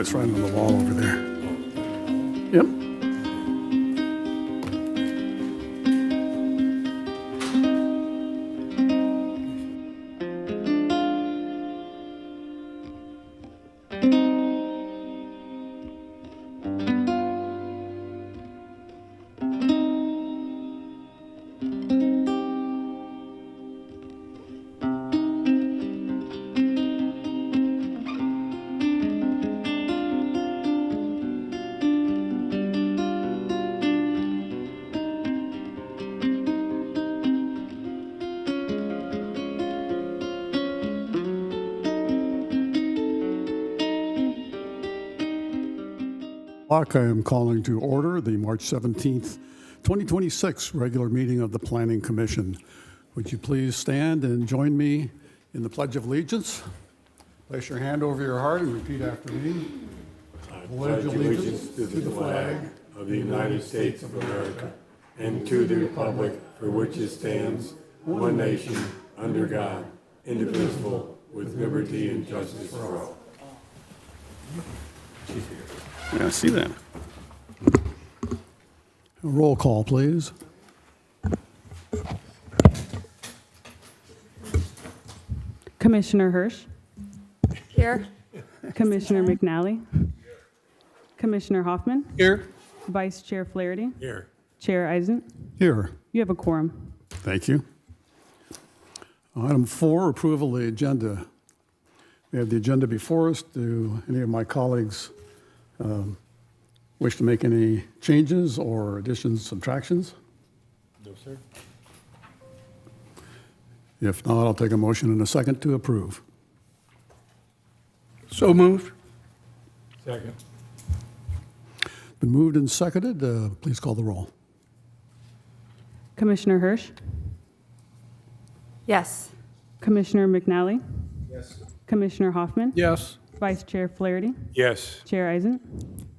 It's right on the wall over there. Yep. I am calling to order the March 17th, 2026 regular meeting of the Planning Commission. Would you please stand and join me in the Pledge of Allegiance? Place your hand over your heart and repeat after me. I pledge allegiance to the flag of the United States of America and to the republic for which it stands, one nation, under God, indivisible, with liberty and justice for all. Yeah, I see that. A roll call, please. Commissioner Hirsch. Here. Commissioner McNally. Commissioner Hoffman. Here. Vice Chair Flaherty. Here. Chair Eisen. Here. You have a quorum. Thank you. Item 4, approval of the agenda. We have the agenda before us. Do any of my colleagues wish to make any changes or additions, subtractions? No, sir. If not, I'll take a motion in a second to approve. So moved. Second. Been moved and seconded. Please call the roll. Commissioner Hirsch. Yes. Commissioner McNally. Yes. Commissioner Hoffman. Yes. Vice Chair Flaherty. Yes. Chair Eisen.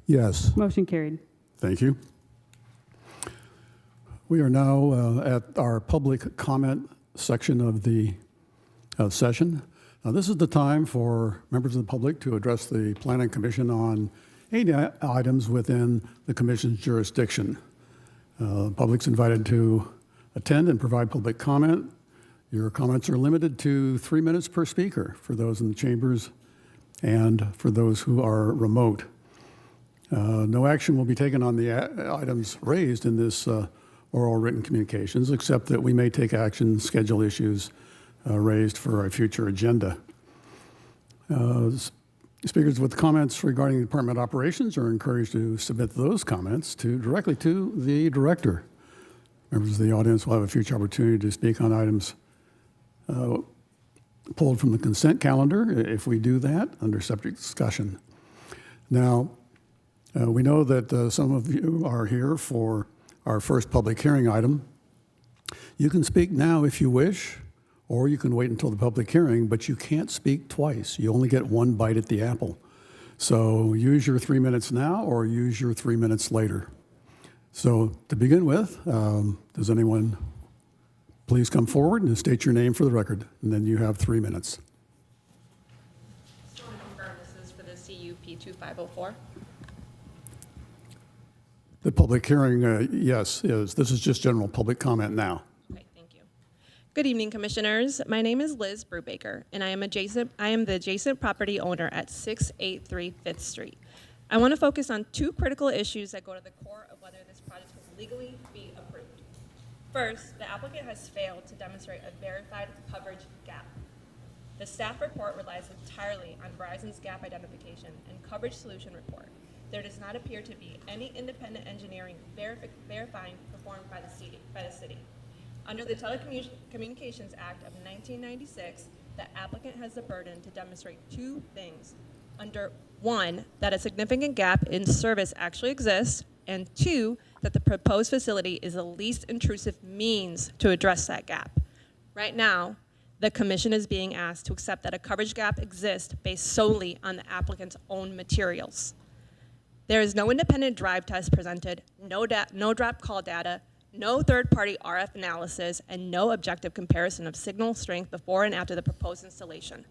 Yes. Motion carried. Thank you. We are now at our public comment section of the session. Now, this is the time for members of the public to address the Planning Commission on any items within the Commission's jurisdiction. Public's invited to attend and provide public comment. Your comments are limited to 3 minutes per speaker for those in the chambers and for those who are remote. No action will be taken on the items raised in this oral written communications, except that we may take action, schedule issues raised for a future agenda. Speakers with comments regarding department operations are encouraged to submit those comments directly to the director. Members of the audience will have a future opportunity to speak on items pulled from the consent calendar if we do that under subject discussion. Now, we know that some of you are here for our first public hearing item. You can speak now if you wish, or you can wait until the public hearing, but you can't speak twice. You only get one bite at the apple. So use your 3 minutes now or use your 3 minutes later. So to begin with, does anyone please come forward and state your name for the record, and then you have 3 minutes. Just want to confirm this is for the CUP 2504. The public hearing, yes, is. This is just general public comment now. Great, thank you. Good evening, commissioners. My name is Liz Brubaker, and I am the adjacent property owner at 683 5th Street. I want to focus on two critical issues that go to the core of whether this project will legally be approved. First, the applicant has failed to demonstrate a verified coverage gap. The staff report relies entirely on Verizon's gap identification and coverage solution report. There does not appear to be any independent engineering verifying performed by the city. Under the Telecommunications Act of 1996, the applicant has the burden to demonstrate two things. Under one, that a significant gap in service actually exists, and two, that the proposed facility is the least intrusive means to address that gap. Right now, the commission is being asked to accept that a coverage gap exists based solely on the applicant's own materials. There is no independent drive test presented, no drop call data, no third-party RF analysis, and no objective comparison of signal strength before and after the proposed installation.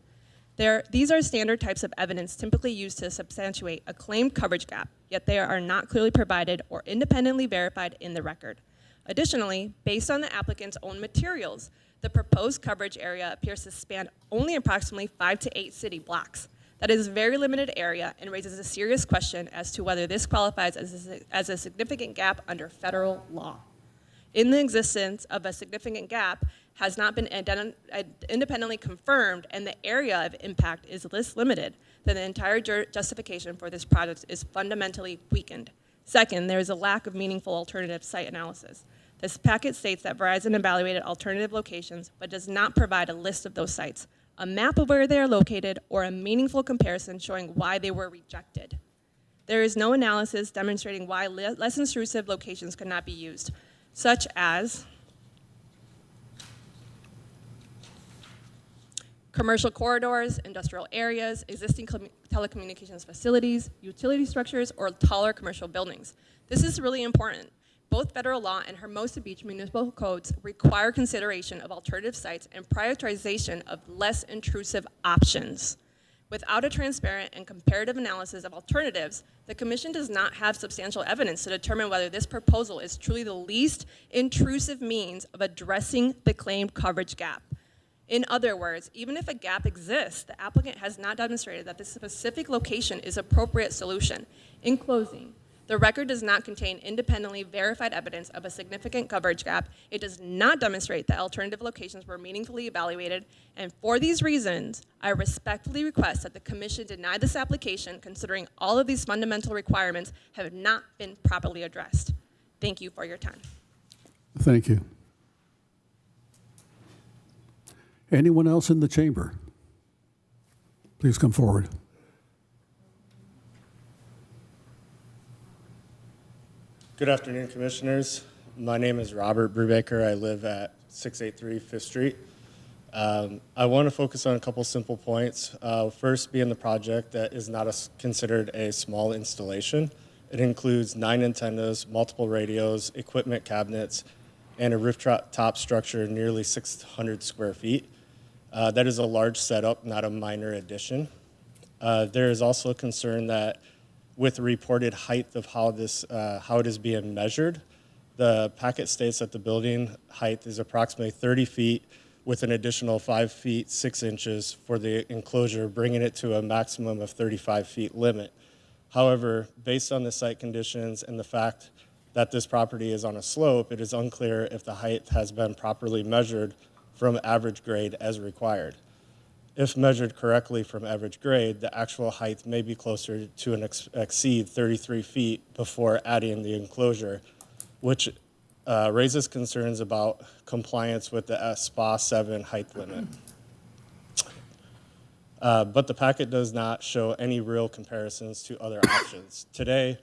These are standard types of evidence typically used to substantiate a claimed coverage gap, yet they are not clearly provided or independently verified in the record. Additionally, based on the applicant's own materials, the proposed coverage area appears to span only approximately 5 to 8 city blocks. That is a very limited area and raises a serious question as to whether this qualifies as a significant gap under federal law. In the existence of a significant gap has not been independently confirmed and the area of impact is less limited, then the entire justification for this project is fundamentally weakened. Second, there is a lack of meaningful alternative site analysis. This packet states that Verizon evaluated alternative locations, but does not provide a list of those sites, a map of where they are located, or a meaningful comparison showing why they were rejected. There is no analysis demonstrating why less intrusive locations could not be used, such as commercial corridors, industrial areas, existing telecommunications facilities, utility structures, or taller commercial buildings. This is really important. Both federal law and Hermosa Beach municipal codes require consideration of alternative sites and prioritization of less intrusive options. Without a transparent and comparative analysis of alternatives, the Commission does not have substantial evidence to determine whether this proposal is truly the least intrusive means of addressing the claimed coverage gap. In other words, even if a gap exists, the applicant has not demonstrated that this specific location is an appropriate solution. In closing, the record does not contain independently verified evidence of a significant coverage gap. It does not demonstrate that alternative locations were meaningfully evaluated. And for these reasons, I respectfully request that the Commission deny this application, considering all of these fundamental requirements have not been properly addressed. Thank you for your time. Thank you. Anyone else in the chamber? Please come forward. Good afternoon, Commissioners. My name is Robert Brubaker. I live at 683 5th Street. I want to focus on a couple simple points. First being the project that is not considered a small installation. It includes 9 antennas, multiple radios, equipment cabinets, and a rooftop structure nearly 600 square feet. That is a large setup, not a minor addition. There is also a concern that with the reported height of how it is being measured, the packet states that the building height is approximately 30 feet with an additional 5 feet 6 inches for the enclosure, bringing it to a maximum of 35 feet limit. However, based on the site conditions and the fact that this property is on a slope, it is unclear if the height has been properly measured from average grade as required. If measured correctly from average grade, the actual height may be closer to an exceed 33 feet before adding the enclosure, which raises concerns about compliance with the SPA 7 height limit. But the packet does not show any real comparisons to other options. Today,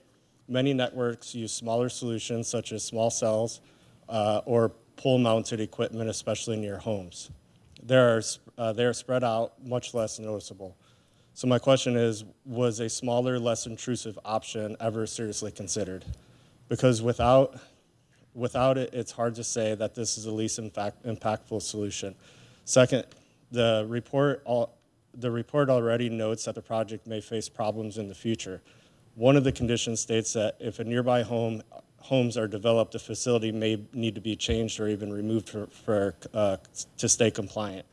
many networks use smaller solutions such as small cells or pole-mounted equipment, especially near homes. They are spread out, much less noticeable. So my question is, was a smaller, less intrusive option ever seriously considered? Because without it, it's hard to say that this is the least impactful solution. Second, the report already notes that the project may face problems in the future. One of the conditions states that if a nearby homes are developed, the facility may need to be changed or even removed to stay compliant.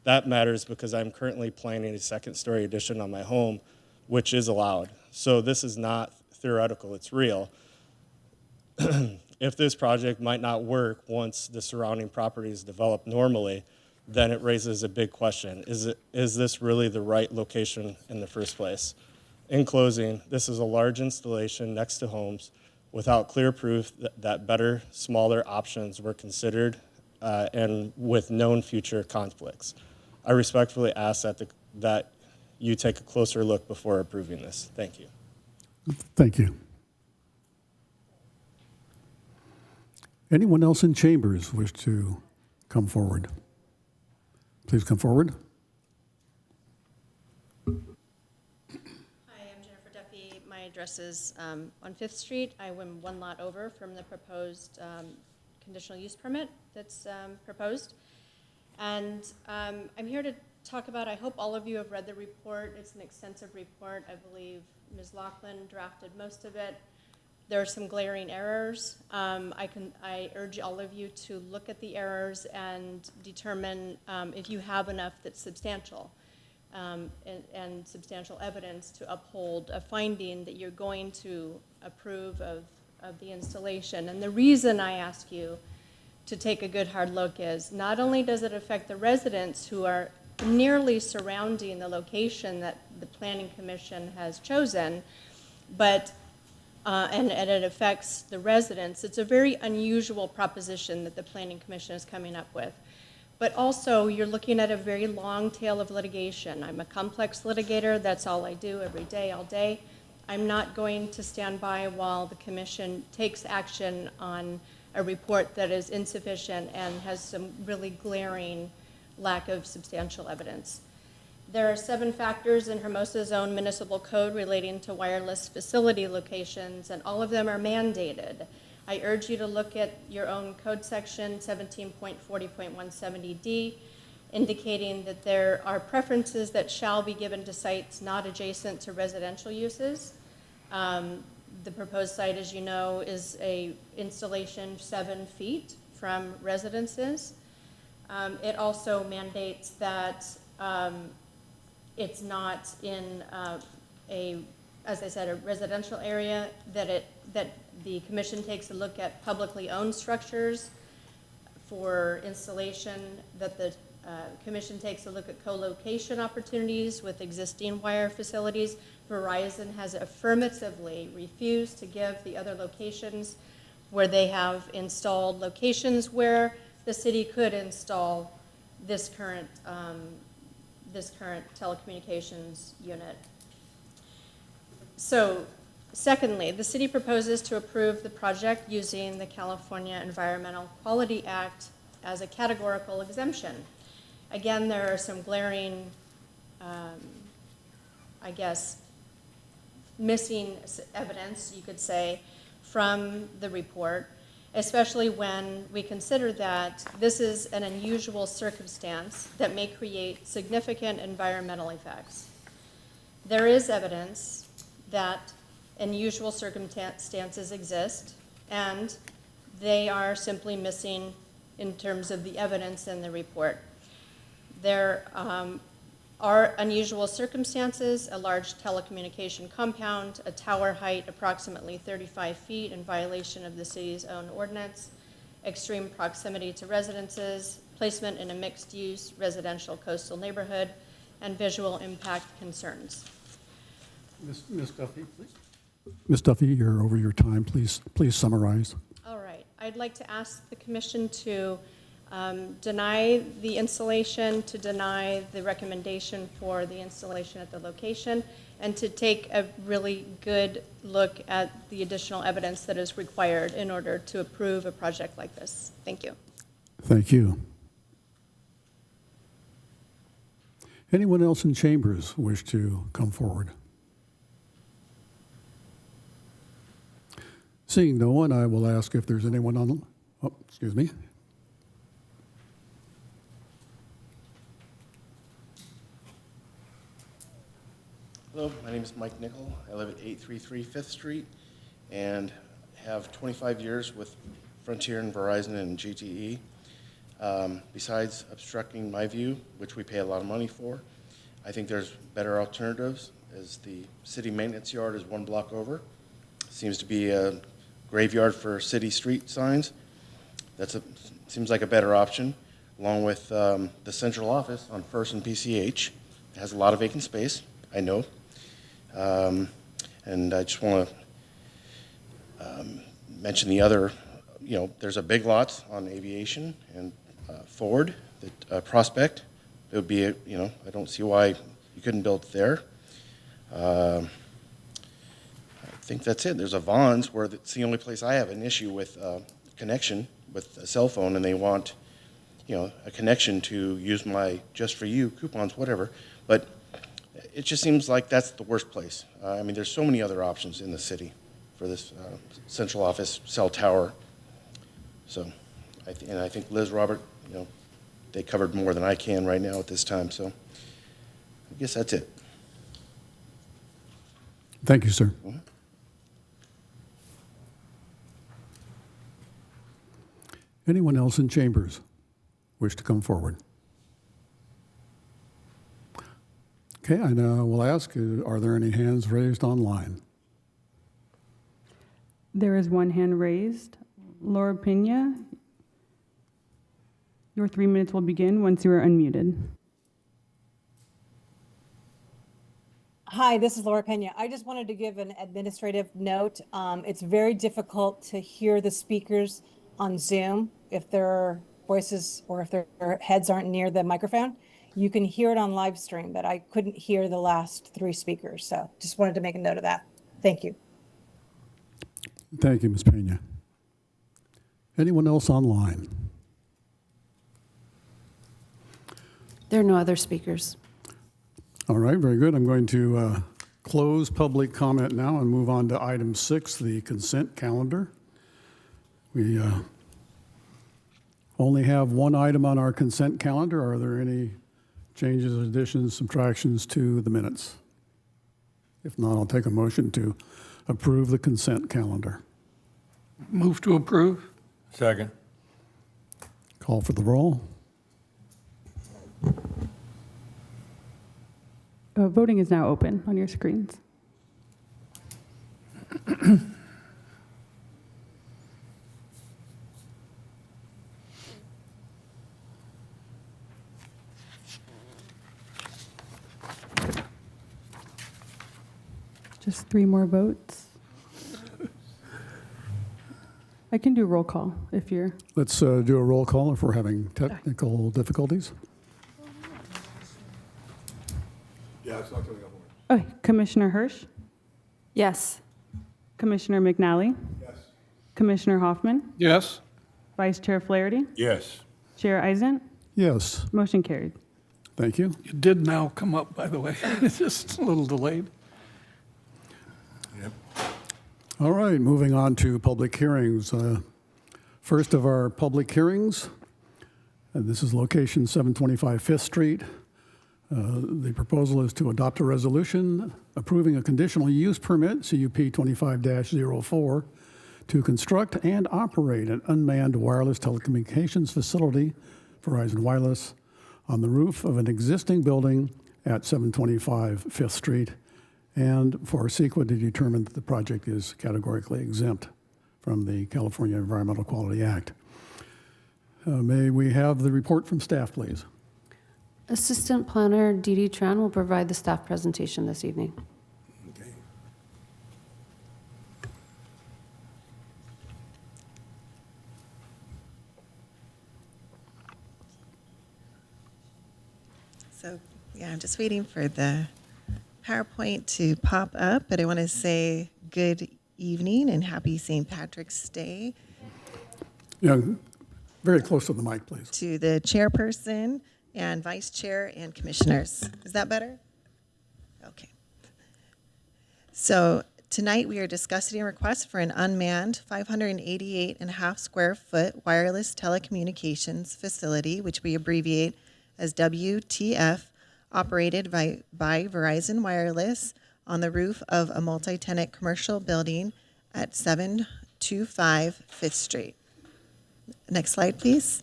That matters because I'm currently planning a second-story addition on my home, which is allowed. So this is not theoretical, it's real. If this project might not work once the surrounding property is developed normally, then it raises a big question. Is this really the right location in the first place? In closing, this is a large installation next to homes without clear proof that better, smaller options were considered and with known future conflicts. I respectfully ask that you take a closer look before approving this. Thank you. Thank you. Anyone else in chambers wish to come forward? Please come forward. Hi, I'm Jennifer Duffy. My address is on 5th Street. I am one lot over from the proposed conditional use permit that's proposed. And I'm here to talk about, I hope all of you have read the report. It's an extensive report. I believe Ms. Laughlin drafted most of it. There are some glaring errors. I urge all of you to look at the errors and determine if you have enough that's substantial and substantial evidence to uphold a finding that you're going to approve of the installation. And the reason I ask you to take a good hard look is not only does it affect the residents who are nearly surrounding the location that the Planning Commission has chosen, but and it affects the residents. It's a very unusual proposition that the Planning Commission is coming up with. But also, you're looking at a very long tail of litigation. I'm a complex litigator. That's all I do every day, all day. I'm not going to stand by while the Commission takes action on a report that is insufficient and has some really glaring lack of substantial evidence. There are 7 factors in Hermosa's own municipal code relating to wireless facility locations, and all of them are mandated. I urge you to look at your own code section 17.40.170D, indicating that there are preferences that shall be given to sites not adjacent to residential uses. The proposed site, as you know, is a installation 7 feet from residences. It also mandates that it's not in as I said, a residential area, that the commission takes a look at publicly owned structures for installation, that the commission takes a look at co-location opportunities with existing wire facilities. Verizon has affirmatively refused to give the other locations where they have installed locations where the city could install this current telecommunications unit. So, secondly, the city proposes to approve the project using the California Environmental Quality Act as a categorical exemption. Again, there are some glaring, I guess, missing evidence, you could say, from the report, especially when we consider that this is an unusual circumstance that may create significant environmental effects. There is evidence that unusual circumstances exist, and they are simply missing in terms of the evidence in the report. There are unusual circumstances: a large telecommunication compound, a tower height approximately 35 feet in violation of the city's own ordinance, extreme proximity to residences, placement in a mixed-use residential coastal neighborhood, and visual impact concerns. Ms. Duffy, please. Ms. Duffy, you're over your time. Please summarize. All right. I'd like to ask the commission to deny the installation, to deny the recommendation for the installation at the location, and to take a really good look at the additional evidence that is required in order to approve a project like this. Thank you. Thank you. Anyone else in chambers wish to come forward? Seeing no one, I will ask if there's anyone on. Oh, excuse me. Hello, my name is Mike Nickel. I live at 833 5th Street and have 25 years with Frontier and Verizon and GTE. Besides obstructing my view, which we pay a lot of money for, I think there's better alternatives, as the city maintenance yard is 1 block over. Seems to be a graveyard for city street signs. Seems like a better option, along with the central office on First and PCH. It has a lot of vacant space, I know. And I just want to mention the other, there's a Big Lots on Aviation and Ford, that Prospect. It would be, I don't see why you couldn't build there. I think that's it. There's a Vons where it's the only place I have an issue with connection with a cell phone, and they want, a connection to use my Just For You coupons, whatever. But it just seems like that's the worst place. There's so many other options in the city for this central office cell tower. So, I think Liz, Robert, they covered more than I can right now at this time, so I guess that's it. Thank you, sir. Anyone else in chambers wish to come forward? Okay, I now will ask, are there any hands raised online? There is one hand raised. Laura Pena, your 3 minutes will begin once you are unmuted. Hi, this is Laura Pena. I just wanted to give an administrative note. It's very difficult to hear the speakers on Zoom if their voices or if their heads aren't near the microphone. You can hear it on live stream, but I couldn't hear the last 3 speakers. So just wanted to make a note of that. Thank you. Thank you, Ms. Pena. Anyone else online? There are no other speakers. All right, very good. I'm going to close public comment now and move on to item 6, the consent calendar. We only have one item on our consent calendar. Are there any changes, additions, subtractions to the minutes? If not, I'll take a motion to approve the consent calendar. Move to approve. Second. Call for the roll. Voting is now open on your screens. Just 3 more votes. I can do roll call if you're. Let's do a roll call if we're having technical difficulties. Yeah, it's not coming up. Oh, Commissioner Hirsch, Yes. Commissioner McNally, Yes. Commissioner Hoffman, Yes. Vice Chair Flaherty, Yes. Chair Eisent. Yes, Motion carried. thank you. It did now come up, by the way. It's just a little delayed. Yep. All right, moving on to public hearings. First of our public hearings, and this is location 725 Fifth Street. The proposal is to adopt a resolution approving a conditional use permit, CUP 25-04, to construct and operate an unmanned wireless telecommunications facility, Verizon Wireless, on the roof of an existing building at 725 Fifth Street, and for CEQA to determine that the project is categorically exempt from the California Environmental Quality Act. May we have the report from staff, please? Assistant Planner Dee Dee Tran will provide the staff presentation this evening. Okay. So, yeah, I'm just waiting for the PowerPoint to pop up, but I want to say good evening and happy St. Patrick's Day Yeah, very close to the mic, please. to the chairperson and vice chair and commissioners. Is that better? Okay. So tonight we are discussing a request for an unmanned 588.5 square foot wireless telecommunications facility, which we abbreviate as WTF, operated by Verizon Wireless on the roof of a multi-tenant commercial building at 725 Fifth Street. Next slide, please.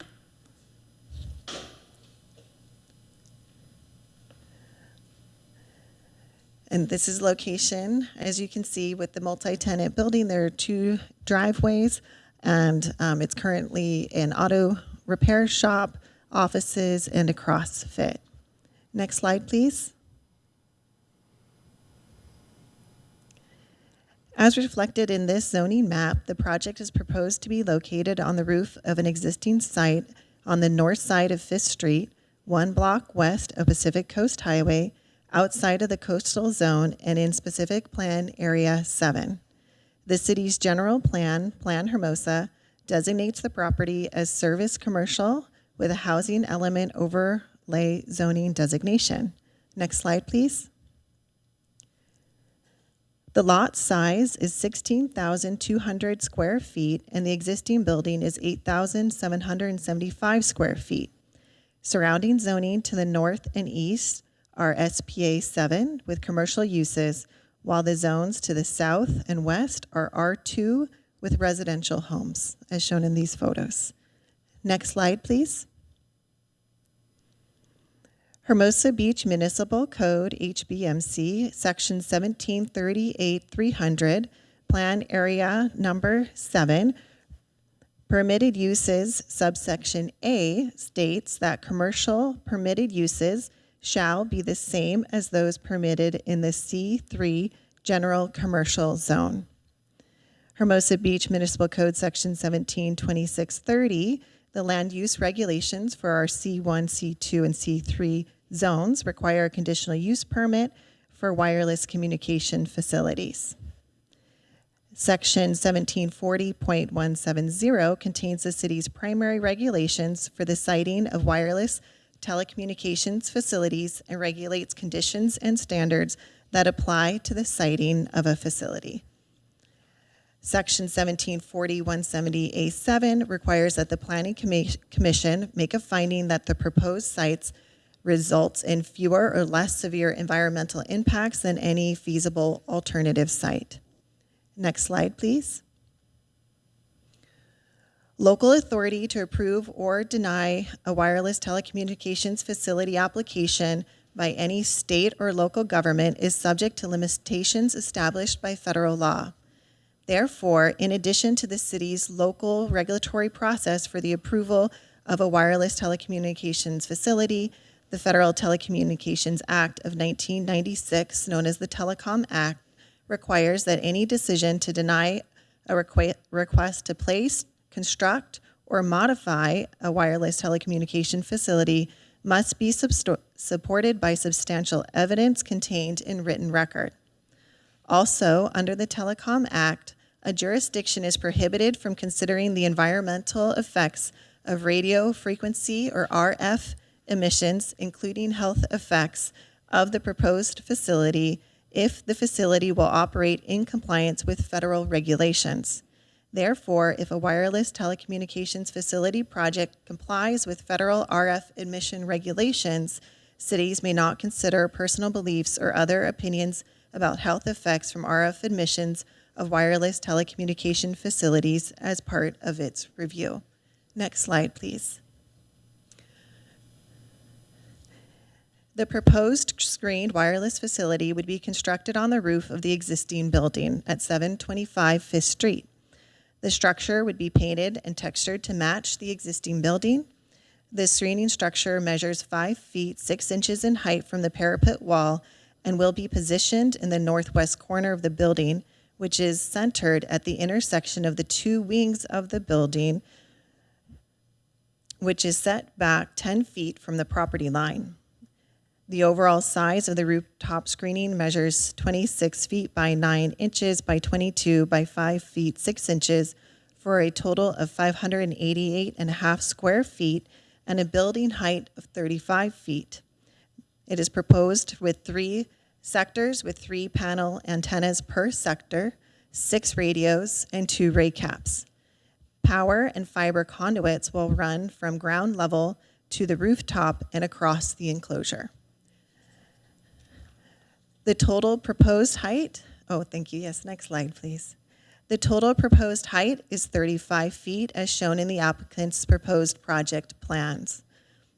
And this is location, as you can see, with the multi-tenant building. There are 2 driveways, and it's currently an auto repair shop, offices, and a CrossFit. Next slide, please. As reflected in this zoning map, the project is proposed to be located on the roof of an existing site on the north side of Fifth Street, 1 block west of Pacific Coast Highway, outside of the coastal zone and in specific plan area 7. The city's general plan, Plan Hermosa, designates the property as service commercial with a housing element overlay zoning designation. Next slide, please. The lot size is 16,200 square feet and the existing building is 8,775 square feet. Surrounding zoning to the north and east are SPA 7 with commercial uses, while the zones to the south and west are R2 with residential homes, as shown in these photos. Next slide, please. Hermosa Beach Municipal Code, HBMC, Section 1738-300, Plan Area Number 7, Permitted Uses, subsection A, states that commercial permitted uses shall be the same as those permitted in the C3 General Commercial Zone. Hermosa Beach Municipal Code, Section 1726-30, the land use regulations for our C1, C2, and C3 zones require a conditional use permit for wireless communication facilities. Section 1740.170 contains the city's primary regulations for the siting of wireless telecommunications facilities and regulates conditions and standards that apply to the siting of a facility. Section 1740.170A7 requires that the Planning Commission make a finding that the proposed sites results in fewer or less severe environmental impacts than any feasible alternative site. Next slide, please. Local authority to approve or deny a wireless telecommunications facility application by any state or local government is subject to limitations established by federal law. Therefore, in addition to the city's local regulatory process for the approval of a wireless telecommunications facility, the Federal Telecommunications Act of 1996, known as the Telecom Act, requires that any decision to deny a request to place, construct, or modify a wireless telecommunication facility must be supported by substantial evidence contained in written record. Also, under the Telecom Act, a jurisdiction is prohibited from considering the environmental effects of radio frequency or RF emissions, including health effects of the proposed facility, if the facility will operate in compliance with federal regulations. Therefore, if a wireless telecommunications facility project complies with federal RF emission regulations, cities may not consider personal beliefs or other opinions about health effects from RF emissions of wireless telecommunication facilities as part of its review. Next slide, please. The proposed screened wireless facility would be constructed on the roof of the existing building at 725 5th Street. The structure would be painted and textured to match the existing building. The screening structure measures 5 feet 6 inches in height from the parapet wall and will be positioned in the northwest corner of the building, which is centered at the intersection of the two wings of the building, which is set back 10 feet from the property line. The overall size of the rooftop screening measures 26 feet by 9 inches by 22 by 5 feet 6 inches for a total of 588.5 square feet and a building height of 35 feet. It is proposed with 3 sectors with 3 panel antennas per sector, 6 radios, and 2 ray caps. Power and fiber conduits will run from ground level to the rooftop and across the enclosure. The total proposed height, thank you, yes, next slide, please. The total proposed height is 35 feet as shown in the applicant's proposed project plans.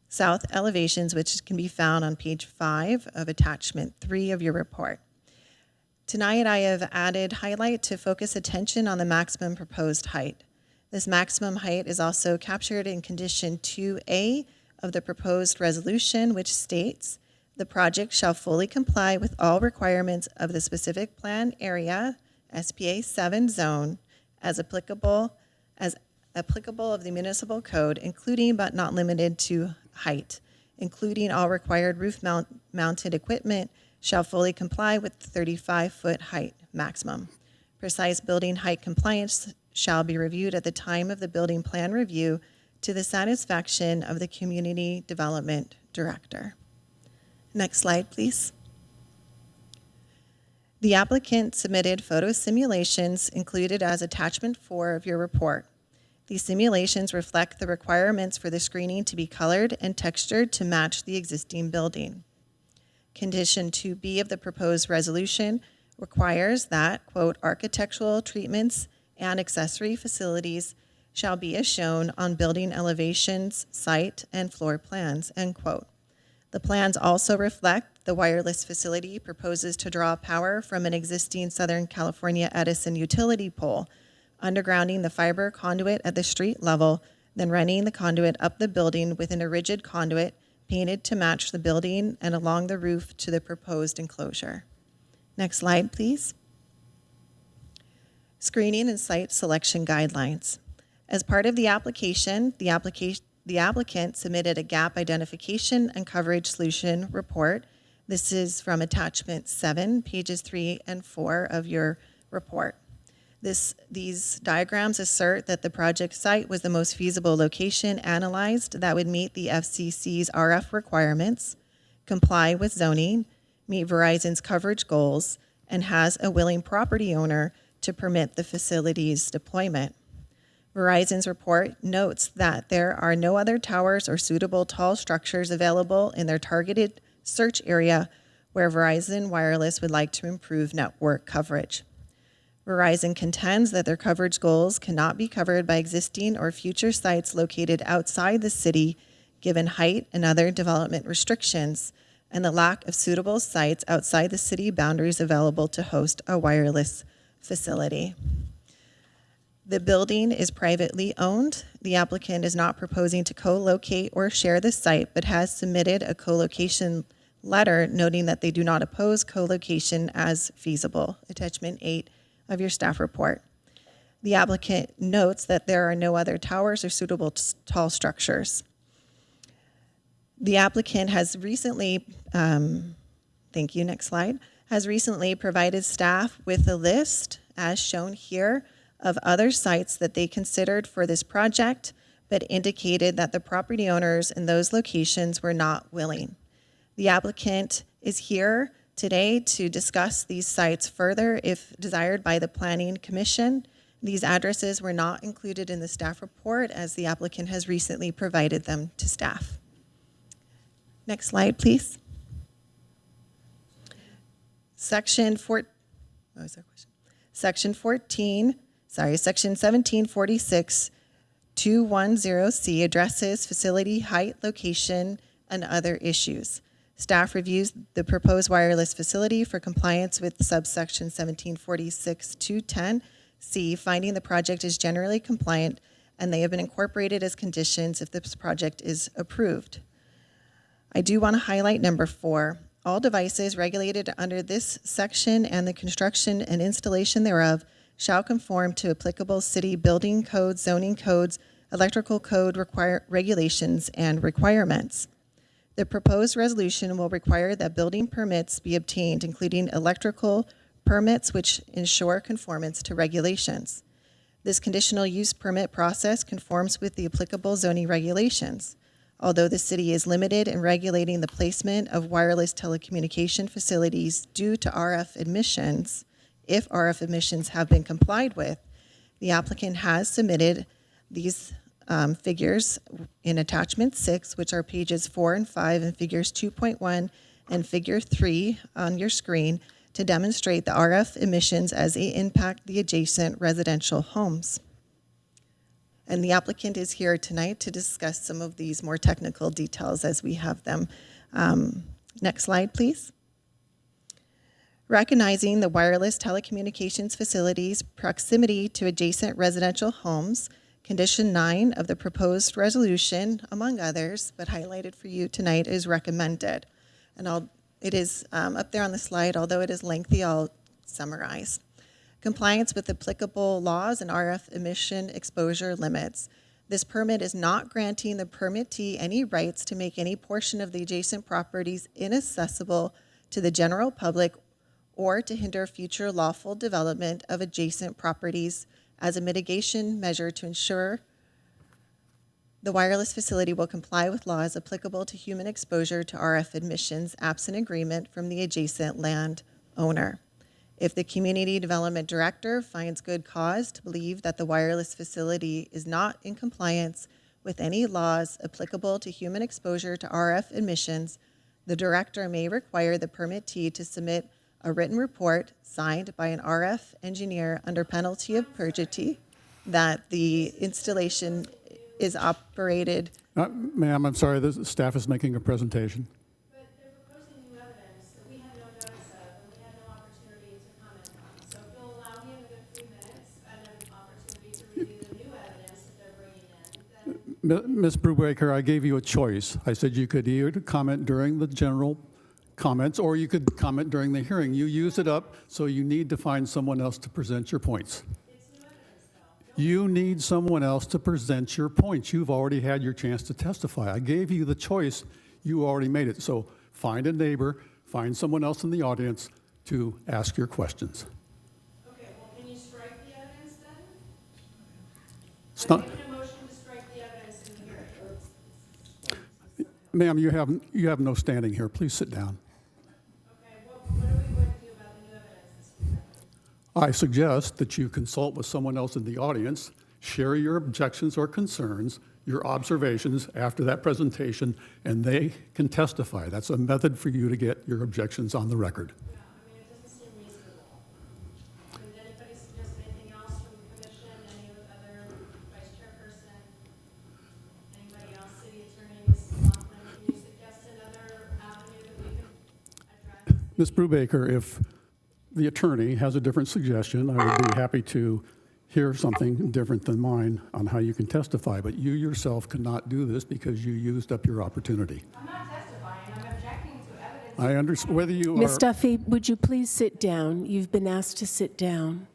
South elevations, which can be found on page 5 of attachment 3 of your report. Tonight, I have added highlight to focus attention on the maximum proposed height. This maximum height is also captured in condition 2A of the proposed resolution, which states, the project shall fully comply with all requirements of the specific plan area, SPA 7 zone, as applicable of the municipal code, including but not limited to height, including all required roof-mounted equipment shall fully comply with the 35-foot height maximum. Precise building height compliance shall be reviewed at the time of the building plan review to the satisfaction of the community development director. Next slide, please. The applicant submitted photo simulations included as attachment 4 of your report. These simulations reflect the requirements for the screening to be colored and textured to match the existing building. Condition 2B of the proposed resolution requires that, quote, architectural treatments and accessory facilities shall be as shown on building elevations, site, and floor plans, end quote. The plans also reflect the wireless facility proposes to draw power from an existing Southern California Edison utility pole, undergrounding the fiber conduit at the street level, then running the conduit up the building within a rigid conduit painted to match the building and along the roof to the proposed enclosure. Next slide, please. Screening and site selection guidelines. As part of the application, the applicant submitted a gap identification and coverage solution report. This is from attachment 7, pages 3 and 4 of your report. These diagrams assert that the project site was the most feasible location analyzed that would meet the FCC's RF requirements, comply with zoning, meet Verizon's coverage goals, and has a willing property owner to permit the facility's deployment. Verizon's report notes that there are no other towers or suitable tall structures available in their targeted search area where Verizon Wireless would like to improve network coverage. Verizon contends that their coverage goals cannot be covered by existing or future sites located outside the city, given height and other development restrictions, and the lack of suitable sites outside the city boundaries available to host a wireless facility. The building is privately owned. The applicant is not proposing to co-locate or share the site, but has submitted a co-location letter noting that they do not oppose co-location as feasible. Attachment 8 of your staff report. The applicant notes that there are no other towers or suitable tall structures. The applicant has recently, thank you, next slide, has recently provided staff with a list, as shown here, of other sites that they considered for this project, but indicated that the property owners in those locations were not willing. The applicant is here today to discuss these sites further if desired by the Planning Commission. These addresses were not included in the staff report as the applicant has recently provided them to staff. Next slide, please. Section 1746 210C addresses facility height, location, and other issues. Staff reviews the proposed wireless facility for compliance with subsection 1746 210C, finding the project is generally compliant and they have been incorporated as conditions if this project is approved. I do want to highlight number 4. All devices regulated under this section and the construction and installation thereof shall conform to applicable city building codes, zoning codes, electrical code regulations, and requirements. The proposed resolution will require that building permits be obtained, including electrical permits which ensure conformance to regulations. This conditional use permit process conforms with the applicable zoning regulations. Although the city is limited in regulating the placement of wireless telecommunication facilities due to RF emissions, if RF emissions have been complied with, the applicant has submitted these figures in attachment 6, which are pages 4 and 5 and figures 2.1 and figure 3 on your screen to demonstrate the RF emissions as they impact the adjacent residential homes. And the applicant is here tonight to discuss some of these more technical details as we have them. Next slide, please. Recognizing the wireless telecommunications facilities' proximity to adjacent residential homes, Condition 9 of the proposed resolution, among others, but highlighted for you tonight, is recommended. And it is up there on the slide, although it is lengthy, I'll summarize. Compliance with applicable laws and RF emission exposure limits. This permit is not granting the permittee any rights to make any portion of the adjacent properties inaccessible to the general public or to hinder future lawful development of adjacent properties as a mitigation measure to ensure the wireless facility will comply with laws applicable to human exposure to RF emissions absent agreement from the adjacent land owner. If the community development director finds good cause to believe that the wireless facility is not in compliance with any laws applicable to human exposure to RF emissions, the director may require the permittee to submit a written report signed by an RF engineer under penalty of perjury that the installation is operated. Ma'am, I'm sorry, the staff is making a presentation. But they're proposing new evidence that we had no notice of and we had no opportunity to comment on. So if you'll allow me another 3 minutes and an opportunity to review the new evidence that they're bringing in, then Ms. Brubaker, I gave you a choice. I said you could either comment during the general comments or you could comment during the hearing. You used it up, so you need to find someone else to present your points. You need someone else to present your points. You've already had your chance to testify. I gave you the choice. You already made it. So find a neighbor, find someone else in the audience to ask your questions. okay, well, can you strike the evidence then? It's I'm not, making a motion to strike the evidence in the hearing. ma'am, you have no standing here. Please sit down. Okay, what are we going to do about the new evidence this weekend? I suggest that you consult with someone else in the audience, share your objections or concerns, your observations after that presentation, and they can testify. That's a method for you to get your objections on the record. Yeah, I mean, it doesn't seem reasonable. Did anybody suggest anything else from the commission, any other vice chairperson? Anybody else, city attorney, Mrs. Laughlin, can you suggest another avenue that we can address? Ms. Brubaker, if the attorney has a different suggestion, I would be happy to hear something different than mine on how you can testify, but you yourself cannot do this because you used up your opportunity. I'm not testifying, I'm objecting to evidence. I understand whether you Ms. are. Duffy, would you please sit down? You've been asked to sit down.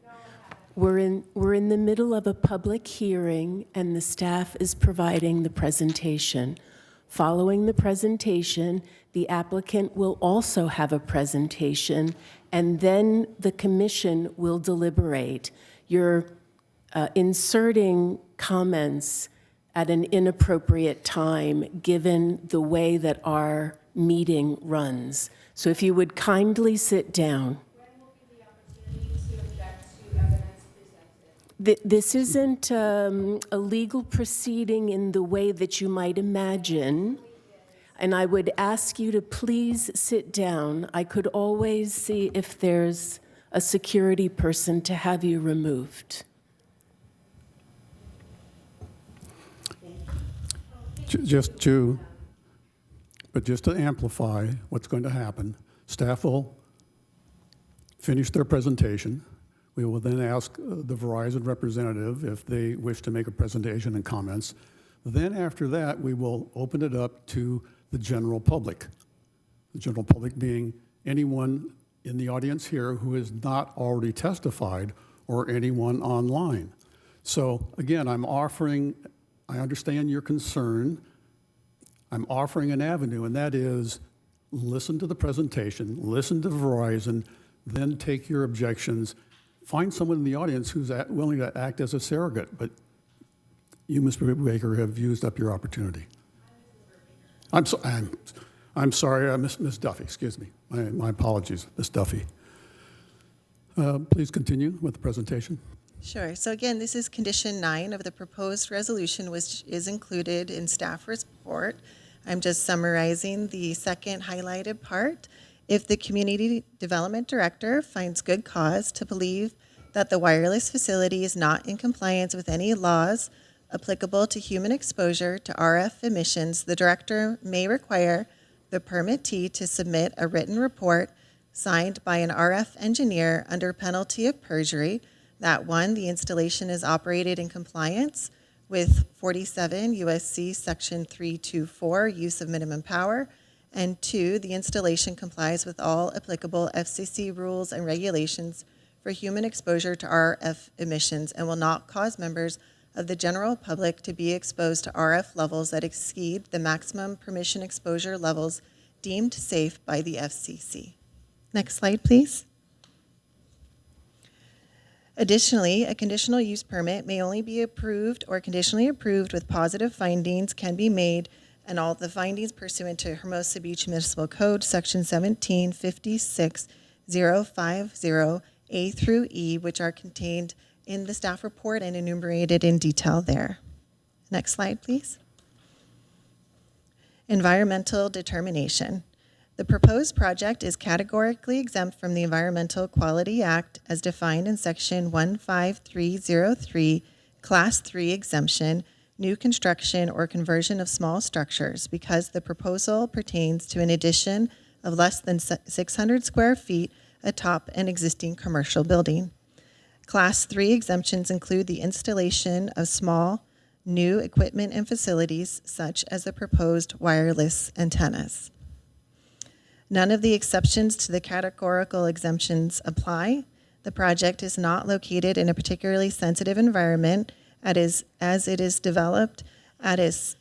We're in the middle of a public hearing, and the staff is providing the presentation. Following the presentation, the applicant will also have a presentation, and then the commission will deliberate. You're inserting comments at an inappropriate time, given the way that our meeting runs. So if you would kindly sit down. When will be the opportunity to object to evidence presented? This isn't a legal proceeding in the way that you might imagine, and I would ask you to please sit down. I could always see if there's a security person to have you removed. Just to amplify what's going to happen, staff will finish their presentation. We will then ask the Verizon representative if they wish to make a presentation and comments. Then after that, we will open it up to the general public. The general public being anyone in the audience here who has not already testified or anyone online. So again, I understand your concern. I'm offering an avenue, and that is listen to the presentation, listen to Verizon, then take your objections. Find someone in the audience who's willing to act as a surrogate, but you, Mr. Baker, have used up your opportunity. I'm sorry, Ms. Duffy, excuse me. My apologies, Ms. Duffy. Please continue with the presentation. Sure. So again, this is condition 9 of the proposed resolution, which is included in staff report. I'm just summarizing the second highlighted part. If the community development director finds good cause to believe that the wireless facility is not in compliance with any laws applicable to human exposure to RF emissions, the director may require the permittee to submit a written report signed by an RF engineer under penalty of perjury that 1, the installation is operated in compliance with 47 USC Section 324, use of minimum power, and 2, the installation complies with all applicable FCC rules and regulations for human exposure to RF emissions and will not cause members of the general public to be exposed to RF levels that exceed the maximum permission exposure levels deemed safe by the FCC. Next slide, please. Additionally, a conditional use permit may only be approved or conditionally approved with positive findings can be made, and all the findings pursuant to Hermosa Beach Municipal Code, Section 1756050, A through E, which are contained in the staff report and enumerated in detail there. Next slide, please. Environmental determination. The proposed project is categorically exempt from the Environmental Quality Act as defined in Section 15303, Class 3 exemption, new construction or conversion of small structures, because the proposal pertains to an addition of less than 600 square feet atop an existing commercial building. Class 3 exemptions include the installation of small, new equipment and facilities, such as the proposed wireless antennas. None of the exceptions to the categorical exemptions apply. The project is not located in a particularly sensitive environment as it is developed at its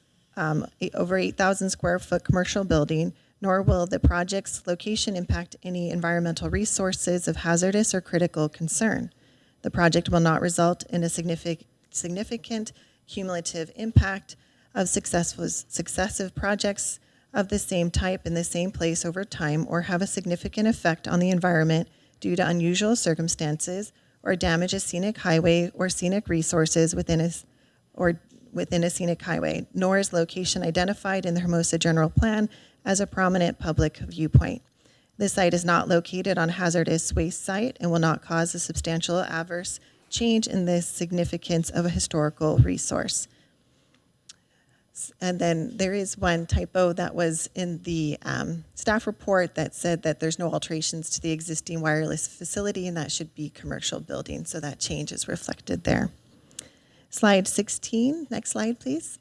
over 8,000 square foot commercial building, nor will the project's location impact any environmental resources of hazardous or critical concern. The project will not result in a significant cumulative impact of successive projects of the same type in the same place over time, or have a significant effect on the environment due to unusual circumstances, or damage a scenic highway or scenic resources within a scenic highway, nor is location identified in the Hermosa General Plan as a prominent public viewpoint. This site is not located on a hazardous waste site and will not cause a substantial adverse change in the significance of a historical resource. And then there is one typo that was in the staff report that said that there's no alterations to the existing wireless facility, and that should be commercial building, so that change is reflected there. Slide 16, next slide, please.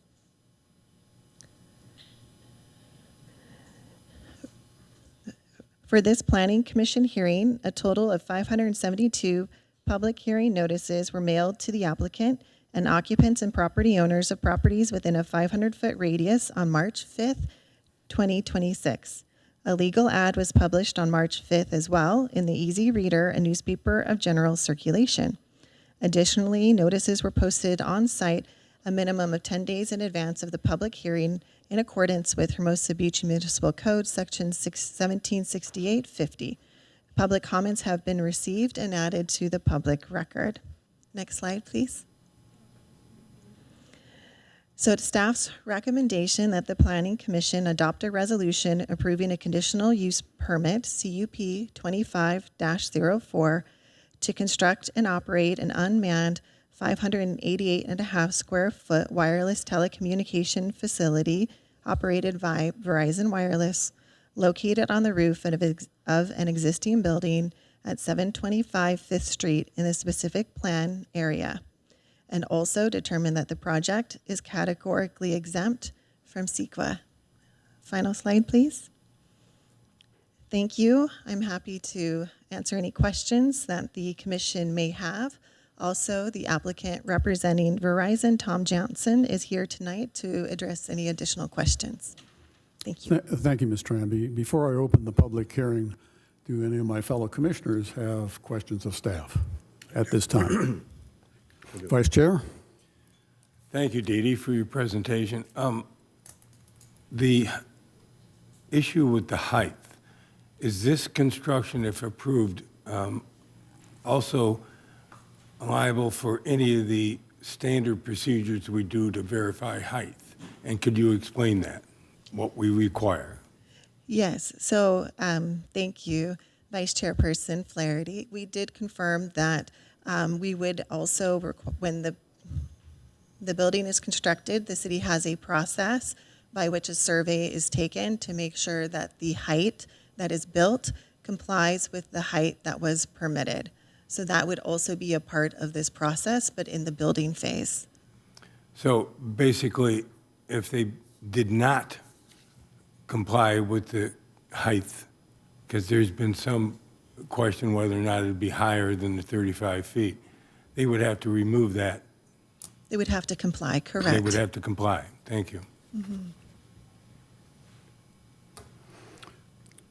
For this Planning Commission hearing, a total of 572 public hearing notices were mailed to the applicant and occupants and property owners of properties within a 500-foot radius on March 5th, 2026. A legal ad was published on March 5th as well in the Easy Reader, a newspaper of general circulation. Additionally, notices were posted on site a minimum of 10 days in advance of the public hearing in accordance with Hermosa Beach Municipal Code, Section 1768-50. Public comments have been received and added to the public record. Next slide, please. So it's staff's recommendation that the Planning Commission adopt a resolution approving a conditional use permit, CUP 25-04, to construct and operate an unmanned 588.5 square foot wireless telecommunication facility operated by Verizon Wireless, located on the roof of an existing building at 725 5th Street in the specific plan area, and also determine that the project is categorically exempt from CEQA. Final slide, please. Thank you. I'm happy to answer any questions that the commission may have. Also, the applicant representing Verizon, Tom Johnson, is here tonight to address any additional questions. Thank you. Thank you, Ms. Tranby. Before I open the public hearing, do any of my fellow commissioners have questions of staff at this time? Vice Chair? Thank you, Dee Dee, for your presentation. The issue with the height, is this construction, if approved, also liable for any of the standard procedures we do to verify height? And could you explain that, what we require? Yes, so thank you, Vice Chairperson Flaherty. We did confirm that we would also, when the building is constructed, the city has a process by which a survey is taken to make sure that the height that is built complies with the height that was permitted. So that would also be a part of this process, but in the building phase. So basically, if they did not comply with the height, because there's been some question whether or not it'd be higher than the 35 feet, they would have to remove that. They would have to comply, correct? They would have to comply. Thank you. Mm-hmm.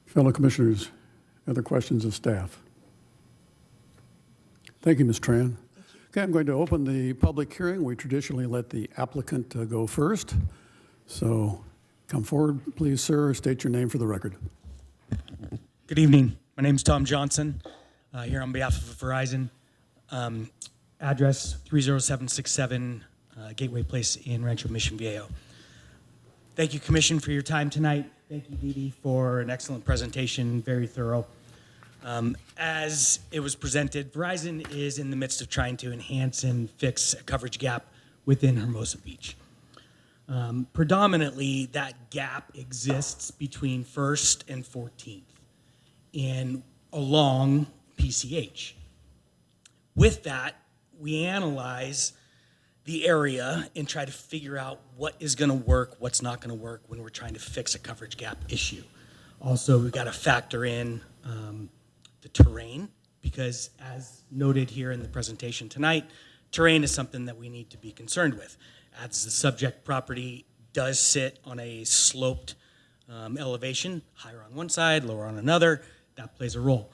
Fellow commissioners, other questions of staff? Thank you, Ms. Tran. Okay, I'm going to open the public hearing. We traditionally let the applicant go first. So come forward, please, sir. State your name for the record. Good evening. My name is Tom Johnson. here on behalf of Verizon. Address 30767 Gateway Place in Rancho Mission Viejo. Thank you, Commission, for your time tonight. Thank you, Dee Dee, for an excellent presentation, very thorough. As it was presented, Verizon is in the midst of trying to enhance and fix a coverage gap within Hermosa Beach. Predominantly, that gap exists between 1st and 14th and along PCH. With that, we analyze the area and try to figure out what is going to work, what's not going to work when we're trying to fix a coverage gap issue. Also, we've got to factor in the terrain, because as noted here in the presentation tonight, terrain is something that we need to be concerned with. As the subject property does sit on a sloped elevation, higher on one side, lower on another, that plays a role.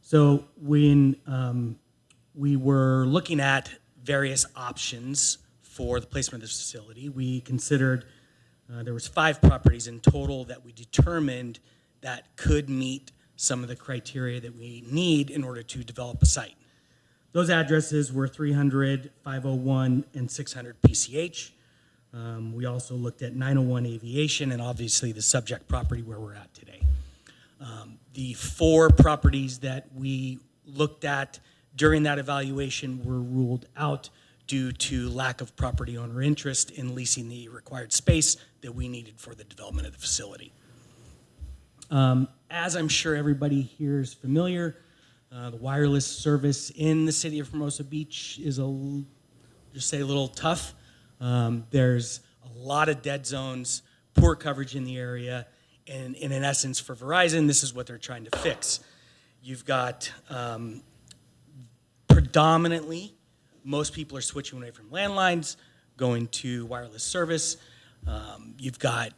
So when we were looking at various options for the placement of this facility, we considered there was 5 properties in total that we determined that could meet some of the criteria that we need in order to develop a site. Those addresses were 300, 501, and 600 PCH. We also looked at 901 Aviation and obviously the subject property where we're at today. The 4 properties that we looked at during that evaluation were ruled out due to lack of property owner interest in leasing the required space that we needed for the development of the facility. As I'm sure everybody here is familiar, the wireless service in the city of Hermosa Beach is a little tough. There's a lot of dead zones, poor coverage in the area, and in essence for Verizon, this is what they're trying to fix. You've got predominantly, most people are switching away from landlines, going to wireless service. You've got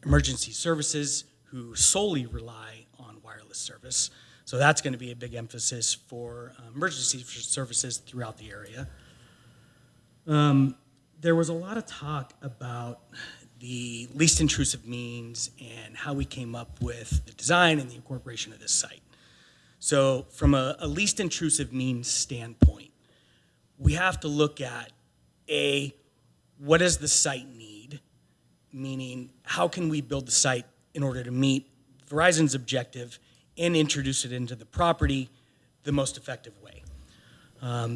emergency services who solely rely on wireless service. So that's going to be a big emphasis for emergency services throughout the area. There was a lot of talk about the least intrusive means and how we came up with the design and the incorporation of this site. So from a least intrusive means standpoint, we have to look at what does the site need? Meaning, how can we build the site in order to meet Verizon's objective and introduce it into the property the most effective way?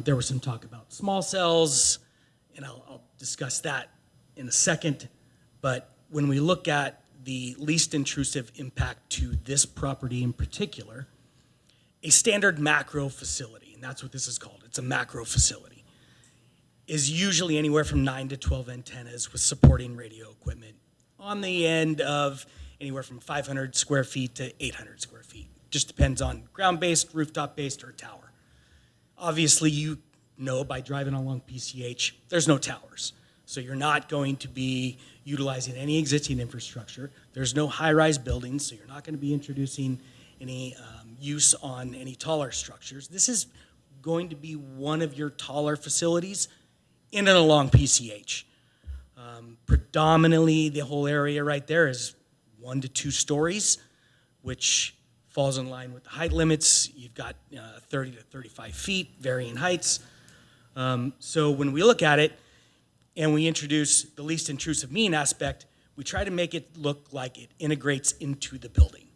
There was some talk about small cells, and I'll discuss that in a second. But when we look at the least intrusive impact to this property in particular, a standard macro facility, and that's what this is called, it's a macro facility, is usually anywhere from 9 to 12 antennas with supporting radio equipment on the end of anywhere from 500 square feet to 800 square feet. Just depends on ground-based, rooftop-based, or tower. Obviously, you know by driving along PCH, there's no towers. So you're not going to be utilizing any existing infrastructure. There's no high-rise buildings, so you're not going to be introducing any use on any taller structures. This is going to be one of your taller facilities in and along PCH. Predominantly, the whole area right there is 1 to 2 stories, which falls in line with the height limits. You've got 30 to 35 feet, varying heights. So when we look at it and we introduce the least intrusive mean aspect, we try to make it look like it integrates into the building.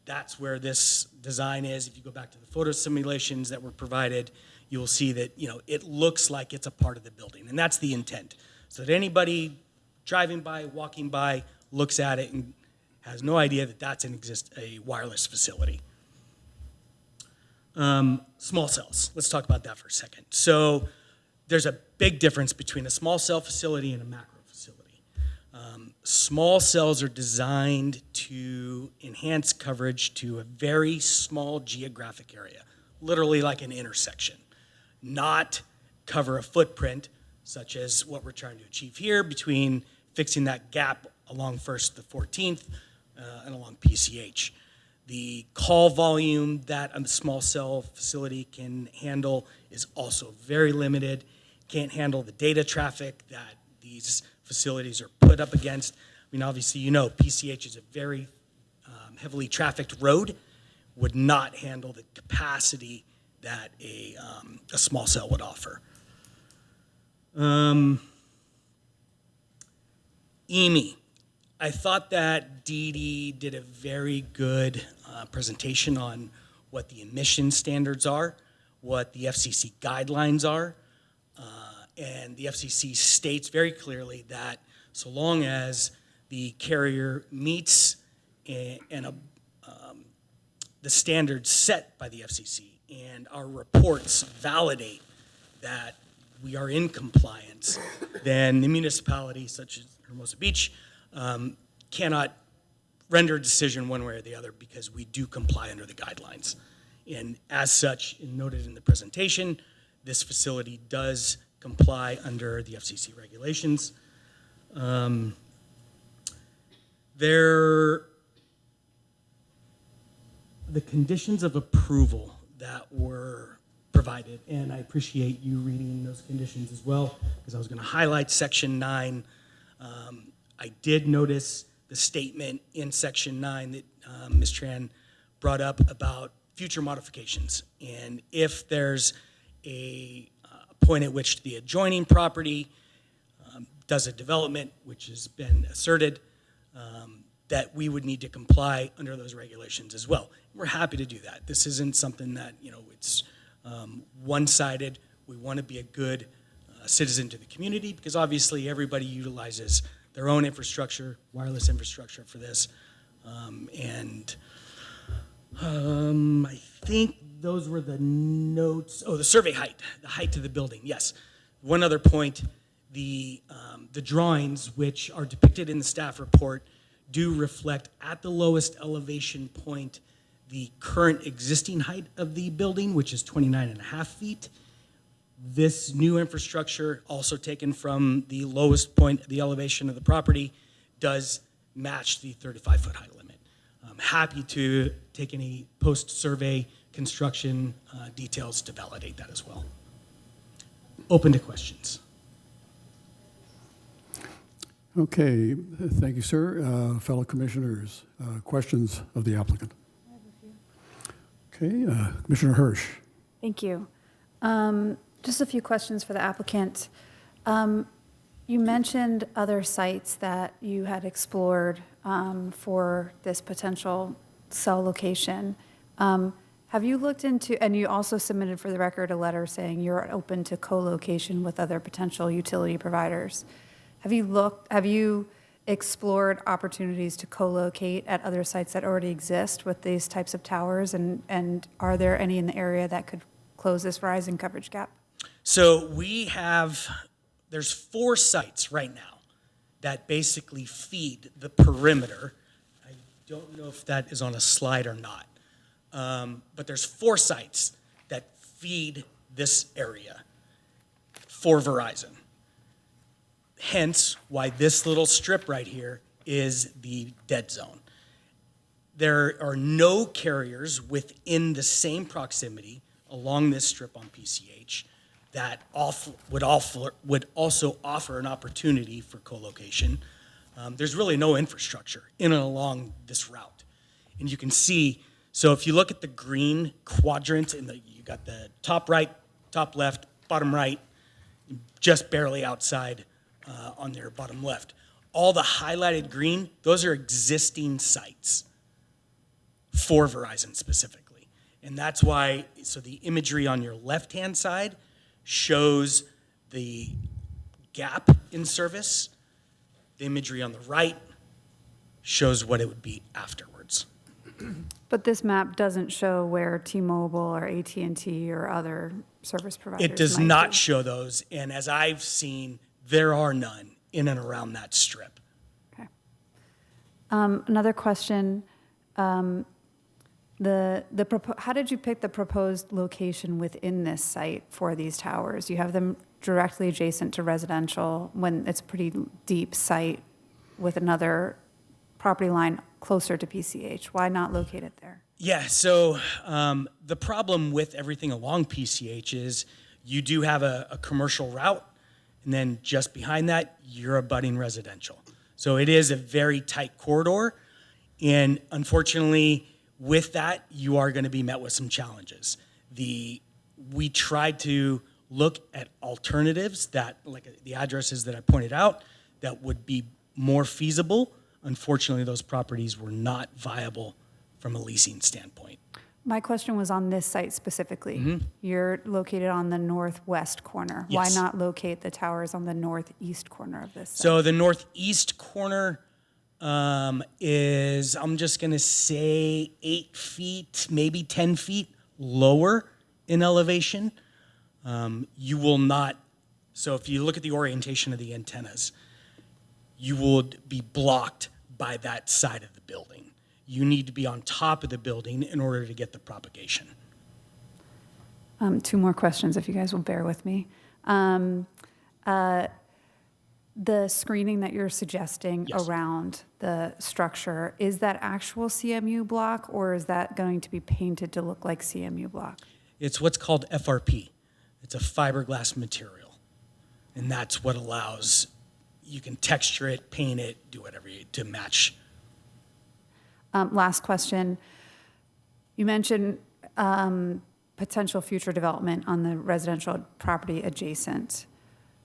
That's where this design is. If you go back to the photo simulations that were provided, you will see that it looks like it's a part of the building, and that's the intent. So that anybody driving by, walking by, looks at it and has no idea that that's a wireless facility. Small cells. Let's talk about that for a second. So there's a big difference between a small cell facility and a macro facility. Small cells are designed to enhance coverage to a very small geographic area, literally like an intersection, not cover a footprint such as what we're trying to achieve here between fixing that gap along 1st to 14th and along PCH. The call volume that a small cell facility can handle is also very limited. Can't handle the data traffic that these facilities are put up against. I mean, obviously, PCH is a very heavily trafficked road, would not handle the capacity that a small cell would offer. EMI. I thought that Dee Dee did a very good presentation on what the emission standards are, what the FCC guidelines are, and the FCC states very clearly that so long as the carrier meets the standards set by the FCC and our reports validate that we are in compliance, then the municipality, such as Hermosa Beach, cannot render a decision one way or the other because we do comply under the guidelines. And as such, noted in the presentation, this facility does comply under the FCC regulations. The conditions of approval that were provided, and I appreciate you reading those conditions as well, because I was going to highlight Section 9. I did notice the statement in Section 9 that Ms. Tran brought up about future modifications. And if there's a point at which the adjoining property does a development, which has been asserted, that we would need to comply under those regulations as well. We're happy to do that. This isn't something that, it's one-sided. We want to be a good citizen to the community because obviously everybody utilizes their own infrastructure, wireless infrastructure for this. I think those were the notes. Oh, the survey height, the height of the building, yes. One other point, the drawings which are depicted in the staff report do reflect at the lowest elevation point the current existing height of the building, which is 29.5 feet. This new infrastructure, also taken from the lowest point, the elevation of the property, does match the 35-foot height limit. I'm happy to take any post-survey construction details to validate that as well. Open to questions. Okay, thank you, sir. Fellow commissioners, questions of the applicant? Okay, Commissioner Hirsch. Thank you. Just a few questions for the applicant. You mentioned other sites that you had explored for this potential cell location. Have you looked into, and you also submitted for the record a letter saying you're open to co-location with other potential utility providers. Have you explored opportunities to co-locate at other sites that already exist with these types of towers? And are there any in the area that could close this rising coverage gap? So there's 4 sites right now that basically feed the perimeter. I don't know if that is on a slide or not. But there's 4 sites that feed this area for Verizon. Hence why this little strip right here is the dead zone. There are no carriers within the same proximity along this strip on PCH that would also offer an opportunity for co-location. There's really no infrastructure in and along this route. And you can see, so if you look at the green quadrant, you got the top right, top left, bottom right, just barely outside on their bottom left. All the highlighted green, those are existing sites for Verizon specifically. And that's why, so the imagery on your left-hand side shows the gap in service. The imagery on the right shows what it would be afterwards. But this map doesn't show where T-Mobile or AT&T or other service providers It does might not be. show those, and as I've seen, there are none in and around that strip. Okay. Another question. How did you pick the proposed location within this site for these towers? You have them directly adjacent to residential when it's a pretty deep site with another property line closer to PCH. Why not locate it there? Yeah, so the problem with everything along PCH is you do have a commercial route, and then just behind that, you're abutting residential. So it is a very tight corridor, and unfortunately, with that, you are going to be met with some challenges. The we tried to look at alternatives that, like the addresses that I pointed out, that would be more feasible. Unfortunately, those properties were not viable from a leasing standpoint. My question was on this site specifically. You're located on the northwest corner. Why Yes. not locate the towers on the northeast corner of this site? So the northeast corner is, I'm just going to say 8 feet, maybe 10 feet lower in elevation. You will not, so if you look at the orientation of the antennas, you would be blocked by that side of the building. You need to be on top of the building in order to get the propagation. 2 more questions, if you guys will bear with me. The screening that you're suggesting Yes. around the structure, is that actual CMU block, or is that going to be painted to look like CMU block? It's what's called FRP. It's a fiberglass material. And that's what allows, you can texture it, paint it, do whatever you, to match. Last question. You mentioned potential future development on the residential property adjacent.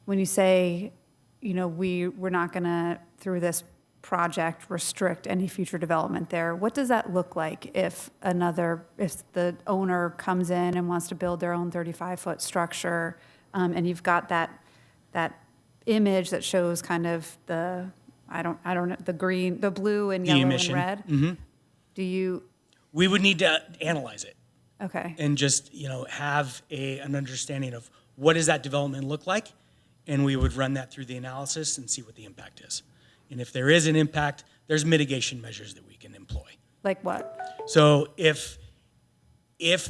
When you say, you know, we're not going to, through this project, restrict any future development there, what does that look like if the owner comes in and wants to build their own 35-foot structure, and you've got that image that shows kind of the, I don't know, the green, the blue and The yellow emission. and red? Mm-hmm. Do you, We would need to analyze it okay. and just, you know, have an understanding of what does that development look like, and we would run that through the analysis and see what the impact is. And if there is an impact, there's mitigation measures that we can employ. Like what? So if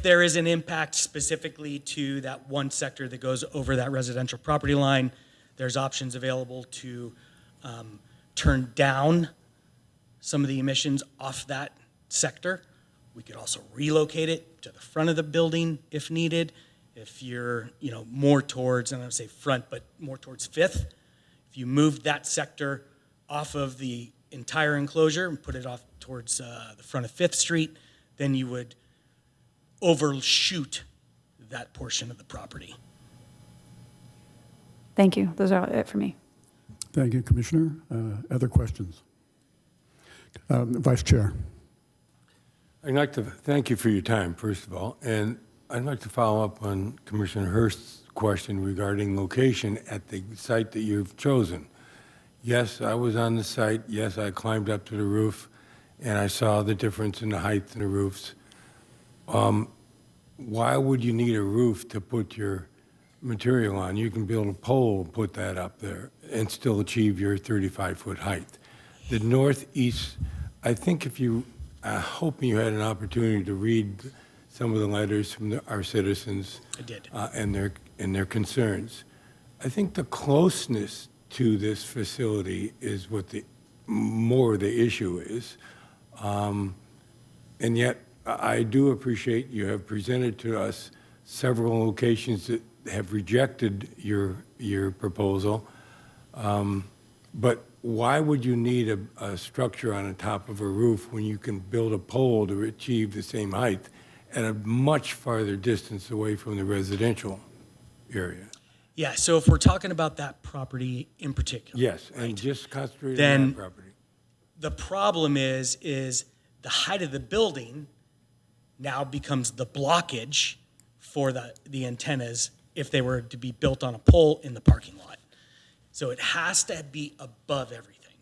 there is an impact specifically to that one sector that goes over that residential property line, there's options available to turn down some of the emissions off that sector. We could also relocate it to the front of the building if needed. If you're, you know, more towards, I don't want to say front, but more towards Fifth, if you moved that sector off of the entire enclosure and put it off towards the front of Fifth Street, then you would overshoot that portion of the property. Thank you. Those are it for me. Thank you, Commissioner. Other questions? Vice Chair. I'd like to thank you for your time, first of all, and I'd like to follow up on Commissioner Hurst's question regarding location at the site that you've chosen. Yes, I was on the site. Yes, I climbed up to the roof, and I saw the difference in the height in the roofs. Why would you need a roof to put your material on? You can build a pole and put that up there and still achieve your 35-foot height. The northeast, I think I hope you had an opportunity to read some of the letters from our citizens. I did. And their concerns. I think the closeness to this facility is what more the issue is. And yet, I do appreciate you have presented to us several locations that have rejected your proposal. But why would you need a structure on the top of a roof when you can build a pole to achieve the same height at a much farther distance away from the residential area? Yeah, so if we're talking about that property in particular. Yes, and just concentrate on Then that property. the problem is the height of the building now becomes the blockage for the antennas if they were to be built on a pole in the parking lot. So it has to be above everything.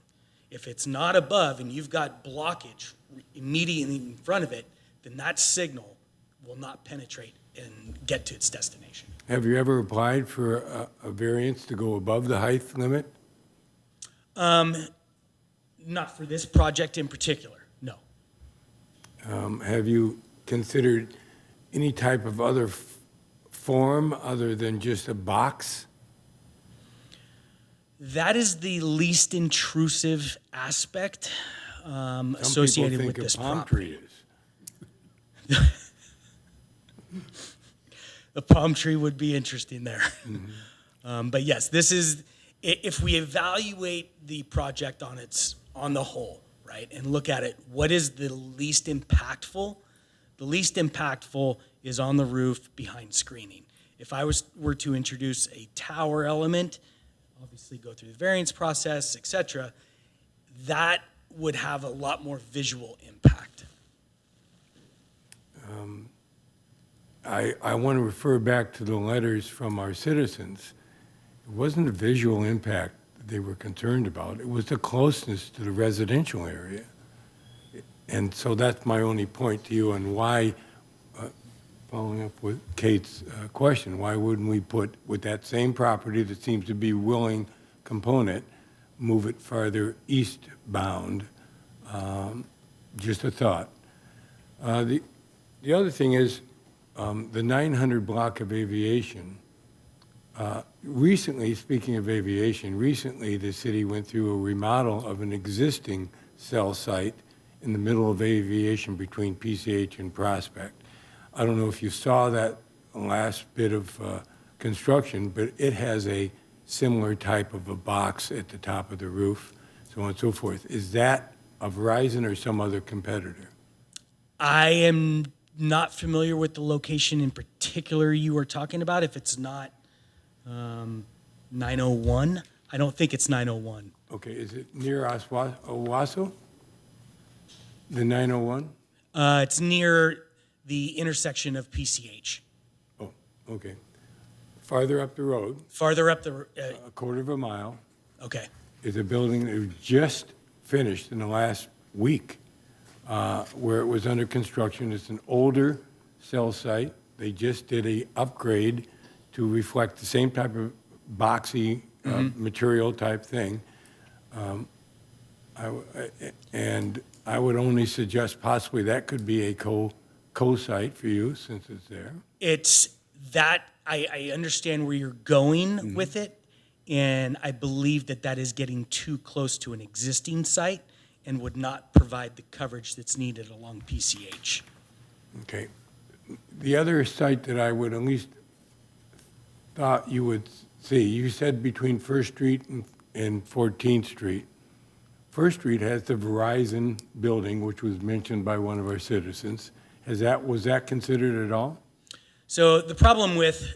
If it's not above and you've got blockage immediately in front of it, then that signal will not penetrate and get to its destination. Have you ever applied for a variance to go above the height limit? Not for this project in particular, no. Have you considered any type of other form other than just a box? That is the least intrusive aspect associated with this property. The palm tree would be interesting there. Mm-hmm. But yes, this is, if we evaluate the project on the whole, right, and look at it, what is the least impactful? The least impactful is on the roof behind screening. If I were to introduce a tower element, obviously go through the variance process, etc., that would have a lot more visual impact. I want to refer back to the letters from our citizens. It wasn't a visual impact that they were concerned about. It was the closeness to the residential area. And so that's my only point to you on why, following up with Kate's question, why wouldn't we put, with that same property that seems to be willing component, move it farther eastbound? Just a thought. The other thing is the 900 block of aviation. Recently, speaking of aviation, recently the city went through a remodel of an existing cell site in the middle of aviation between PCH and Prospect. I don't know if you saw that last bit of construction, but it has a similar type of a box at the top of the roof, so on and so forth. Is that a Verizon or some other competitor? I am not familiar with the location in particular you were talking about. If it's not 901, I don't think it's 901. Okay, is it near Owasso? The 901? It's near the intersection of PCH. Oh, okay. Farther up the road, Farther up the, a quarter of a mile, okay. is a building that was just finished in the last week, where it was under construction. It's an older cell site. They just did a upgrade to reflect the same type of boxy material type thing. And I would only suggest possibly that could be a co-site for you since it's there. It's that, I understand where you're going with it, and I believe that that is getting too close to an existing site and would not provide the coverage that's needed along PCH. Okay. The other site that I would at least thought you would see, you said between First Street and 14th Street. First Street has the Verizon building, which was mentioned by one of our citizens. Was that considered at all? So the problem with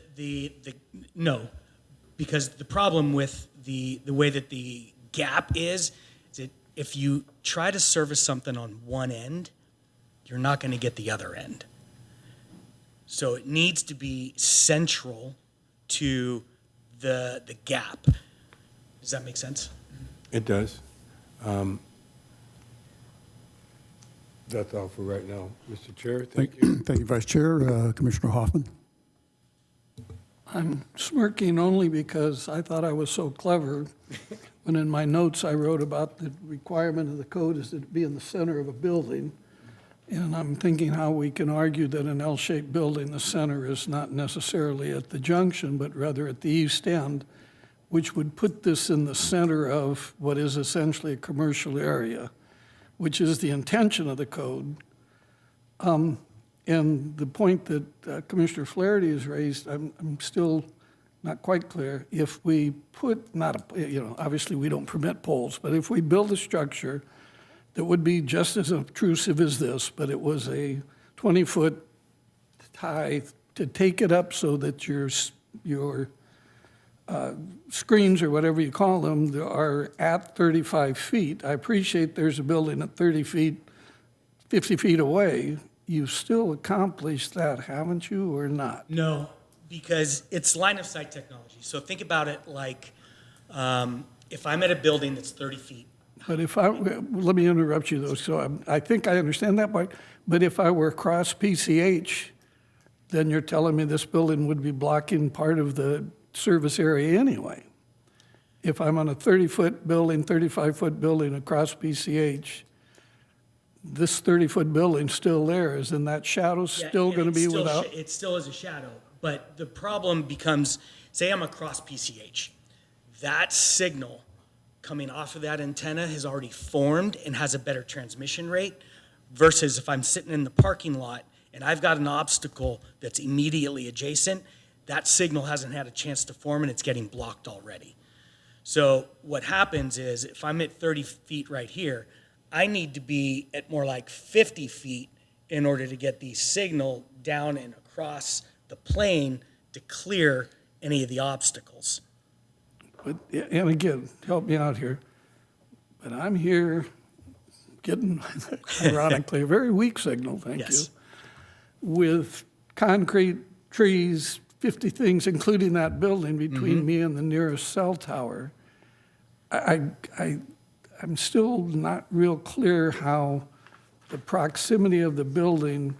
no, because the problem with the way that the gap is that if you try to service something on one end, you're not going to get the other end. So it needs to be central to the gap. Does that make sense? It does. That's all for right now. Mr. Chair, thank you. Thank you, Vice Chair. Commissioner Hoffman. I'm smirking only because I thought I was so clever when in my notes I wrote about the requirement of the code is that it be in the center of a building. And I'm thinking how we can argue that an L-shaped building, the center is not necessarily at the junction, but rather at the east end, which would put this in the center of what is essentially a commercial area, which is the intention of the code. And the point that Commissioner Flaherty has raised, I'm still not quite clear. If we put, obviously we don't permit poles, but if we build a structure that would be just as obtrusive as this, but it was a 20-foot high to take it up so that your screens or whatever you call them are at 35 feet. I appreciate there's a building at 30 feet, 50 feet away. You've still accomplished that, haven't you, or not? No, because it's line of sight technology. So think about it like if I'm at a building that's 30 feet. But let me interrupt you though. So I think I understand that part. But if I were across PCH, then you're telling me this building would be blocking part of the service area anyway. If I'm on a 30-foot building, 35-foot building across PCH, this 30-foot building's still there. Isn't that shadow still going to be without? It still is a shadow. But the problem becomes, say I'm across PCH. That signal coming off of that antenna has already formed and has a better transmission rate versus if I'm sitting in the parking lot and I've got an obstacle that's immediately adjacent, that signal hasn't had a chance to form and it's getting blocked already. So what happens is if I'm at 30 feet right here, I need to be at more like 50 feet in order to get the signal down and across the plane to clear any of the obstacles. But, and again, help me out here, but I'm here getting, ironically, a very weak signal, thank you, Yes. with concrete, trees, 50 things, including that building between me and the nearest cell tower. I'm still not real clear how the proximity of the building,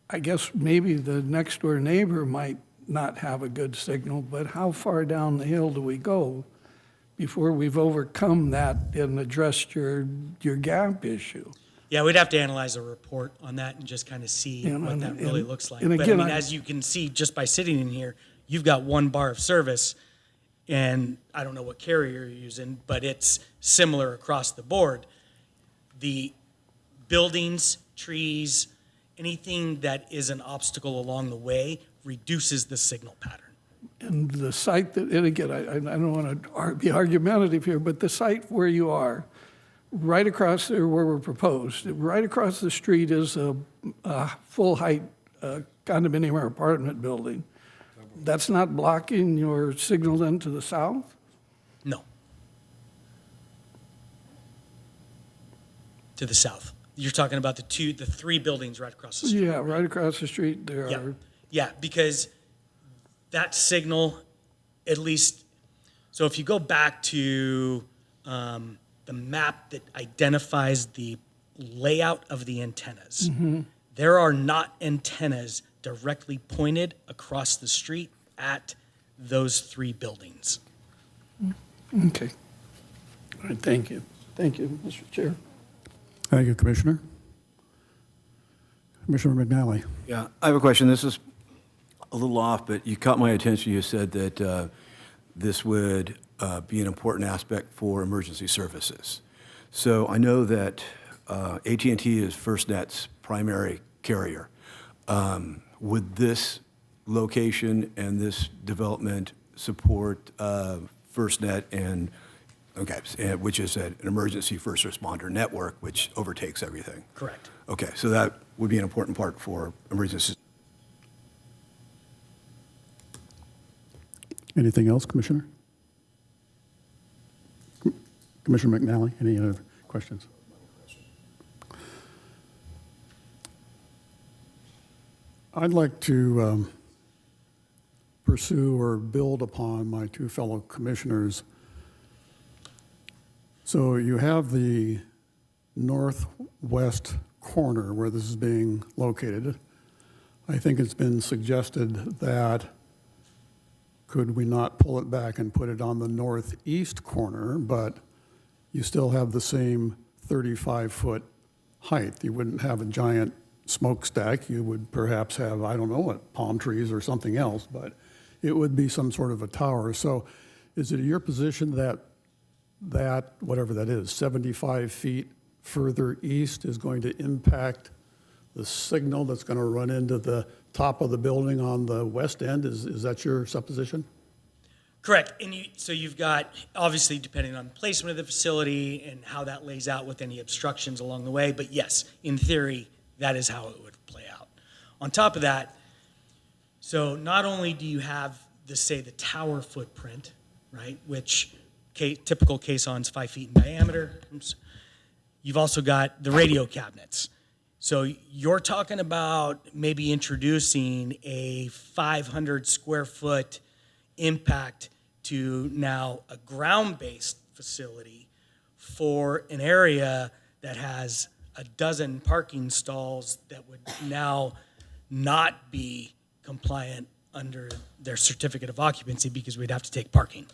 I guess maybe the next door neighbor might not have a good signal, but how far down the hill do we go before we've overcome that and addressed your gap issue? Yeah, we'd have to analyze a report on that and just kind of see what that really looks like. and But I again, mean, as you can see, just by sitting in here, you've got one bar of service, and I don't know what carrier you're using, but it's similar across the board. The buildings, trees, anything that is an obstacle along the way reduces the signal pattern. And the site that, and again, I don't want to be argumentative here, but the site where you are, right across there where we're proposed, right across the street is a full-height condominium or apartment building. That's not blocking your signal then to the south? No. To the south. You're talking about the three buildings right across the street. Yeah, right across the street there Yeah. are. Yeah, because that signal, at least, so if you go back to the map that identifies the layout of the antennas, there are not antennas directly pointed across the street at those three buildings. Okay. All right, thank you. Thank you, Mr. Chair. Thank you, Commissioner. Commissioner McNally. Yeah, I have a question. This is a little off, but you caught my attention. You said that this would be an important aspect for emergency services. So I know that AT&T is FirstNet's primary carrier. Would this location and this development support FirstNet and which is an emergency first responder network, which overtakes everything? Correct. Okay, so that would be an important part for emergency. Anything else, Commissioner? Commissioner McNally, any other questions? I'd like to pursue or build upon my two fellow commissioners. So you have the northwest corner where this is being located. I think it's been suggested that could we not pull it back and put it on the northeast corner, but you still have the same 35-foot height. You wouldn't have a giant smokestack. You would perhaps have, I don't know what, palm trees or something else, but it would be some sort of a tower. So is it your position that whatever that is, 75 feet further east is going to impact the signal that's going to run into the top of the building on the west end? Is that your supposition? Correct. And so you've got, obviously, depending on the placement of the facility and how that lays out with any obstructions along the way, but yes, in theory, that is how it would play out. On top of that, so not only do you have the tower footprint, right, which typical caisson's 5 feet in diameter. You've also got the radio cabinets. So you're talking about maybe introducing a 500 square foot impact to now a ground-based facility for an area that has a dozen parking stalls that would now not be compliant under their certificate of occupancy because we'd have to take parking.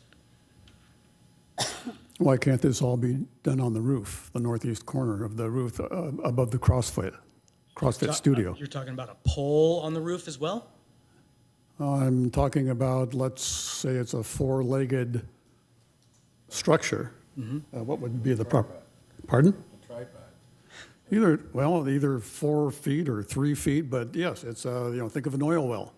Why can't this all be done on the roof, the northeast corner of the roof above the CrossFit studio? You're talking about a pole on the roof as well? I'm talking about, let's say it's a four-legged structure. What would be the proper? Pardon? A tripod. Either 4 feet or 3 feet, but yes, it's think of an oil well,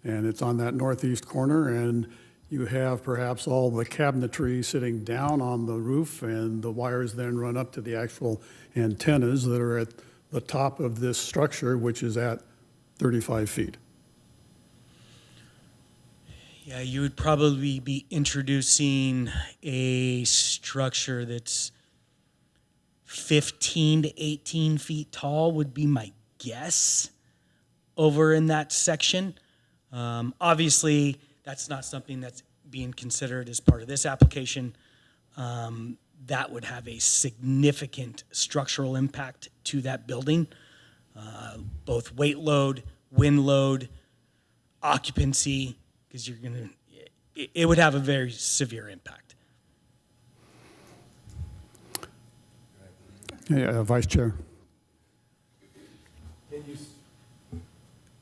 and it's on that northeast corner, and you have perhaps all the cabinetry sitting down on the roof, and the wires then run up to the actual antennas that are at the top of this structure, which is at 35 feet. Yeah, you would probably be introducing a structure that's 15 to 18 feet tall would be my guess over in that section. Obviously, that's not something that's being considered as part of this application. That would have a significant structural impact to that building, both weight load, wind load, occupancy, because it would have a very severe impact. Yeah, Vice Chair.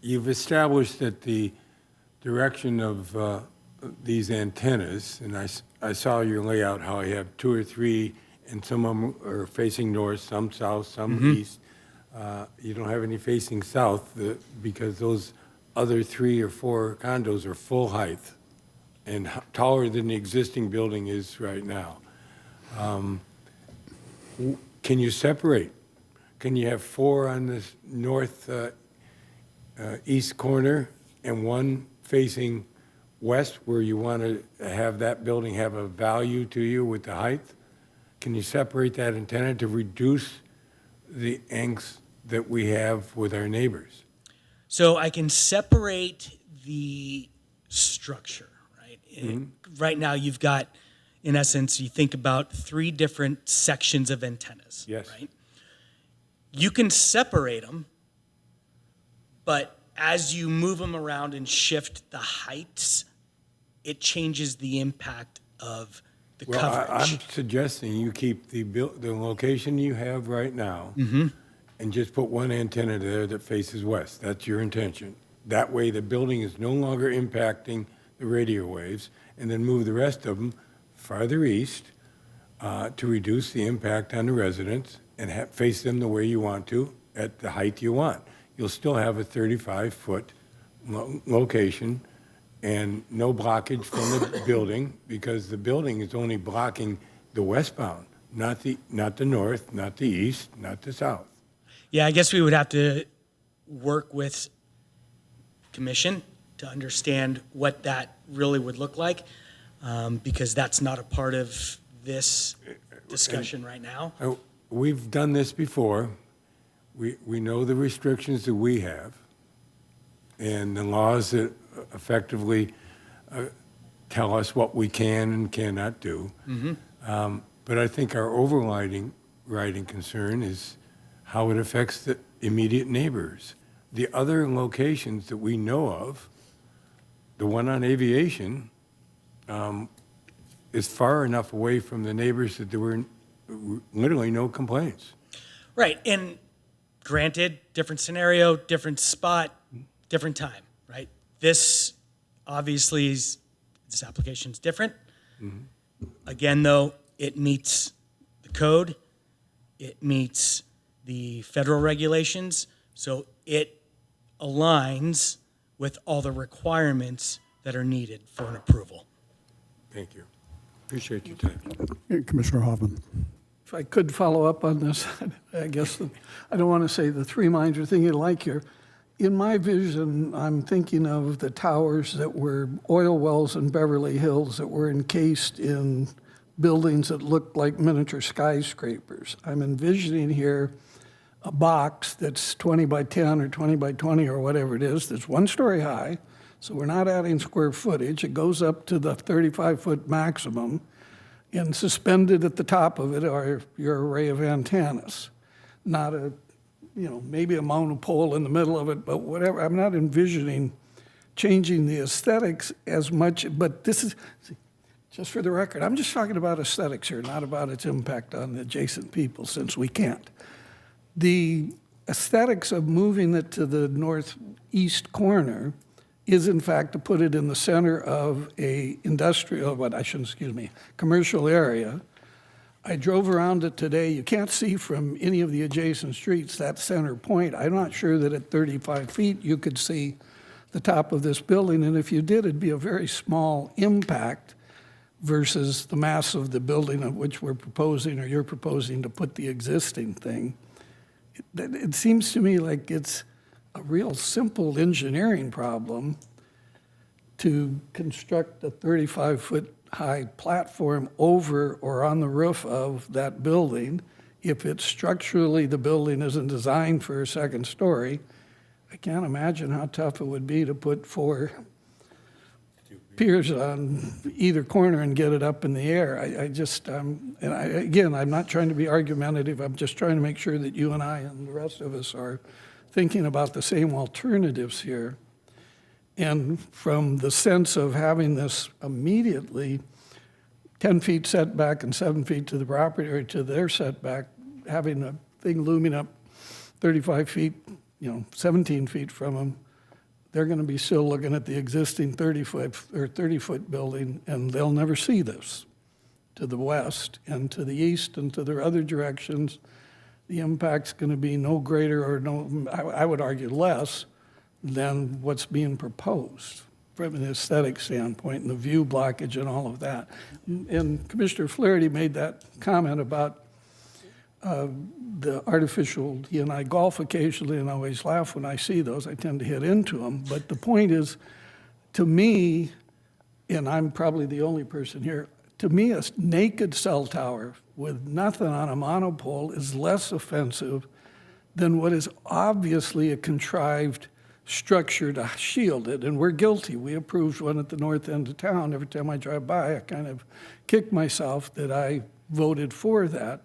You've established that the direction of these antennas, and I saw your layout, how you have 2 or 3, and some of them are facing north, some south, some east. You don't have any facing south because those other 3 or 4 condos are full height and taller than the existing building is right now. Can you separate? Can you have 4 on this north east corner and 1 facing west where you want to have that building have a value to you with the height? Can you separate that antenna to reduce the angst that we have with our neighbors? So I can separate the structure, right? Right now you've got, in essence, you think about 3 different sections of antennas, Yes. right? You can separate them, but as you move them around and shift the heights, it changes the impact of the coverage. I'm suggesting you keep the location you have right now and just put 1 antenna there that faces west. That's your intention. That way the building is no longer impacting the radio waves, and then move the rest of them farther east to reduce the impact on the residents and face them the way you want to at the height you want. You'll still have a 35-foot location and no blockage from the building, because the building is only blocking the westbound, not the north, not the east, not the south. Yeah, I guess we would have to work with commission to understand what that really would look like, because that's not a part of this discussion right now. We've done this before. We know the restrictions that we have and the laws that effectively tell us what we can and cannot do. But I think our overriding concern is how it affects the immediate neighbors. The other locations that we know of, the one on Aviation, is far enough away from the neighbors that there were literally no complaints. Right, and granted, different scenario, different spot, different time, right? This obviously this application is different. Again, though, it meets the code, it meets the federal regulations, so it aligns with all the requirements that are needed for an approval. Thank you. Appreciate your time. Commissioner Hoffman. If I could follow up on this, I guess I don't want to say the 3 minds are thinking alike here. In my vision, I'm thinking of the towers that were oil wells in Beverly Hills that were encased in buildings that looked like miniature skyscrapers. I'm envisioning here a box that's 20 by 10 or 20 by 20 or whatever it is, that's 1 story high, so we're not adding square footage. It goes up to the 35-foot maximum, and suspended at the top of it are your array of antennas. Not a, maybe a monopole in the middle of it, but whatever. I'm not envisioning changing the aesthetics as much, but this is, just for the record, I'm just talking about aesthetics here, not about its impact on the adjacent people, since we can't. The aesthetics of moving it to the northeast corner is in fact to put it in the center of a commercial area. I drove around it today. You can't see from any of the adjacent streets that center point. I'm not sure that at 35 feet you could see the top of this building, and if you did, it'd be a very small impact versus the mass of the building of which we're proposing, or you're proposing to put the existing thing. It seems to me like it's a real simple engineering problem to construct a 35-foot high platform over or on the roof of that building. If it's structurally, the building isn't designed for a second story, I can't imagine how tough it would be to put 4 piers on either corner and get it up in the air. Again, I'm not trying to be argumentative. I'm just trying to make sure that you and I and the rest of us are thinking about the same alternatives here. And from the sense of having this immediately 10 feet setback and 7 feet to the property or to their setback, having a thing looming up 35 feet, 17 feet from them, they're going to be still looking at the existing 30-foot building, and they'll never see this. To the west and to the east and to their other directions, the impact's going to be no greater or I would argue less than what's being proposed from an aesthetic standpoint and the view blockage and all of that. And Commissioner Flaherty made that comment about the artificial, he and I golf occasionally, and I always laugh when I see those. I tend to hit into them. But the point is, to me, and I'm probably the only person here, to me, a naked cell tower with nothing on a monopole is less offensive than what is obviously a contrived structure to shield it. And we're guilty. We approved one at the north end of town. Every time I drive by, I kind of kick myself that I voted for that,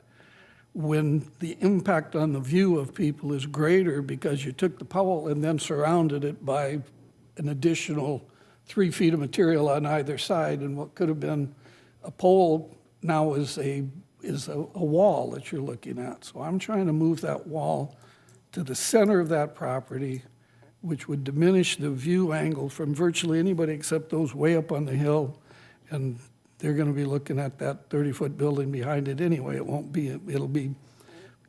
when the impact on the view of people is greater because you took the pole and then surrounded it by an additional 3 feet of material on either side, and what could have been a pole now is a wall that you're looking at. So I'm trying to move that wall to the center of that property, which would diminish the view angle from virtually anybody except those way up on the hill, and they're going to be looking at that 30-foot building behind it anyway. It'll be,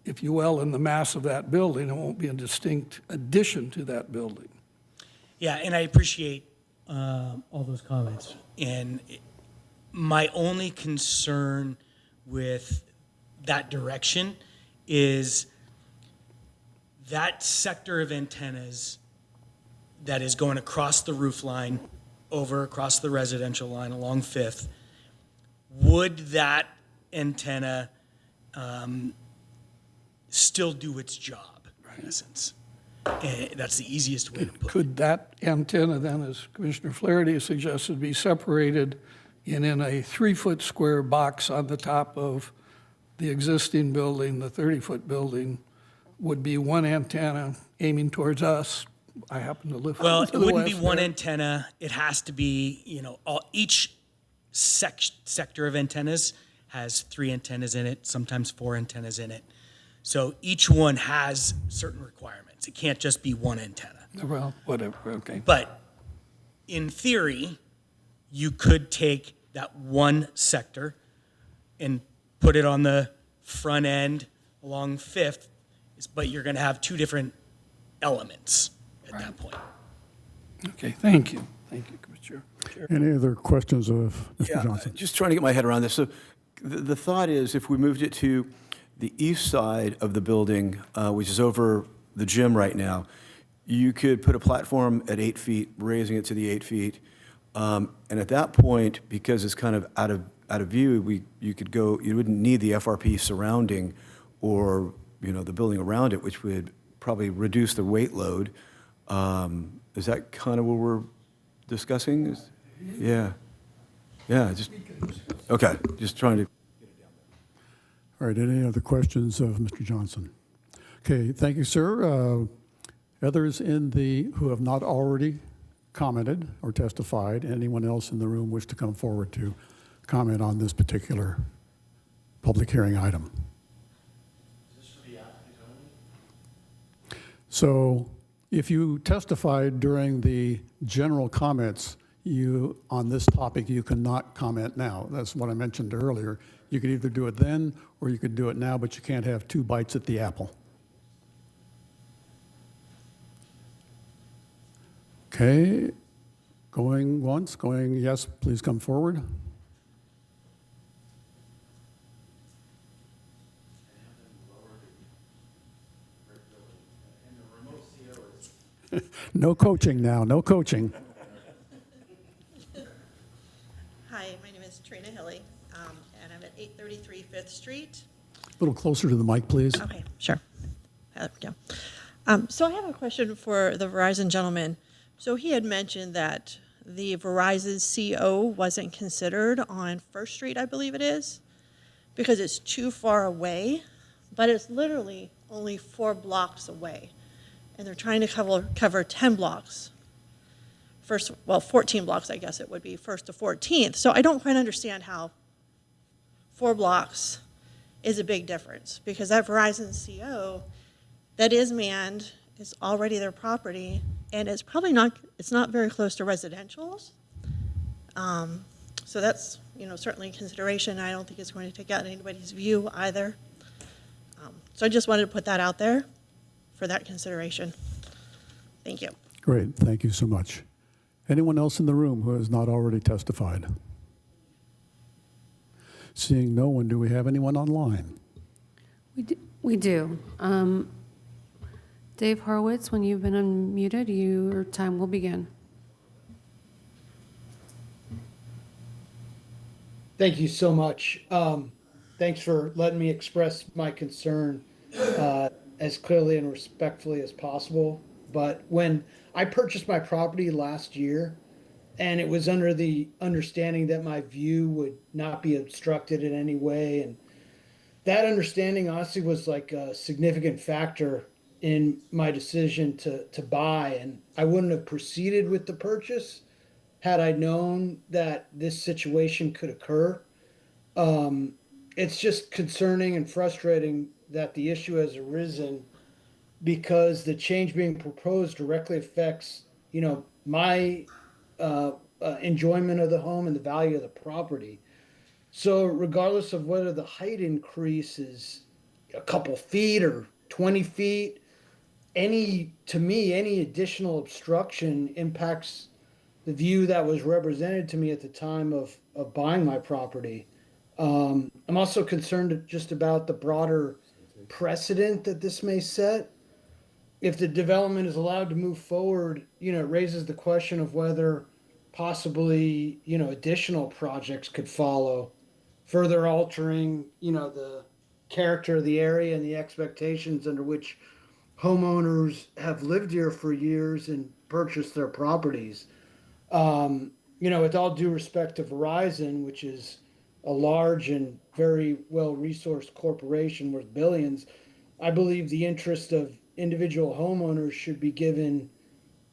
if you will, in the mass of that building. It won't be a distinct addition to that building. Yeah, and I appreciate all those comments. And my only concern with that direction is that sector of antennas that is going across the roof line, over across the residential line along 5th, would that antenna still do its job, in essence? And that's the easiest way to put it. Could that antenna then, as Commissioner Flaherty suggested, be separated in a 3-foot square box on the top of the existing building? The 30-foot building would be one antenna aiming towards us. I happen to live Well, to it the wouldn't be west one there. antenna. It has to be, each sector of antennas has 3 antennas in it, sometimes 4 antennas in it. So each one has certain requirements. It can't just be one antenna. Well, whatever, okay. But in theory, you could take that one sector and put it on the front end along 5th, but you're going to have 2 different elements at that point. Okay, thank you. Thank you, Commissioner. Any other questions of Mr. Johnson? Just trying to get my head around this. So the thought is, if we moved it to the east side of the building, which is over the gym right now, you could put a platform at 8 feet, raising it to the 8 feet. And at that point, because it's kind of out of view, you wouldn't need the FRP surrounding or, the building around it, which would probably reduce the weight load. Is that kind of what we're discussing? Yeah. Yeah, just trying to. All right, any other questions of Mr. Johnson? Okay, thank you, sir. Others who have not already commented or testified, anyone else in the room wish to come forward to comment on this particular public hearing item? So if you testified during the general comments, on this topic, you cannot comment now. That's what I mentioned earlier. You could either do it then or you could do it now, but you can't have 2 bites at the apple. Okay, going once, going yes, please come forward. No coaching now, no coaching. closer to the mic, please. Okay, sure. There we go. So I have a question for the Verizon gentleman. So he had mentioned that the Verizon CO wasn't considered on First Street, I believe it is, because it's too far away, but it's literally only 4 blocks away. And they're trying to cover 10 blocks. 14 blocks, I guess it would be, 1st to 14th. So I don't quite understand how 4 blocks is a big difference, because that Verizon CO that is manned is already their property, and it's probably not, it's not very close to residentials. So that's, certainly a consideration. I don't think it's going to take out anybody's view either. So I just wanted to put that out there for that consideration. Thank you. Great, thank you so much. Anyone else in the room who has not already testified? Seeing no one, do we have anyone online? We do. Dave Horowitz, when you've been unmuted, your time will begin. Thank you so much. Thanks for letting me express my concern as clearly and respectfully as possible. But when I purchased my property last year, and it was under the understanding that my view would not be obstructed in any way, and that understanding honestly was like a significant factor in my decision to buy, and I wouldn't have proceeded with the purchase had I known that this situation could occur. It's just concerning and frustrating that the issue has arisen because the change being proposed directly affects, my enjoyment of the home and the value of the property. So regardless of whether the height increase is a couple feet or 20 feet, any additional obstruction impacts the view that was represented to me at the time of buying my property. I'm also concerned just about the broader precedent that this may set. If the development is allowed to move forward, it raises the question of whether possibly, additional projects could follow, further altering, the character of the area and the expectations under which homeowners have lived here for years and purchased their properties. With all due respect to Verizon, which is a large and very well-resourced corporation worth billions, I believe the interest of individual homeowners should be given,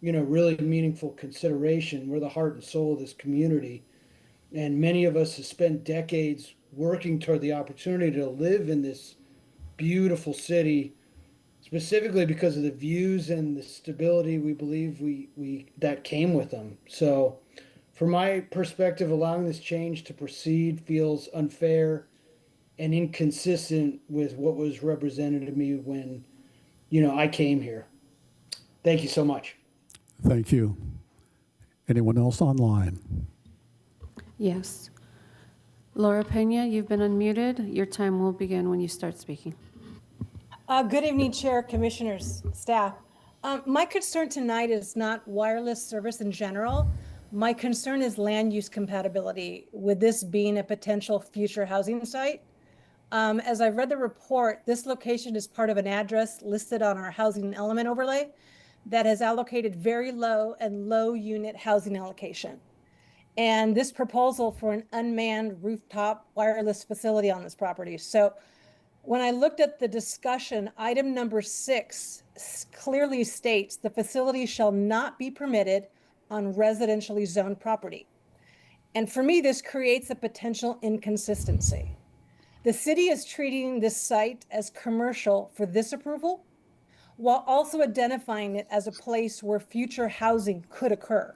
really meaningful consideration. We're the heart and soul of this community. And many of us have spent decades working toward the opportunity to live in this beautiful city, specifically because of the views and the stability we believe that came with them. So from my perspective, allowing this change to proceed feels unfair and inconsistent with what was represented to me when, I came here. Thank you so much. Thank you. Anyone else online? Yes. Laura Pena, you've been unmuted. Your time will begin when you start speaking. Good evening, Chair, Commissioners, staff. My concern tonight is not wireless service in general. My concern is land use compatibility with this being a potential future housing site. As I've read the report, this location is part of an address listed on our housing element overlay that has allocated very low and low unit housing allocation. And this proposal for an unmanned rooftop wireless facility on this property. So when I looked at the discussion, item number 6 clearly states the facility shall not be permitted on residentially zoned property. And for me, this creates a potential inconsistency. The city is treating this site as commercial for this approval, while also identifying it as a place where future housing could occur.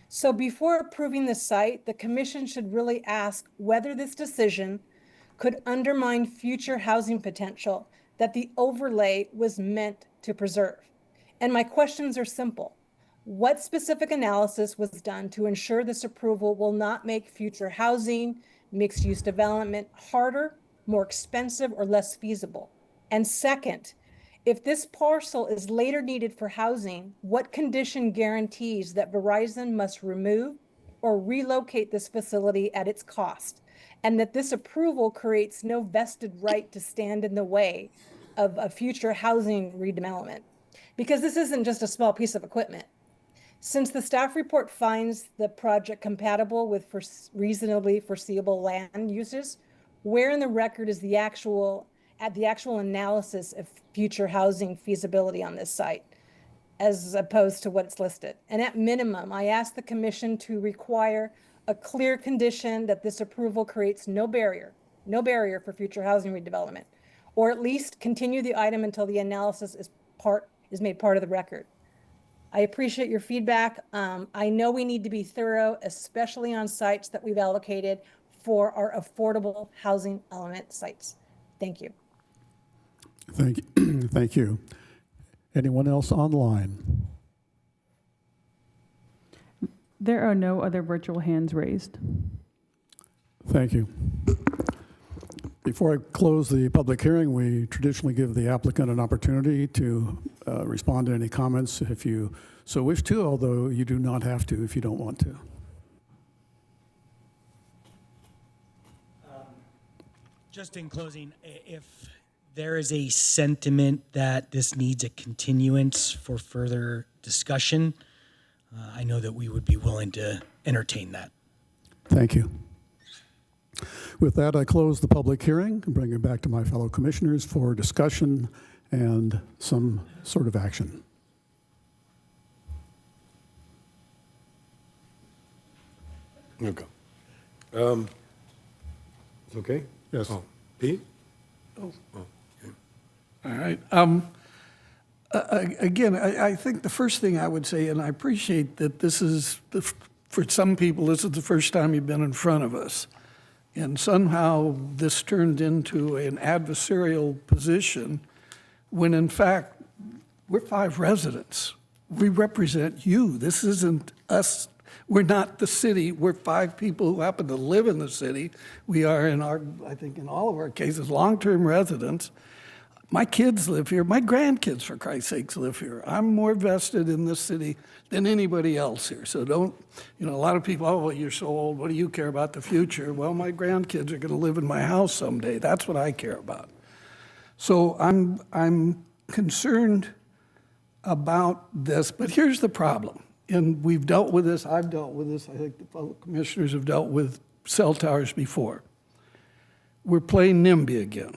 So before approving the site, the commission should really ask whether this decision could undermine future housing potential that the overlay was meant to preserve. And my questions are simple. What specific analysis was done to ensure this approval will not make future housing, mixed-use development harder, more expensive, or less feasible? And second, if this parcel is later needed for housing, what condition guarantees that Verizon must remove or relocate this facility at its cost, and that this approval creates no vested right to stand in the way of a future housing redevelopment. Because this isn't just a small piece of equipment. Since the staff report finds the project compatible with reasonably foreseeable land uses, where in the record is the actual analysis of future housing feasibility on this site, as opposed to what's listed? And at minimum, I ask the commission to require a clear condition that this approval creates no barrier for future housing redevelopment, or at least continue the item until the analysis is made part of the record. I appreciate your feedback. I know we need to be thorough, especially on sites that we've allocated for our affordable housing element sites. Thank you. Thank you. Thank you. Anyone else online? There are no other virtual hands raised. Thank you. Before I close the public hearing, we traditionally give the applicant an opportunity to respond to any comments if you so wish to, although you do not have to if you don't want to. Just in closing, if there is a sentiment that this needs a continuance for further discussion, I know that we would be willing to entertain that. Thank you. With that, I close the public hearing and bring it back to my fellow commissioners for discussion and some sort of action. Okay. It's okay? Yes. Oh, Pete? Oh. Oh, okay. All right. Again, I think the first thing I would say, and I appreciate that this is, for some people, this is the first time you've been in front of us. And somehow this turned into an adversarial position when in fact, we're 5 residents. We represent you. This isn't us. We're not the city. We're 5 people who happen to live in the city. We are, I think in all of our cases, long-term residents. My kids live here. My grandkids, for Christ's sakes, live here. I'm more vested in this city than anybody else here. So don't, a lot of people, oh, well, you're so old. What do you care about the future? Well, my grandkids are going to live in my house someday. That's what I care about. So I'm concerned about this, but here's the problem. And we've dealt with this. I've dealt with this. I think the fellow commissioners have dealt with cell towers before. We're playing NIMBY again.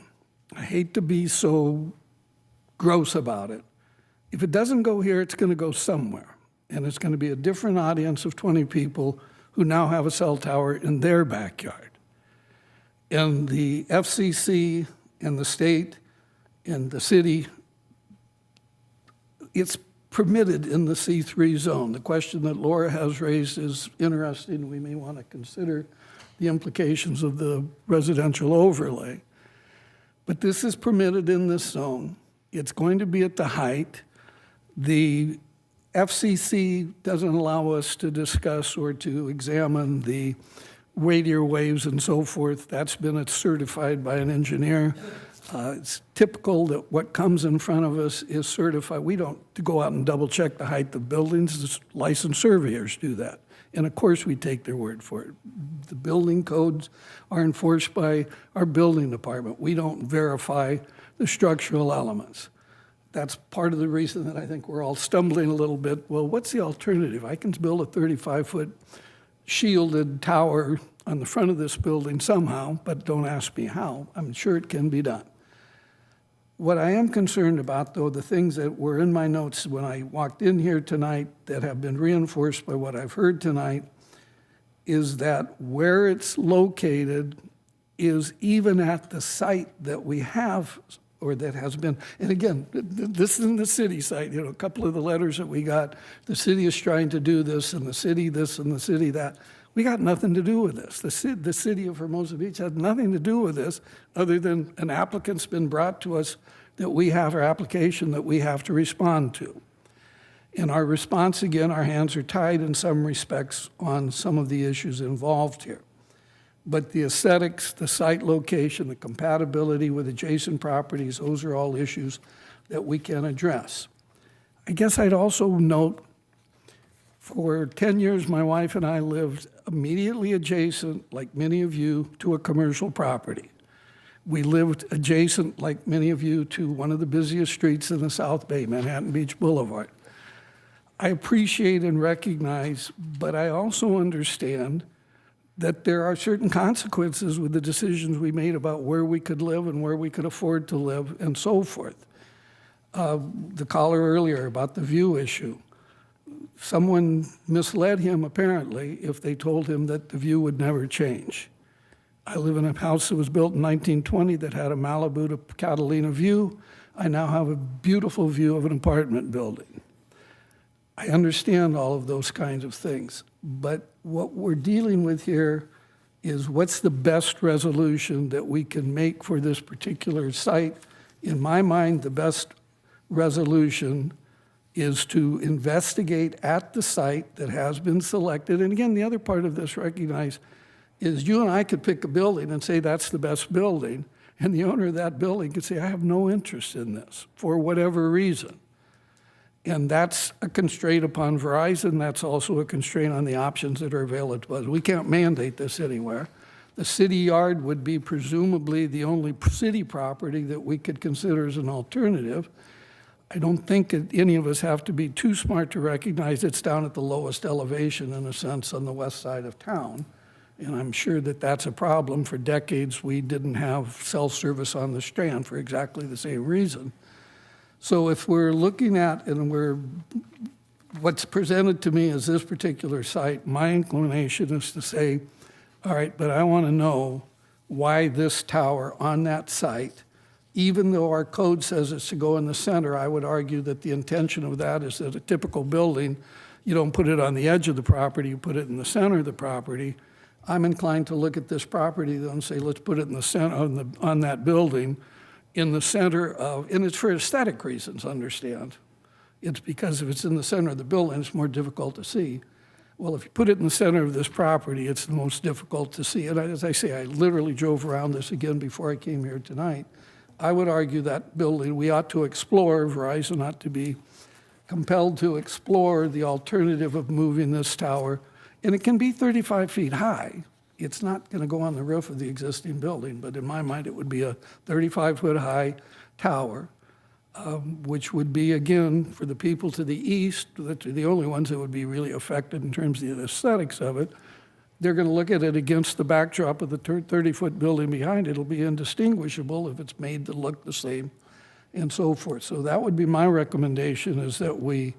I hate to be so gross about it. If it doesn't go here, it's going to go somewhere. And it's going to be a different audience of 20 people who now have a cell tower in their backyard. And the FCC and the state and the city, it's permitted in the C3 zone. The question that Laura has raised is interesting. We may want to consider the implications of the residential overlay. But this is permitted in this zone. It's going to be at the height. The FCC doesn't allow us to discuss or to examine the radio waves and so forth. That's been certified by an engineer. It's typical that what comes in front of us is certified. We don't go out and double check the height of buildings. The licensed surveyors do that. And of course, we take their word for it. The building codes are enforced by our building department. We don't verify the structural elements. That's part of the reason that I think we're all stumbling a little bit. Well, what's the alternative? I can build a 35-foot shielded tower on the front of this building somehow, but don't ask me how. I'm sure it can be done. What I am concerned about, though, the things that were in my notes when I walked in here tonight that have been reinforced by what I've heard tonight, is that where it's located is even at the site that we have, or that has been, and again, this is in the city site, a couple of the letters that we got, the city is trying to do this, and the city this, and the city that. We got nothing to do with this. The city of Hermosa Beach had nothing to do with this other than an applicant's been brought to us that we have our application that we have to respond to. In our response, again, our hands are tied in some respects on some of the issues involved here. But the aesthetics, the site location, the compatibility with adjacent properties, those are all issues that we can address. I guess I'd also note For 10 years, my wife and I lived immediately adjacent, like many of you, to a commercial property. We lived adjacent, like many of you, to one of the busiest streets in the South Bay, Manhattan Beach Boulevard. I appreciate and recognize, but I also understand that there are certain consequences with the decisions we made about where we could live and where we could afford to live and so forth. The caller earlier about the view issue. Someone misled him, apparently, if they told him that the view would never change. I live in a house that was built in 1920 that had a Malibu to Catalina view. I now have a beautiful view of an apartment building. I understand all of those kinds of things, but what we're dealing with here is what's the best resolution that we can make for this particular site. In my mind, the best resolution is to investigate at the site that has been selected. And again, the other part of this, recognize, is you and I could pick a building and say that's the best building, and the owner of that building could say, I have no interest in this for whatever reason. And that's a constraint upon Verizon. That's also a constraint on the options that are available to us. We can't mandate this anywhere. The city yard would be presumably the only city property that we could consider as an alternative. I don't think that any of us have to be too smart to recognize it's down at the lowest elevation, in a sense, on the west side of town. And I'm sure that that's a problem. For decades, we didn't have cell service on the Strand for exactly the same reason. So if we're looking at, and what's presented to me as this particular site, my inclination is to say, all right, but I want to know why this tower on that site, even though our code says it's to go in the center. I would argue that the intention of that is that a typical building, you don't put it on the edge of the property, you put it in the center of the property. I'm inclined to look at this property though and say, let's put it in the center, on that building, in the center of, and it's for aesthetic reasons, understand. It's because if it's in the center of the building, it's more difficult to see. Well, if you put it in the center of this property, it's the most difficult to see. And as I say, I literally drove around this again before I came here tonight. I would argue that building, we ought to explore, Verizon ought to be compelled to explore the alternative of moving this tower. And it can be 35 feet high. It's not going to go on the roof of the existing building, but in my mind, it would be a 35-foot high tower, which would be, again, for the people to the east, the only ones that would be really affected in terms of the aesthetics of it. They're going to look at it against the backdrop of the 30-foot building behind it. It'll be indistinguishable if it's made to look the same and so forth. So that would be my recommendation, is that we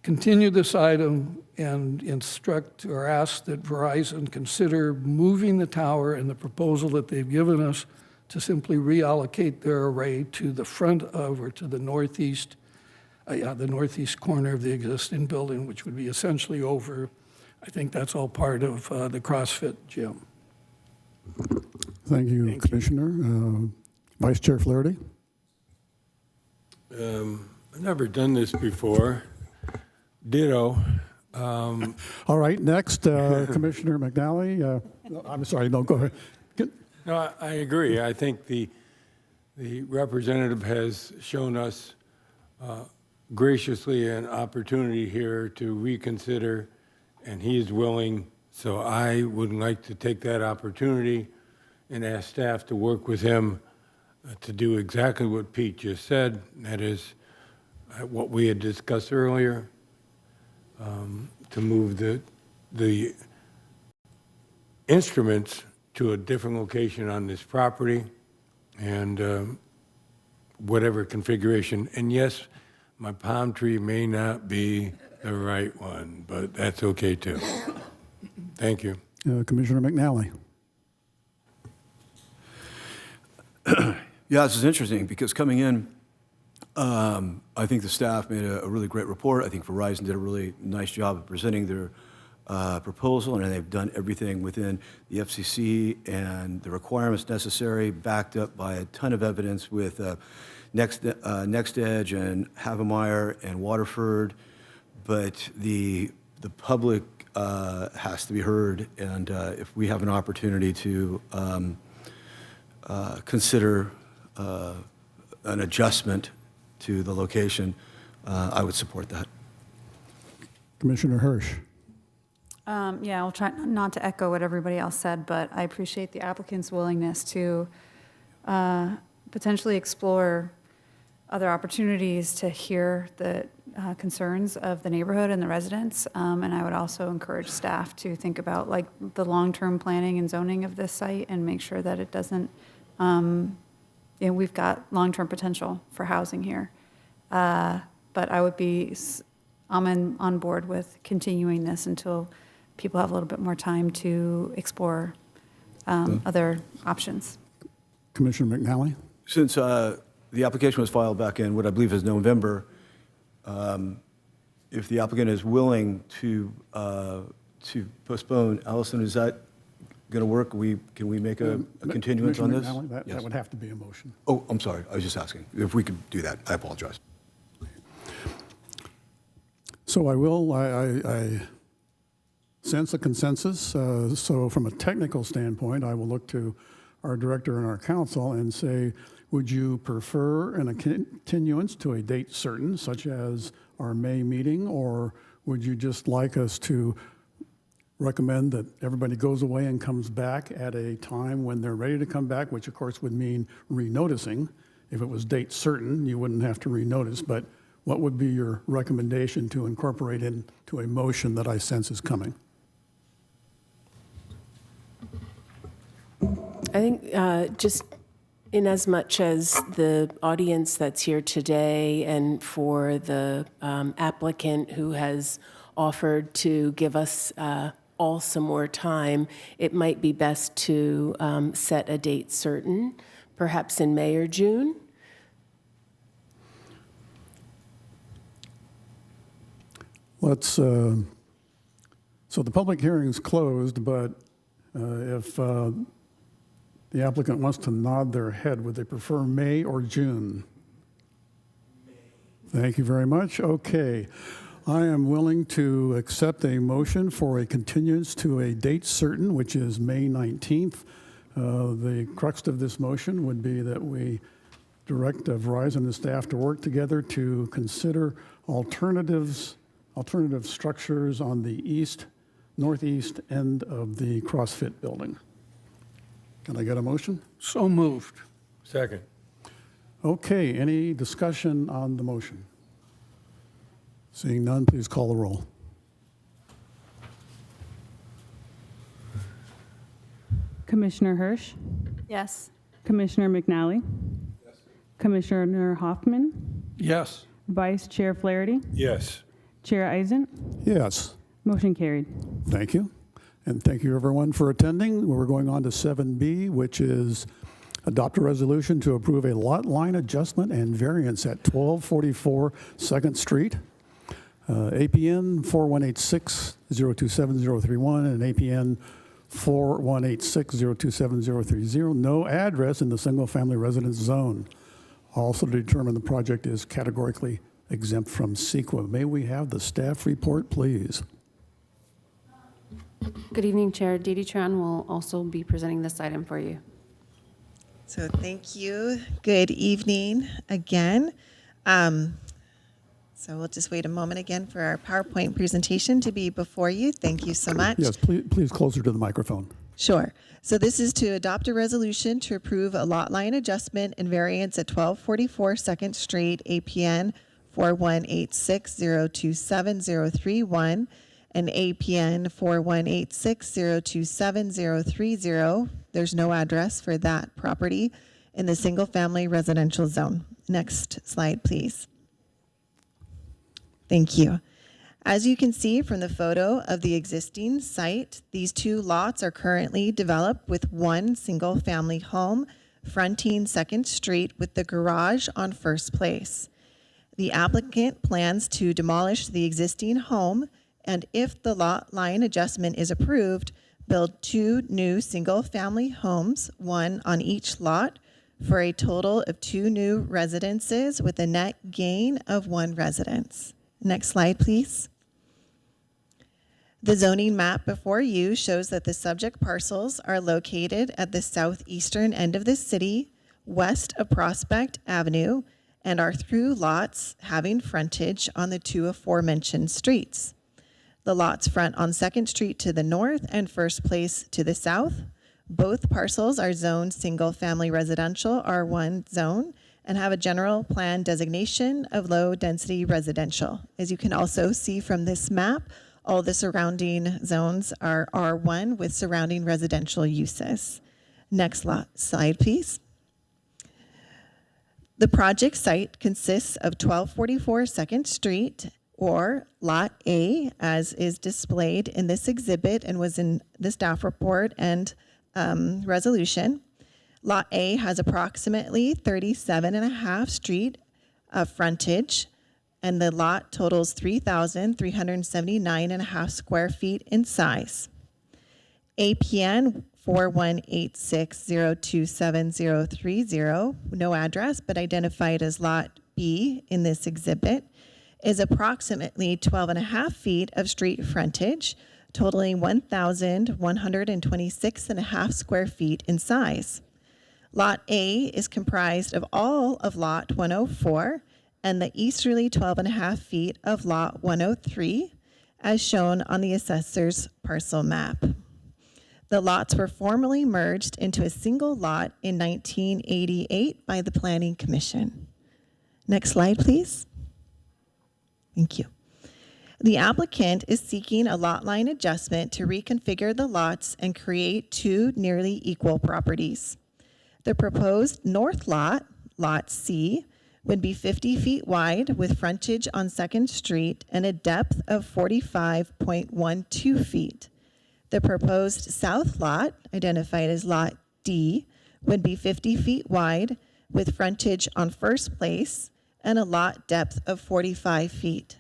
continue this item and instruct or ask that Verizon consider moving the tower and the proposal that they've given us to simply reallocate their array to the front of, or to the northeast corner of the existing building, which would be essentially over, I think that's all part of the CrossFit gym. Thank you, Commissioner. Vice Chair Flaherty. I've never done this before. Ditto. All right, next, Commissioner McNally. I'm sorry, no, go ahead. No, I agree. I think the representative has shown us graciously an opportunity here to reconsider, and he is willing. So I would like to take that opportunity and ask staff to work with him to do exactly what Pete just said. That is what we had discussed earlier. To move the instruments to a different location on this property, and whatever configuration. And yes, my palm tree may not be the right one, but that's okay too. Thank you. Commissioner McNally. Yeah, this is interesting because coming in, I think the staff made a really great report. I think Verizon did a really nice job of presenting their proposal, and they've done everything within the FCC and the requirements necessary, backed up by a ton of evidence with Next Edge and Havemeyer and Waterford. But the public has to be heard, and if we have an opportunity to consider an adjustment to the location, I would support that. Commissioner Hirsch. Yeah, I'll try not to echo what everybody else said, but I appreciate the applicant's willingness to potentially explore other opportunities to hear the concerns of the neighborhood and the residents. And I would also encourage staff to think about like the long-term planning and zoning of this site and make sure that it doesn't, we've got long-term potential for housing here. But I would be, I'm on board with continuing this until people have a little bit more time to explore other options. Commissioner McNally? Since the application was filed back in what I believe is November, if the applicant is willing to postpone, Allison, is that going to work? Can we make a continuance on this? Commissioner McNally, Yes. that would have to be a motion. Oh, I'm sorry. I was just asking if we could do that. I apologize. So I sense a consensus. So from a technical standpoint, I will look to our director and our council and say, would you prefer a continuance to a date certain, such as our May meeting, or would you just like us to recommend that everybody goes away and comes back at a time when they're ready to come back, which of course would mean renoticing. If it was date certain, you wouldn't have to renotice, but what would be your recommendation to incorporate into a motion that I sense is coming? I think just in as much as the audience that's here today and for the applicant who has offered to give us all some more time, it might be best to set a date certain, perhaps in May or June. Let's, so the public hearing is closed, but if the applicant wants to nod their head, would they prefer May or June? May. Thank you very much. Okay. I am willing to accept a motion for a continuance to a date certain, which is May 19th. The crux of this motion would be that we direct Verizon and staff to work together to consider alternative structures on the northeast end of the CrossFit building. Can I get a motion? So moved. Second. Okay, any discussion on the motion? Seeing none, please call the roll. Commissioner Hirsch? Yes. Commissioner McNally? Yes. Commissioner Hoffman? Yes. Vice Chair Flaherty? Yes. Chair Eisen? Yes. Motion carried. Thank you. And thank you, everyone, for attending. We're going on to 7B, which is adopt a resolution to approve a lot line adjustment and variance at 1244 2nd Street. APN 4186-027031 and APN 4186-027030. No address in the single-family residence zone. Also to determine the project is categorically exempt from CEQA. May we have the staff report, please? Good evening, Chair. Dee Dee Tran will also be presenting this item for you. So thank you. Good evening again. So we'll just wait a moment again for our PowerPoint presentation to be before you. Thank you so much. Yes, please closer to the microphone. Sure. So this is to adopt a resolution to approve a lot line adjustment and variance at 1244 2nd Street, APN 4186-027031 and APN 4186-027030. There's no address for that property in the single-family residential zone. Next slide, please. Thank you. As you can see from the photo of the existing site, these two lots are currently developed with one single-family home fronting 2nd Street with the garage on First Place. The applicant plans to demolish the existing home and, if the lot line adjustment is approved, build two new single-family homes, one on each lot, for a total of two new residences with a net gain of one residence. Next slide, please. The zoning map before you shows that the subject parcels are located at the southeastern end of the city, west of Prospect Avenue, and are through lots having frontage on the two aforementioned streets. The lots front on Second Street to the north and First Place to the south. Both parcels are zoned single-family residential R1 zone and have a general plan designation of low-density residential. As you can also see from this map, all the surrounding zones are R1 with surrounding residential uses. Next slide, please. The project site consists of 1244 2nd Street, or Lot A, as is displayed in this exhibit and was in the staff report and resolution. Lot A has approximately 37.5 street frontage, and the lot totals 3,379.5 square feet in size. APN 4186027030, no address, but identified as Lot B in this exhibit, is approximately 12.5 feet of street frontage, totaling 1,126.5 square feet in size. Lot A is comprised of all of Lot 104 and the easterly 12.5 feet of Lot 103, as shown on the assessor's parcel map. The lots were formally merged into a single lot in 1988 by the Planning Commission. Next slide, please. Thank you. The applicant is seeking a lot line adjustment to reconfigure the lots and create two nearly equal properties. The proposed north lot, Lot C, would be 50 feet wide with frontage on 2nd Street and a depth of 45.12 feet. The proposed south lot, identified as Lot D, would be 50 feet wide with frontage on First Place and a lot depth of 45 feet.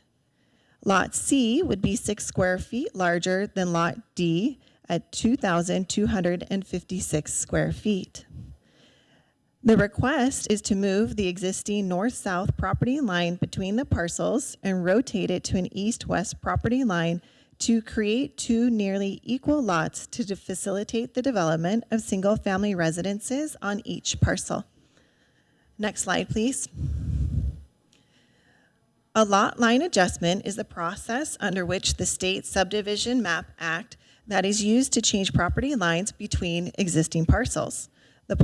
Lot C would be 6 square feet larger than Lot D at 2,256 square feet. The request is to move the existing north-south property line between the parcels and rotate it to an east-west property line to create two nearly equal lots to facilitate the development of single-family residences on each parcel. Next slide, please. A lot line adjustment is the process under which the State Subdivision Map Act that is used to change property lines between existing parcels. The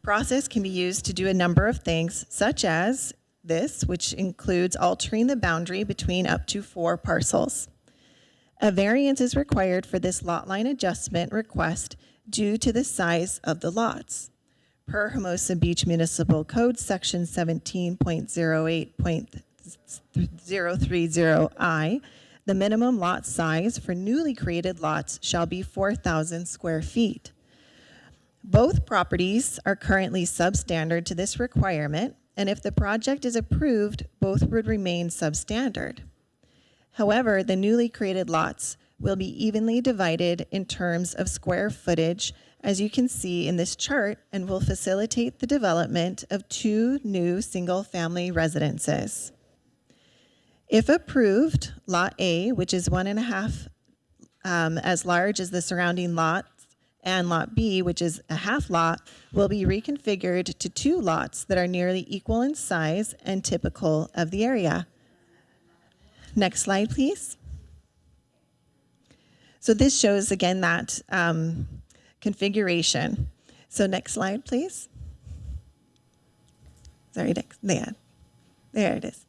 process can be used to do a number of things, such as this, which includes altering the boundary between up to 4 parcels. A variance is required for this lot line adjustment request due to the size of the lots. Per Hermosa Beach Municipal Code, Section 17.08.030I, the minimum lot size for newly created lots shall be 4,000 square feet. Both properties are currently substandard to this requirement, and if the project is approved, both would remain substandard. However, the newly created lots will be evenly divided in terms of square footage, as you can see in this chart, and will facilitate the development of 2 new single-family residences. If approved, Lot A, which is 1.5 as large as the surrounding lots, and Lot B, which is a half lot, will be reconfigured to 2 lots that are nearly equal in size and typical of the area. Next slide, please. So this shows, again, that configuration. So next slide, please. Sorry, there it is.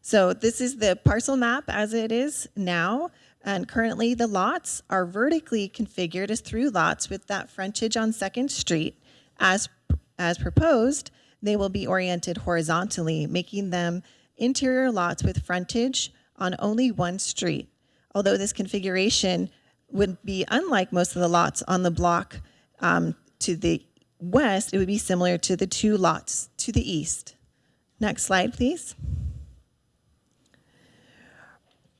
So this is the parcel map as it is now. And currently the lots are vertically configured as through lots with that frontage on 2nd Street. As proposed, they will be oriented horizontally, making them interior lots with frontage on only 1 street. Although this configuration would be unlike most of the lots on the block to the west, it would be similar to the 2 lots to the east. Next slide, please.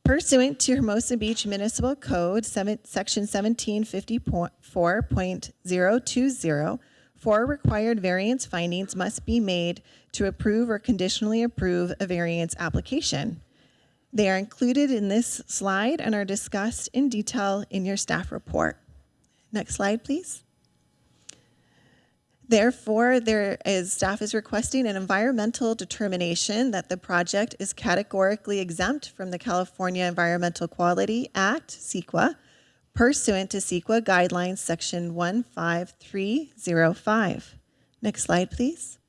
Pursuant to Hermosa Beach Municipal Code, Section 1754.020, 4 required variance findings must be made to approve or conditionally approve a variance application. They are included in this slide and are discussed in detail in your staff report. Next slide, please. Therefore, staff is requesting an environmental determination that the project is categorically exempt from the California Environmental Quality Act, CEQA, pursuant to CEQA Guidelines Section 15305. Next slide, please.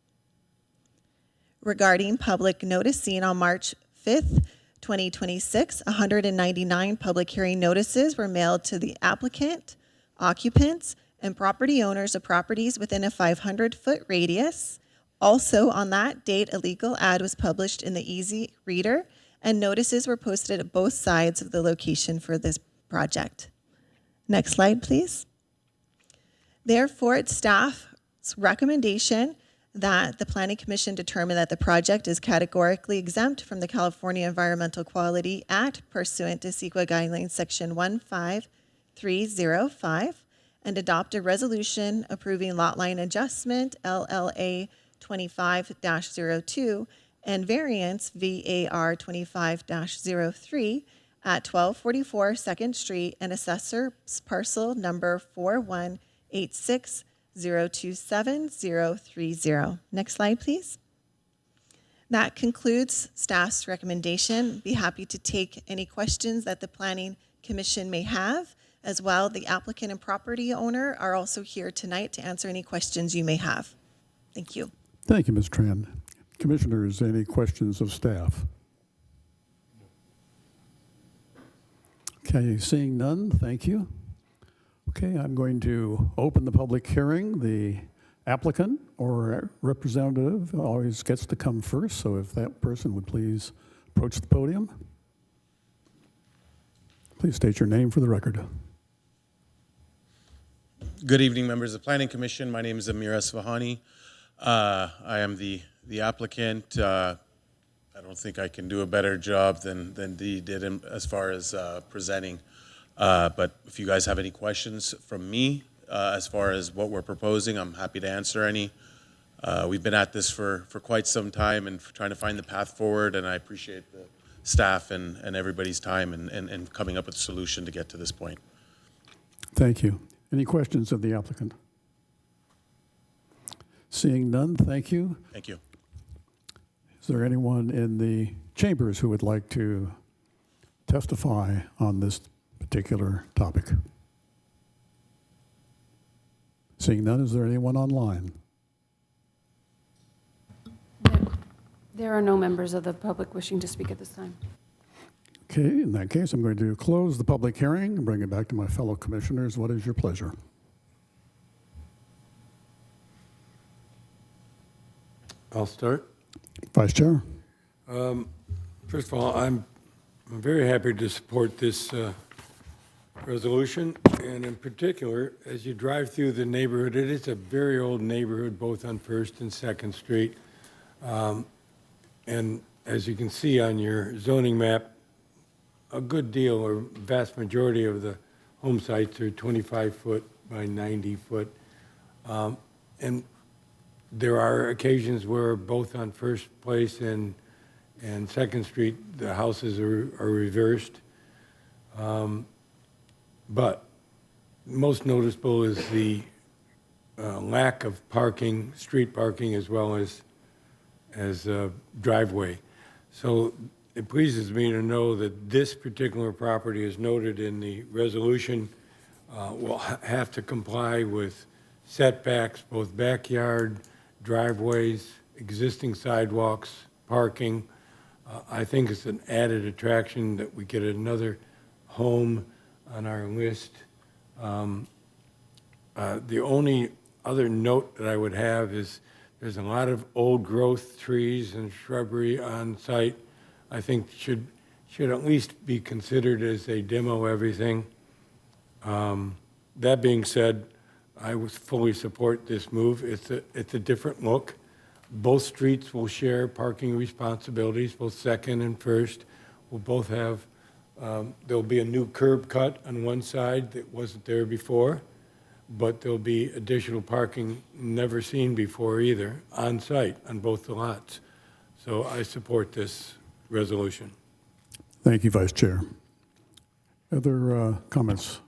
Regarding public noticing on March 5th, 2026, 199 public hearing notices were mailed to the applicant, occupants, and property owners of properties within a 500-foot radius. Also on that date, a legal ad was published in the Easy Reader, and notices were posted at both sides of the location for this project. Next slide, please. Therefore, it's staff's recommendation that the Planning Commission determine that the project is categorically exempt from the California Environmental Quality Act pursuant to CEQA Guidelines Section 15305, and adopt a resolution approving lot line adjustment LLA 25-02 and variance VAR 25-03 at 1244 2nd Street and assessor's parcel number 4186027-030. Next slide, please. That concludes staff's recommendation. Be happy to take any questions that the Planning Commission may have. As well, the applicant and property owner are also here tonight to answer any questions you may have. Thank you. Thank you, Ms. Tran. Commissioners, any questions of staff? Okay, seeing none, thank you. Okay, I'm going to open the public hearing. The applicant or representative always gets to come first, so if that person would please approach the podium. Please state your name for the record. Good evening, members of the Planning Commission. My name is Amir Esfahani. I am the applicant. I don't think I can do a better job than Dee did as far as presenting. But if you guys have any questions from me as far as what we're proposing, I'm happy to answer any. We've been at this for quite some time and trying to find the path forward, and I appreciate the staff and everybody's time and coming up with a solution to get to this point. Thank you. Any questions of the applicant? Seeing none, thank you. Thank you. Is there anyone in the chambers who would like to testify on this particular topic? Seeing none, is there anyone online? There are no members of the public wishing to speak at this time. Okay, in that case, I'm going to close the public hearing and bring it back to my fellow commissioners. What is your pleasure? I'll start. Vice Chair. First of all, I'm very happy to support this resolution, and in particular, as you drive through the neighborhood, it is a very old neighborhood, both on 1st and 2nd Street. And as you can see on your zoning map, a good deal or vast majority of the home sites are 25-foot by 90-foot. And there are occasions where both on First Place and 2nd Street, the houses are reversed. But most noticeable is the lack of parking, street parking, as well as driveway. So it pleases me to know that this particular property, is noted in the resolution, will have to comply with setbacks, both backyard, driveways, existing sidewalks, parking. I think it's an added attraction that we get another home on our list. The only other note that I would have is there's a lot of old growth trees and shrubbery on site. I think should at least be considered as they demo everything. That being said, I would fully support this move. It's a different look. Both streets will share parking responsibilities, both 2nd and 1st. Will both have, there'll be a new curb cut on one side that wasn't there before, but there'll be additional parking never seen before either, on site on both the lots. So I support this resolution. Thank you, Vice Chair. Other comments?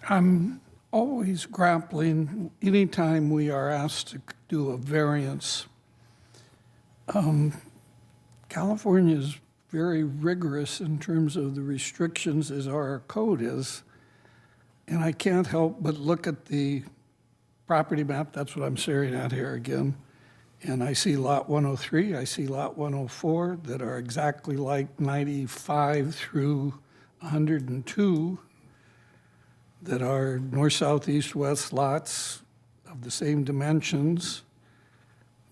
I'm always grappling, anytime we are asked to do a variance. California is very rigorous in terms of the restrictions as our code is. And I can't help but look at the property map, that's what I'm staring at here again. And I see lot 103, I see lot 104 that are exactly like 95 through 102 that are north, south, east, west lots of the same dimensions,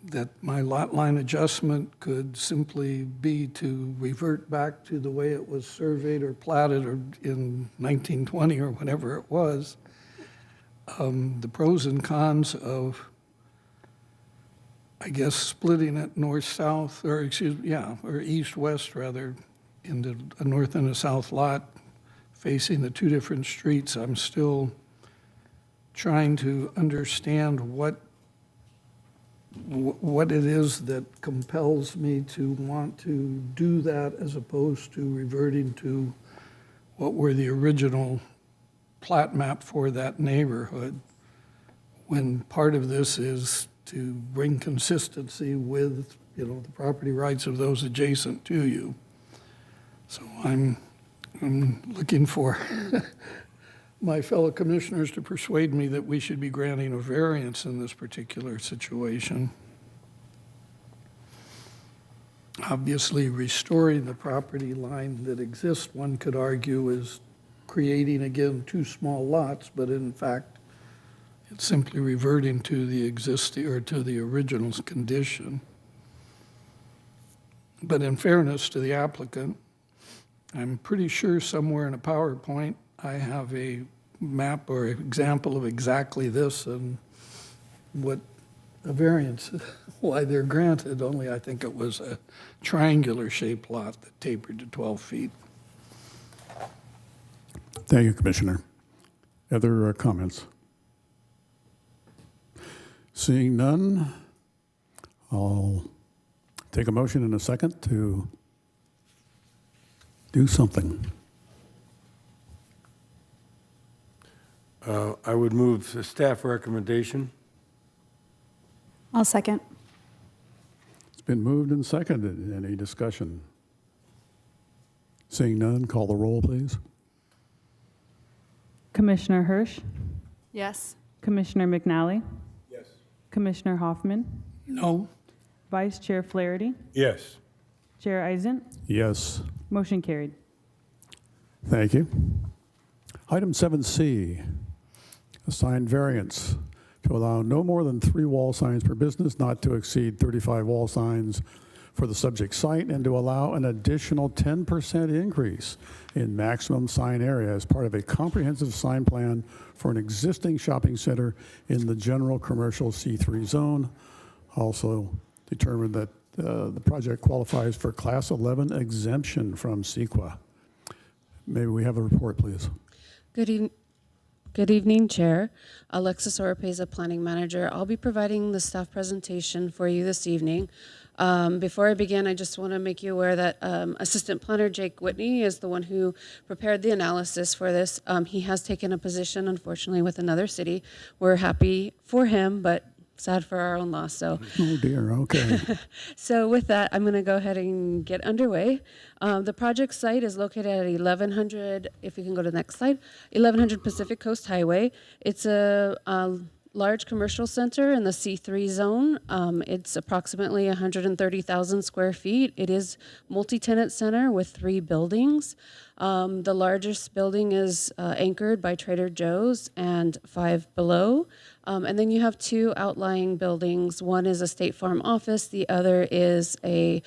that my lot line adjustment could simply be to revert back to the way it was surveyed or platted or in 1920 or whatever it was. The pros and cons of, I guess, splitting it north-south, or or east-west rather, into a north and a south lot facing the two different streets. I'm still trying to understand what it is that compels me to want to do that as opposed to reverting to what were the original plat map for that neighborhood, when part of this is to bring consistency with, the property rights of those adjacent to you. So I'm looking for my fellow commissioners to persuade me that we should be granting a variance in this particular situation. Obviously, restoring the property line that exists, one could argue, is creating, again, two small lots, but in fact, it's simply reverting to the existing or to the original condition. But in fairness to the applicant, I'm pretty sure somewhere in a PowerPoint I have a map or example of exactly this and what a variance, why they're granted, only I think it was a triangular shaped lot that tapered to 12 feet. Thank you, Commissioner. Other comments? Seeing none, I'll take a motion in a second to do something. I would move the staff recommendation. I'll second. It's been moved and seconded. Any discussion? Seeing none, call the roll, please. Commissioner Hirsch, Yes. Commissioner McNally, Yes. Commissioner Hoffman, No. Vice Chair Flaherty, Yes. Chair Eisen, Yes. motion carried. Thank you. Item 7C, assigned variance to allow no more than 3 wall signs per business, not to exceed 35 wall signs for the subject site, and to allow an additional 10% increase in maximum sign area as part of a comprehensive sign plan for an existing shopping center in the general commercial C3 zone. Also determined that the project qualifies for Class 11 exemption from CEQA. Maybe we have a report, please. Good evening, Chair. Alexis Oropeza, Planning Manager. I'll be providing the staff presentation for you this evening. Before I begin, I just want to make you aware that Assistant Planner Jake Whitney is the one who prepared the analysis for this. He has taken a position, unfortunately, with another city. We're happy for him, but sad for our own loss. So, Oh dear, okay. so with that, I'm going to go ahead and get underway. The project site is located at 1100, if we can go to the next slide, 1100 Pacific Coast Highway. It's a large commercial center in the C3 zone. It's approximately 130,000 square feet. It is multi-tenant center with 3 buildings. The largest building is anchored by Trader Joe's and Five Below. And then you have 2 outlying buildings. One is a State Farm office. The other is a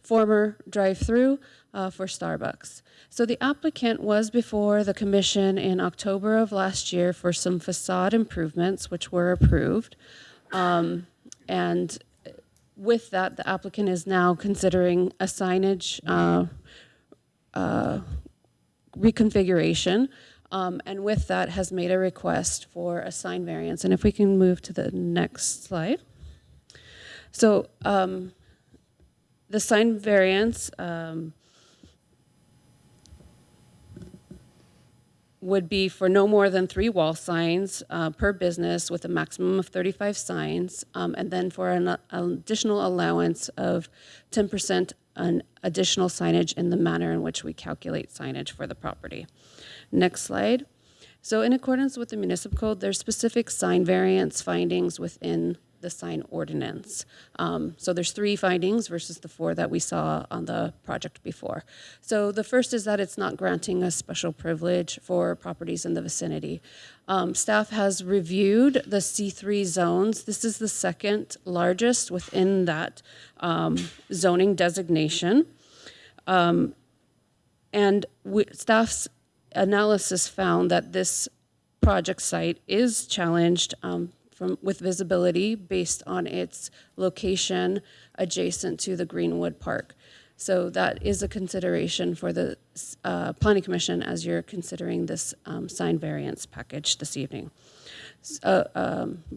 former drive-through for Starbucks. So the applicant was before the commission in October of last year for some facade improvements, which were approved. And with that, the applicant is now considering a signage reconfiguration. And with that has made a request for a sign variance. And if we can move to the next slide. So the sign variance would be for no more than 3 wall signs per business with a maximum of 35 signs, and then for an additional allowance of 10% an additional signage in the manner in which we calculate signage for the property. Next slide. So in accordance with the municipal code, there's specific sign variance findings within the sign ordinance. So there's 3 findings versus the 4 that we saw on the project before. So the first is that it's not granting a special privilege for properties in the vicinity. Staff has reviewed the C3 zones. This is the second largest within that zoning designation. And staff's analysis found that this project site is challenged with visibility based on its location adjacent to the Greenwood Park. So that is a consideration for the Planning Commission as you're considering this sign variance package this evening.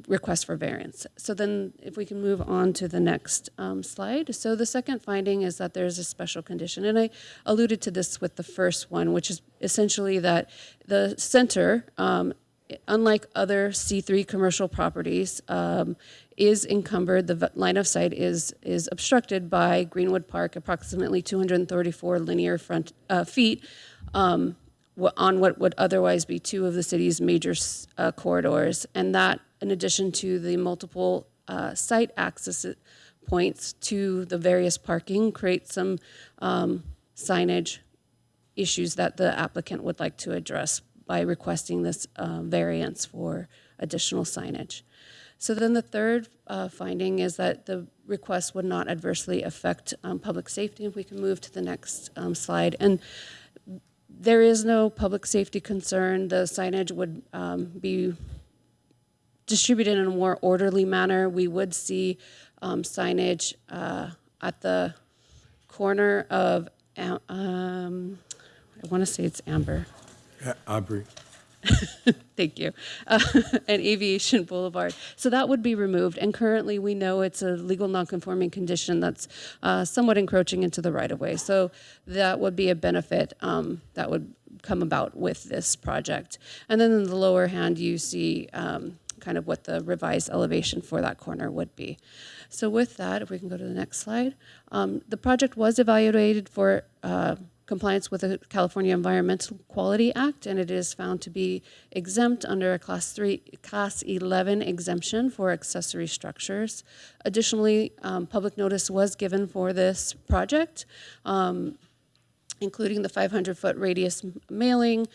Request for variance. So then if we can move on to the next slide. So the second finding is that there's a special condition, and I alluded to this with the first one, which is essentially that the center, unlike other C3 commercial properties, is encumbered. The line of sight is obstructed by Greenwood Park, approximately 234 linear feet on what would otherwise be 2 of the city's major corridors. And that, in addition to the multiple site access points to the various parking, creates some signage issues that the applicant would like to address by requesting this variance for additional signage. So then the third finding is that the request would not adversely affect public safety. If we can move to the next slide. And there is no public safety concern. The signage would be distributed in a more orderly manner. We would see signage at the corner of, I want to say it's Amber. Aubrey. Thank you. And Aviation Boulevard. So that would be removed. And currently we know it's a legal nonconforming condition that's somewhat encroaching into the right-of-way. So that would be a benefit that would come about with this project. And then in the lower hand, you see kind of what the revised elevation for that corner would be. So with that, if we can go to the next slide, the project was evaluated for compliance with the California Environmental Quality Act, and it is found to be exempt under a Class 11 exemption for accessory structures. Additionally, public notice was given for this project, including the 500-foot radius mailing,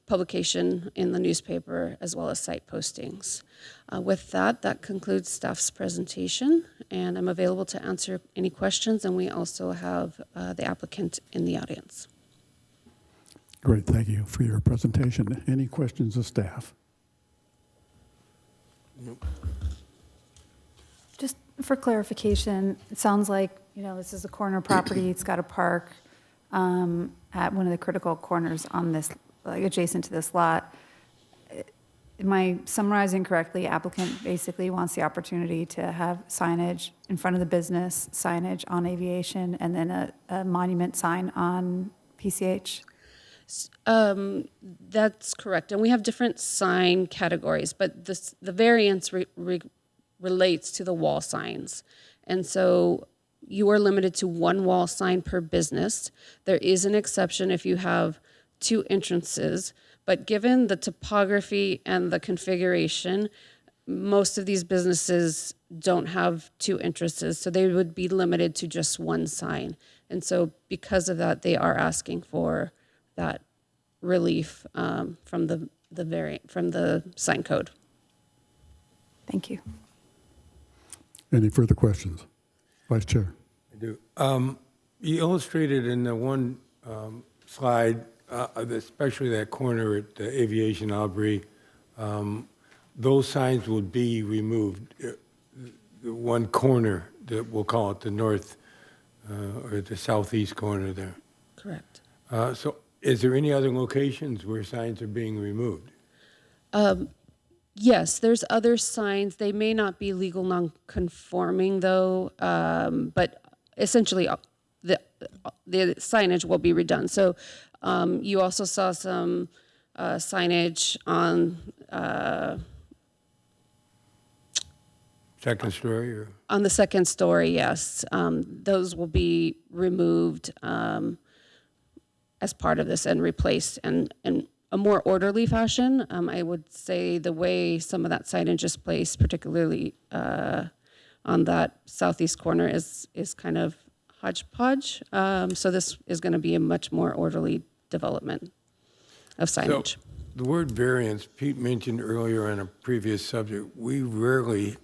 publication in the newspaper, as well as site postings. With that, that concludes staff's presentation, and I'm available to answer any questions, and we also have the applicant in the audience. Great, thank you for your presentation. Any questions of staff? Nope. Just for clarification, it sounds like, this is a corner property, it's got a park at one of the critical corners on this, like adjacent to this lot. Am I summarizing correctly? Applicant basically wants the opportunity to have signage in front of the business, signage on Aviation, and then a monument sign on PCH? That's correct. And we have different sign categories, but the variance relates to the wall signs. And so you are limited to 1 wall sign per business. There is an exception if you have 2 entrances, but given the topography and the configuration, most of these businesses don't have 2 entrances, so they would be limited to just 1 sign. And so because of that, they are asking for that relief from the sign code. Thank you. Any further questions? Vice Chair. I do. You illustrated in the one slide, especially that corner at Aviation Aubrey, those signs would be removed. The one corner, we'll call it the north or the southeast corner there. Correct. So is there any other locations where signs are being removed? Yes, there's other signs. They may not be legal non-conforming though, but essentially the signage will be redone. So you also saw some signage on Second story or? on the second story, yes. Those will be removed as part of this and replaced in a more orderly fashion. I would say the way some of that signage is placed, particularly on that southeast corner, is kind of hodgepodge. So this is going to be a much more orderly development of signage. So, the word variance, Pete mentioned earlier on a previous subject, we rarely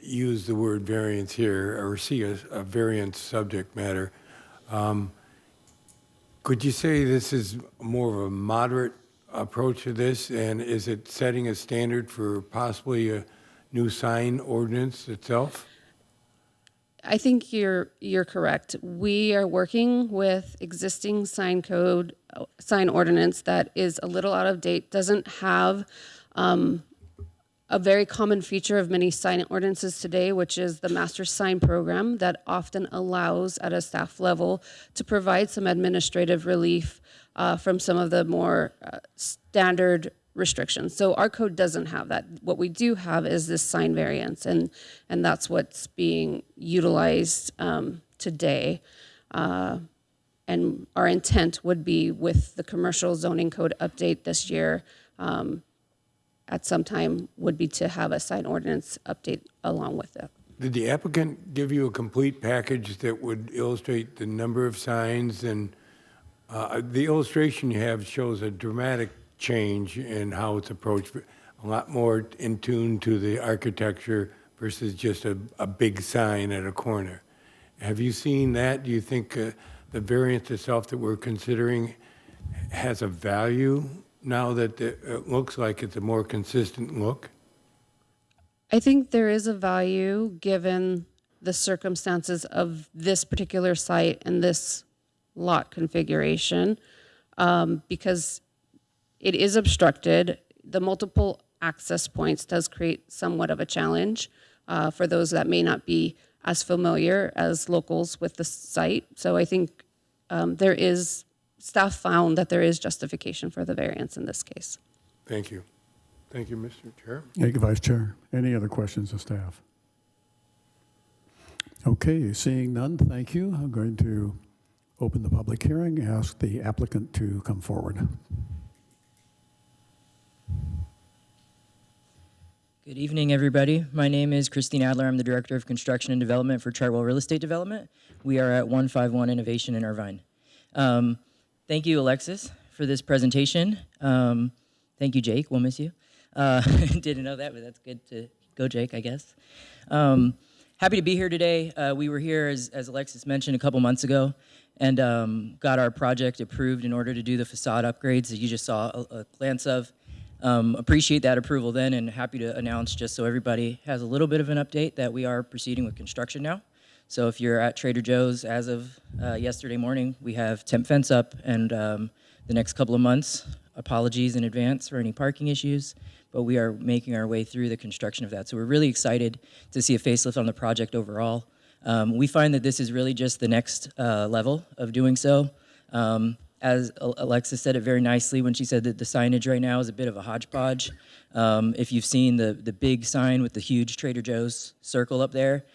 use the word variance here or see a variance subject matter. Could you say this is more of a moderate approach to this, and is it setting a standard for possibly a new sign ordinance itself? I think you're correct. We are working with existing sign code, sign ordinance that is a little out of date, doesn't have a very common feature of many sign ordinances today, which is the master sign program that often allows at a staff level to provide some administrative relief from some of the more standard restrictions. So our code doesn't have that. What we do have is this sign variance, and that's what's being utilized today. And our intent would be with the commercial zoning code update this year, at some time, would be to have a sign ordinance update along with it. Did the applicant give you a complete package that would illustrate the number of signs? And the illustration you have shows a dramatic change in how it's approached, a lot more in tune to the architecture versus just a big sign at a corner. Have you seen that? Do you think the variance itself that we're considering has a value now that it looks like it's a more consistent look? I think there is a value given the circumstances of this particular site and this lot configuration, because it is obstructed. The multiple access points does create somewhat of a challenge for those that may not be as familiar as locals with the site. So I think staff found that there is justification for the variance in this case. Thank you. Thank you, Mr. Chair. Thank you, Vice Chair. Any other questions of staff? Okay, seeing none, thank you. I'm going to open the public hearing, ask the applicant to come forward. Good evening, everybody. My name is Christine Adler. I'm the Director of Construction and Development for Chartwell Real Estate Development. We are at 151 Innovation in Irvine. Thank you, Alexis, for this presentation. Thank you, Jake. We'll miss you. Didn't know that, but that's good to go, Jake, I guess. Happy to be here today. We were here, as Alexis mentioned, a couple months ago, and got our project approved in order to do the facade upgrades that you just saw a glance of. Appreciate that approval then, and happy to announce, just so everybody has a little bit of an update, that we are proceeding with construction now. So if you're at Trader Joe's as of yesterday morning, we have temp fence up, and the next couple of months, apologies in advance for any parking issues, but we are making our way through the construction of that. So we're really excited to see a facelift on the project overall. We find that this is really just the next level of doing so. As Alexis said it very nicely when she said that the signage right now is a bit of a hodgepodge. If you've seen the big sign with the huge Trader Joe's circle up there,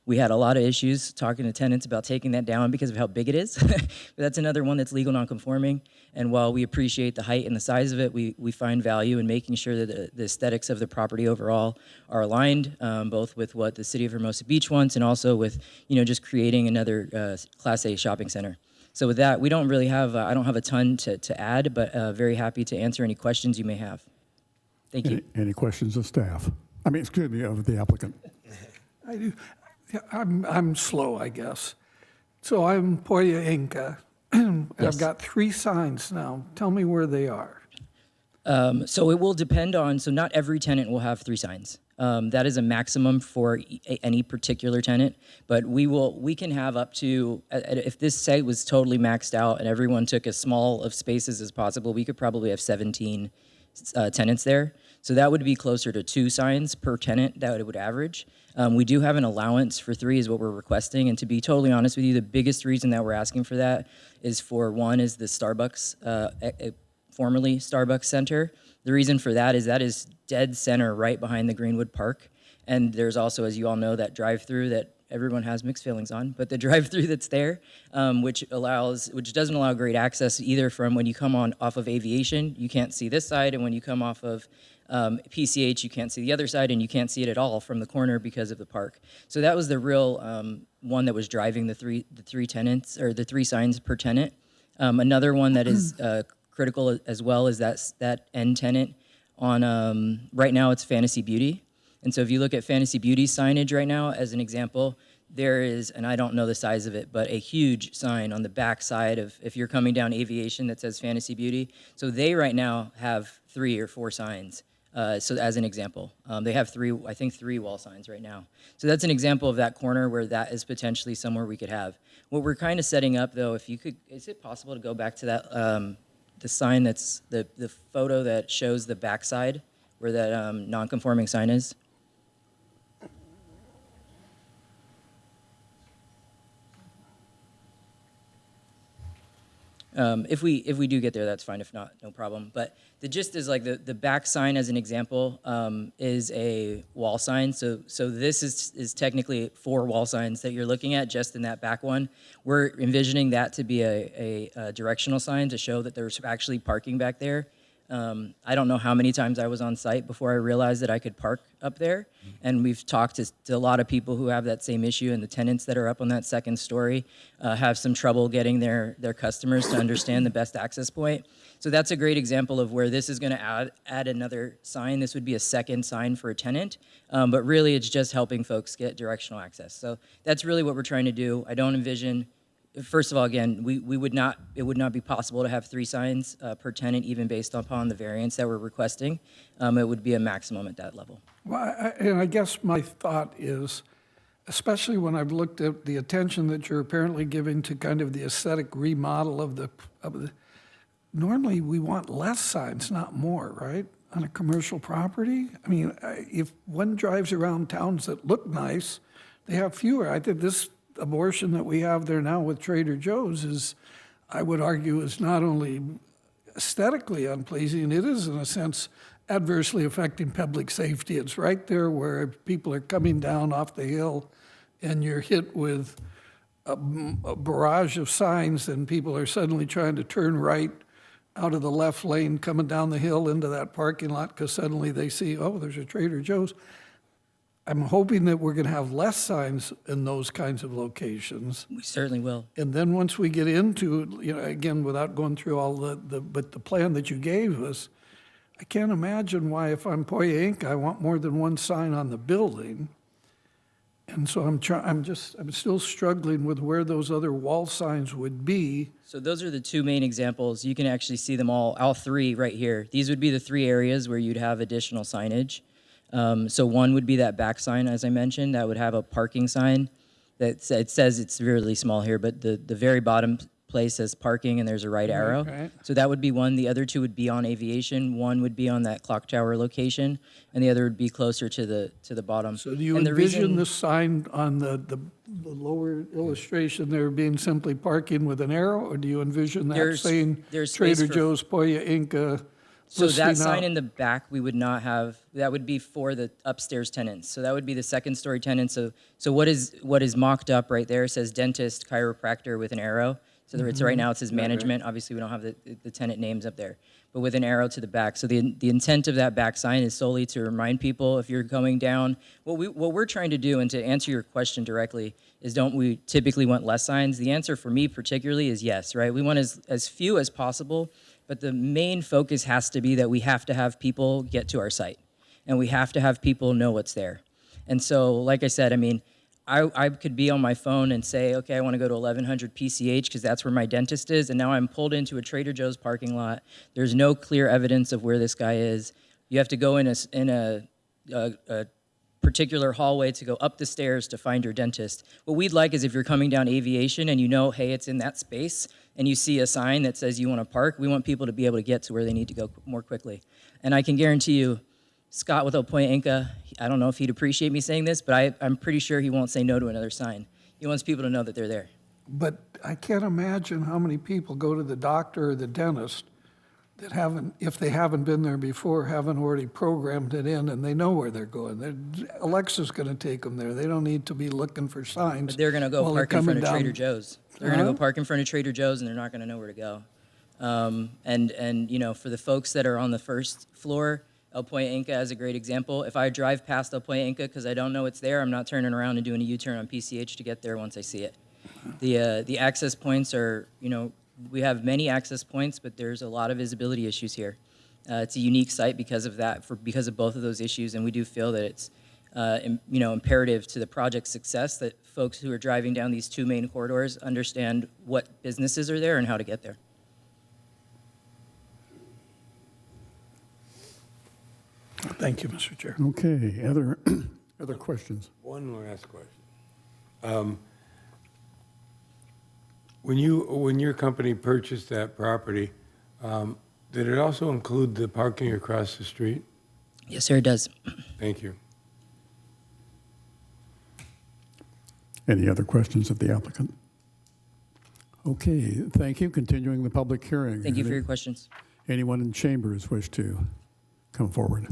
we had a lot of issues talking to tenants about taking that down because of how big it is. But that's another one that's legal non-conforming. And while we appreciate the height and the size of it, we find value in making sure that the aesthetics of the property overall are aligned, both with what the city of Hermosa Beach wants and also with, just creating another Class A shopping center. So with that, we don't really have, I don't have a ton to add, but very happy to answer any questions you may have. Thank you. Any questions of staff? I mean, excuse me, of the applicant. I do. Yeah, I'm slow, I guess. So I'm Poya Inca. Yes. I've got 3 signs now. Tell me where they are. So it will depend on, so not every tenant will have 3 signs. That is a maximum for any particular tenant, but we can have up to, if this site was totally maxed out and everyone took as small of spaces as possible, we could probably have 17 tenants there. So that would be closer to 2 signs per tenant that it would average. We do have an allowance for 3 is what we're requesting, and to be totally honest with you, the biggest reason that we're asking for that is for, one, is the Starbucks formerly Starbucks Center. The reason for that is dead center right behind the Greenwood Park. And there's also, as you all know, that drive-through that everyone has mixed feelings on, but the drive-through that's there, which doesn't allow great access either from when you come on off of Aviation, you can't see this side, and when you come off of PCH, you can't see the other side, and you can't see it at all from the corner because of the park. So that was the real one that was driving the three tenants, or the 3 signs per tenant. Another one that is critical as well is that end tenant on, right now it's Fantasy Beauty. And so if you look at Fantasy Beauty signage right now, as an example, there is, and I don't know the size of it, but a huge sign on the back side of, if you're coming down Aviation, that says Fantasy Beauty. So they right now have 3 or 4 signs. So as an example, they have 3 wall signs right now. So that's an example of that corner where that is potentially somewhere we could have. What we're kind of setting up though, if you could, is it possible to go back to that, the sign that's, the photo that shows the backside where that non-conforming sign is? If we do get there, that's fine. If not, no problem. But the gist is like the back sign, as an example, is a wall sign. So this is technically 4 wall signs that you're looking at just in that back one. We're envisioning that to be a directional sign to show that there's actually parking back there. I don't know how many times I was on site before I realized that I could park up there. And we've talked to a lot of people who have that same issue, and the tenants that are up on that second story have some trouble getting their customers to understand the best access point. So that's a great example of where this is going to add another sign. This would be a second sign for a tenant, but really it's just helping folks get directional access. So that's really what we're trying to do. I don't envision, first of all, again, it would not be possible to have 3 signs per tenant, even based upon the variance that we're requesting. It would be a maximum at that level. Well, and I guess my thought is, especially when I've looked at the attention that you're apparently giving to kind of the aesthetic remodel of the normally we want less signs, not more, right? On a commercial property? I mean, if one drives around towns that look nice, they have fewer. I think this abortion that we have there now with Trader Joe's is, I would argue, is not only aesthetically unpleasing, it is in a sense adversely affecting public safety. It's right there where people are coming down off the hill and you're hit with a barrage of signs and people are suddenly trying to turn right out of the left lane coming down the hill into that parking lot because suddenly they see, oh, there's a Trader Joe's. I'm hoping that we're going to have less signs in those kinds of locations. We certainly will. And then once we get into, again, without going through all but the plan that you gave us, I can't imagine why, if I'm Poya Inc., I want more than 1 sign on the building. And so I'm still struggling with where those other wall signs would be. So those are the 2 main examples. You can actually see them all 3 right here. These would be the 3 areas where you'd have additional signage. So one would be that back sign, as I mentioned, that would have a parking sign. It says it's really small here, but the very bottom place says parking and there's a right arrow. Right. So that would be one. The other 2 would be on Aviation. One would be on that clock tower location, and the other would be closer to the bottom. So do you envision the sign on the lower illustration there being simply parking with an arrow, or do you envision that saying Trader Joe's Poya Inc.? So that sign in the back, we would not have. That would be for the upstairs tenants. So that would be the second story tenants. So what is mocked up right there says dentist, chiropractor with an arrow. So it's right now it says management. Obviously, we don't have the tenant names up there, but with an arrow to the back. So the intent of that back sign is solely to remind people, if you're going down, what we're trying to do, and to answer your question directly, is don't we typically want less signs? The answer for me particularly is yes, right? We want as few as possible, but the main focus has to be that we have to have people get to our site, and we have to have people know what's there. And so, like I said, I mean, I could be on my phone and say, okay, I want to go to 1100 PCH because that's where my dentist is, and now I'm pulled into a Trader Joe's parking lot. There's no clear evidence of where this guy is. You have to go in a particular hallway to go up the stairs to find your dentist. What we'd like is if you're coming down Aviation and you know, hey, it's in that space, and you see a sign that says you want to park, we want people to be able to get to where they need to go more quickly. And I can guarantee you, Scott with Poya Inc., I don't know if he'd appreciate me saying this, but I'm pretty sure he won't say no to another sign. He wants people to know that they're there. But I can't imagine how many people go to the doctor or the dentist that haven't, if they haven't been there before, haven't already programmed it in and they know where they're going. Alexa's going to take them there. They don't need to be looking for signs. But they're going to go while they're park in front coming of Trader down. Joe's. They're going to Huh? go park in front of Trader Joe's, and they're not going to know where to go. And you know, for the folks that are on the first floor, El Pollo Inca is a great example. If I drive past El Pollo Inca because I don't know it's there, I'm not turning around and doing a U-turn on PCH to get there once I see it. The access points are, you know, we have many access points, but there's a lot of visibility issues here. It's a unique site because of that, because of both of those issues, and we do feel that it's you know, imperative to the project's success that folks who are driving down these two main corridors understand what businesses are there and how to get there. Thank you, Mr. Chair. Okay, other questions? One last question. When your company purchased that property, did it also include the parking across the street? Yes, sir, it does. Thank you. Any other questions of the applicant? Okay, thank you. Continuing the public hearing. Thank you for your questions. Anyone in chambers wish to come forward?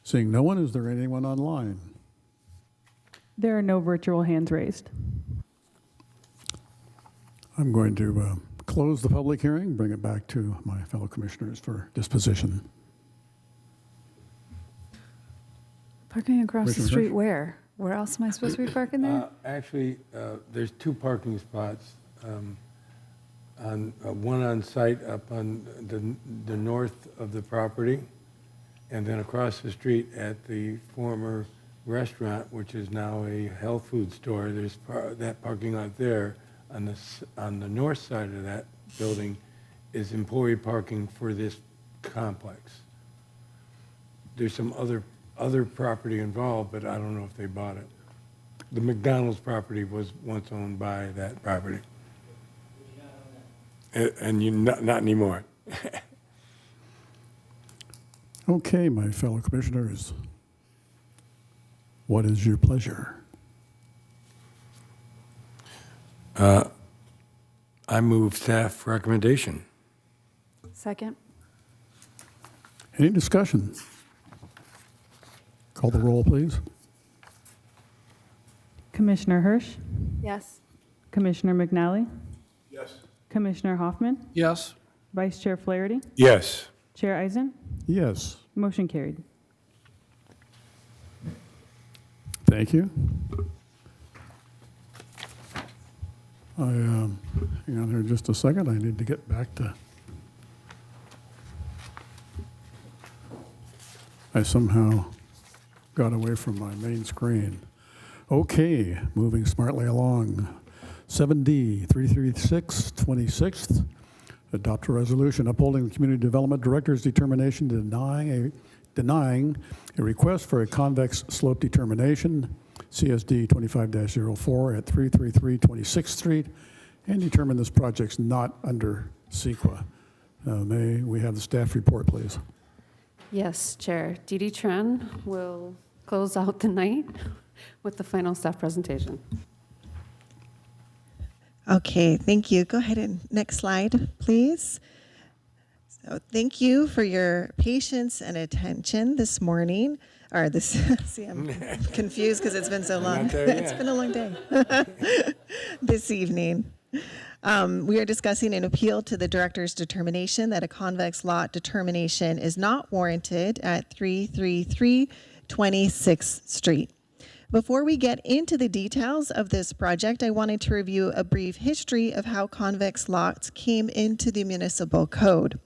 Seeing no one, is there anyone online? There are no virtual hands raised. I'm going to close the public hearing, bring it back to my fellow commissioners for disposition. Parking across the Commissioner street Hirsch? where? Where else am I supposed to be parking there? Actually, there's two parking spots. One on site up on the north of the property, and then across the street at the former restaurant, which is now a health food store. There's that parking lot there. On the north side of that building is employee parking for this complex. There's some other property involved, but I don't know if they bought it. The McDonald's property was once owned by that property. And you not anymore. Okay, my fellow commissioners, what is your pleasure? I move staff recommendation. Second? Any discussion? Call the roll, please. Commissioner Hirsch? Yes. Commissioner McNally? Yes. Commissioner Hoffman? Yes. Vice Chair Flaherty? Yes. Chair Eisen? Yes. Motion carried. Thank you. Hang on here just a second. I need to get back to. I somehow got away from my main screen. Okay, moving smartly along. 7D, 336, 26th. Adopt a resolution upholding the Community Development Director's determination denying a request for a convex slope determination, CSD 25-04 at 333 26th Street, and determine this project's not under CEQA. May we have the staff report, please? Yes, Chair. Dee Dee Tran will close out the night with the final staff presentation. Okay, thank you. Go ahead and next slide, please. So thank you for your patience and attention this morning, or this, see, I'm confused because it's been so long. It's been a long day. This evening. We are discussing an appeal to the director's determination that a convex lot determination is not warranted at 333 26th Street. Before we get into the details of this project, I wanted to review a brief history of how convex lots came into the municipal code.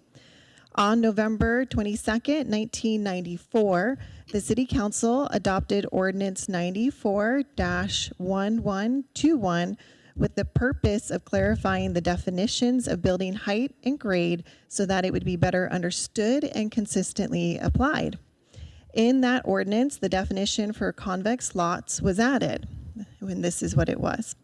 On November 22nd, 1994, the City Council adopted Ordinance 94-1121 with the purpose of clarifying the definitions of building height and grade so that it would be better understood and consistently applied. In that ordinance, the definition for convex lots was added, and this is what it was.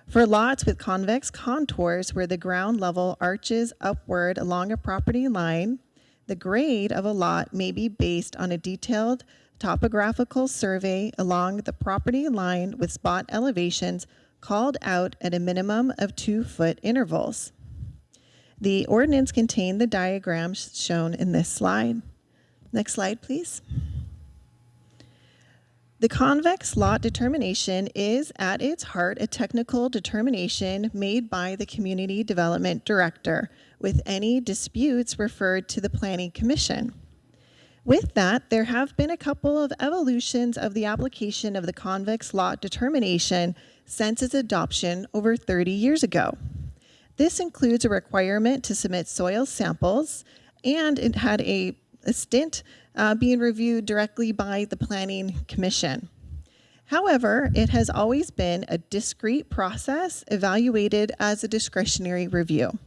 For lots with convex contours where the ground level arches upward along a property line, the grade of a lot may be based on a detailed topographical survey along the property line with spot elevations called out at a minimum of 2-foot intervals. The ordinance contained the diagrams shown in this slide. Next slide, please. The convex lot determination is at its heart a technical determination made by the Community Development Director, with any disputes referred to the Planning Commission. With that, there have been a couple of evolutions of the application of the convex lot determination since its adoption over 30 years ago. This includes a requirement to submit soil samples, and it had a stint being reviewed directly by the Planning Commission. However, it has always been a discrete process evaluated as a discretionary review.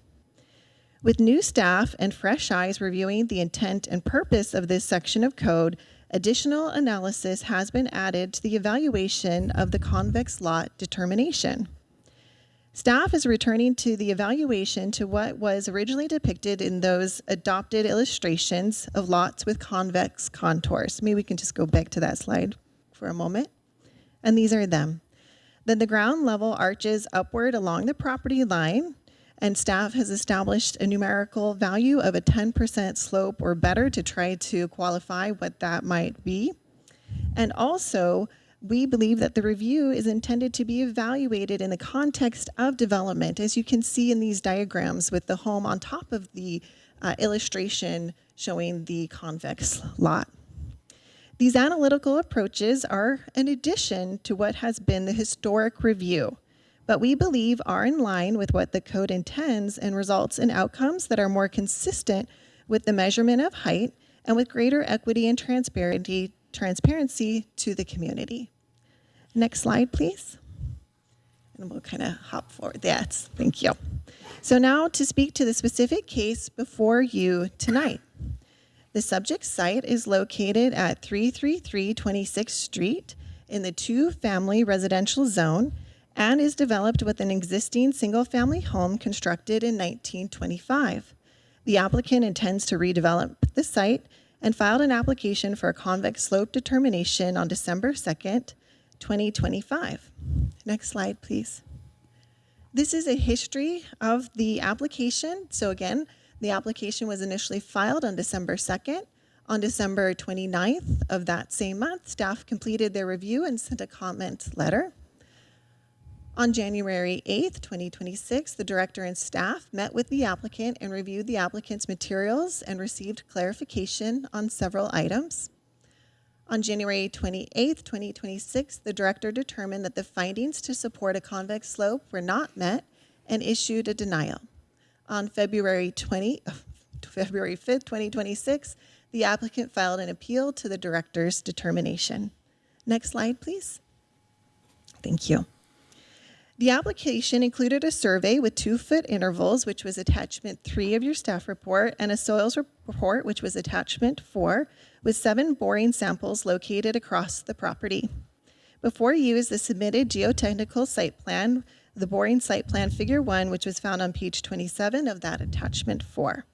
With new staff and fresh eyes reviewing the intent and purpose of this section of code, additional analysis has been added to the evaluation of the convex lot determination. Staff is returning to the evaluation to what was originally depicted in those adopted illustrations of lots with convex contours. Maybe we can just go back to that slide for a moment. And these are them. Then the ground level arches upward along the property line, and staff has established a numerical value of a 10% slope or better to try to qualify what that might be. And also, we believe that the review is intended to be evaluated in the context of development, as you can see in these diagrams with the home on top of the illustration showing the convex lot. These analytical approaches are an addition to what has been the historic review, but we believe are in line with what the code intends and results in outcomes that are more consistent with the measurement of height and with greater equity and transparency to the community. Next slide, please. And we'll kind of hop forward. Yes, thank you. So now to speak to the specific case before you tonight. The subject site is located at 333 26th Street in the two-family residential zone and is developed with an existing single-family home constructed in 1925. The applicant intends to redevelop the site and filed an application for a convex slope determination on December 2nd, 2025. Next slide, please. This is a history of the application. So again, the application was initially filed on December 2nd. On December 29th of that same month, staff completed their review and sent a comment letter. On January 8th, 2026, the director and staff met with the applicant and reviewed the applicant's materials and received clarification on several items. On January 28th, 2026, the director determined that the findings to support a convex slope were not met and issued a denial. On February 5th, 2026, the applicant filed an appeal to the director's determination. Next slide, please. Thank you. The application included a survey with 2-foot intervals, which was attachment 3 of your staff report, and a soils report, which was attachment 4, with 7 boring samples located across the property. Before you is the submitted geotechnical site plan, the boring site plan figure 1, which was found on page 27 of that attachment 4.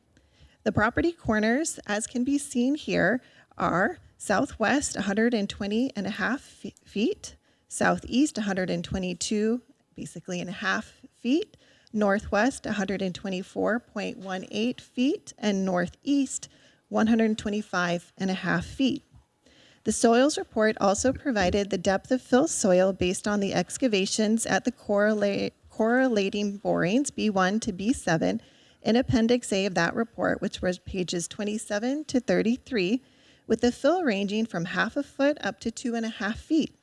The property corners, as can be seen here, are southwest 120.5 feet, southeast 122, basically and a half feet, northwest 124.18 feet, and northeast 125.5 feet. The soils report also provided the depth of fill soil based on the excavations at the correlating borings B1 to B7 in Appendix A of that report, which was pages 27 to 33, with the fill ranging from 1/2 foot up to 2.5 feet.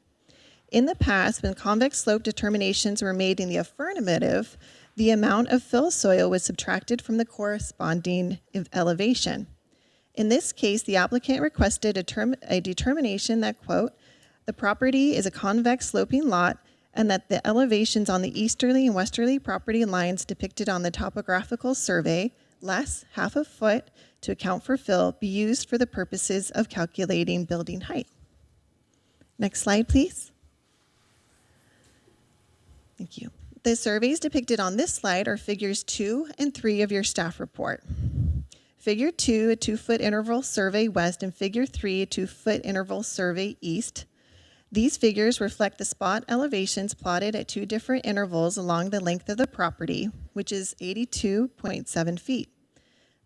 In the past, when convex slope determinations were made in the affirmative, the amount of fill soil was subtracted from the corresponding elevation. In this case, the applicant requested a determination that, quote, the property is a convex sloping lot and that the elevations on the easterly and westerly property lines depicted on the topographical survey, less 1/2 foot to account for fill, be used for the purposes of calculating building height. Next slide, please. Thank you. The surveys depicted on this slide are figures 2 and 3 of your staff report. Figure 2, a 2-foot interval survey west, and figure 3, a 2-foot interval survey east. These figures reflect the spot elevations plotted at two different intervals along the length of the property, which is 82.7 feet.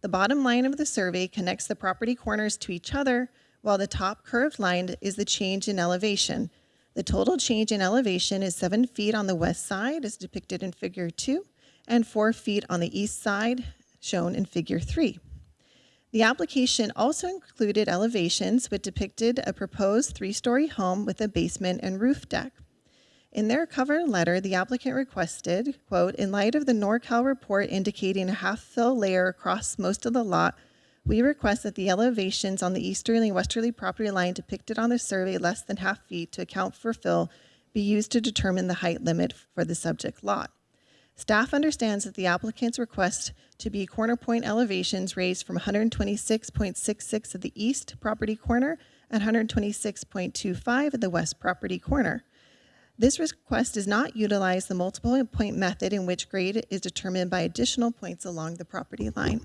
The bottom line of the survey connects the property corners to each other, while the top curved line is the change in elevation. The total change in elevation is 7 feet on the west side, as depicted in Figure 2, and 4 feet on the east side, shown in Figure 3. The application also included elevations which depicted a proposed 3-story home with a basement and roof deck. In their cover letter, the applicant requested, quote, "In light of the NorCal report indicating a half-fill layer across most of the lot, we request that the elevations on the easterly and westerly property line depicted on the survey less than half feet to account for fill be used to determine the height limit for the subject lot. Staff understands that the applicant's request to be corner point elevations raised from 126.66 at the east property corner and 126.25 at the west property corner. This request does not utilize the multiple point method in which grade is determined by additional points along the property line."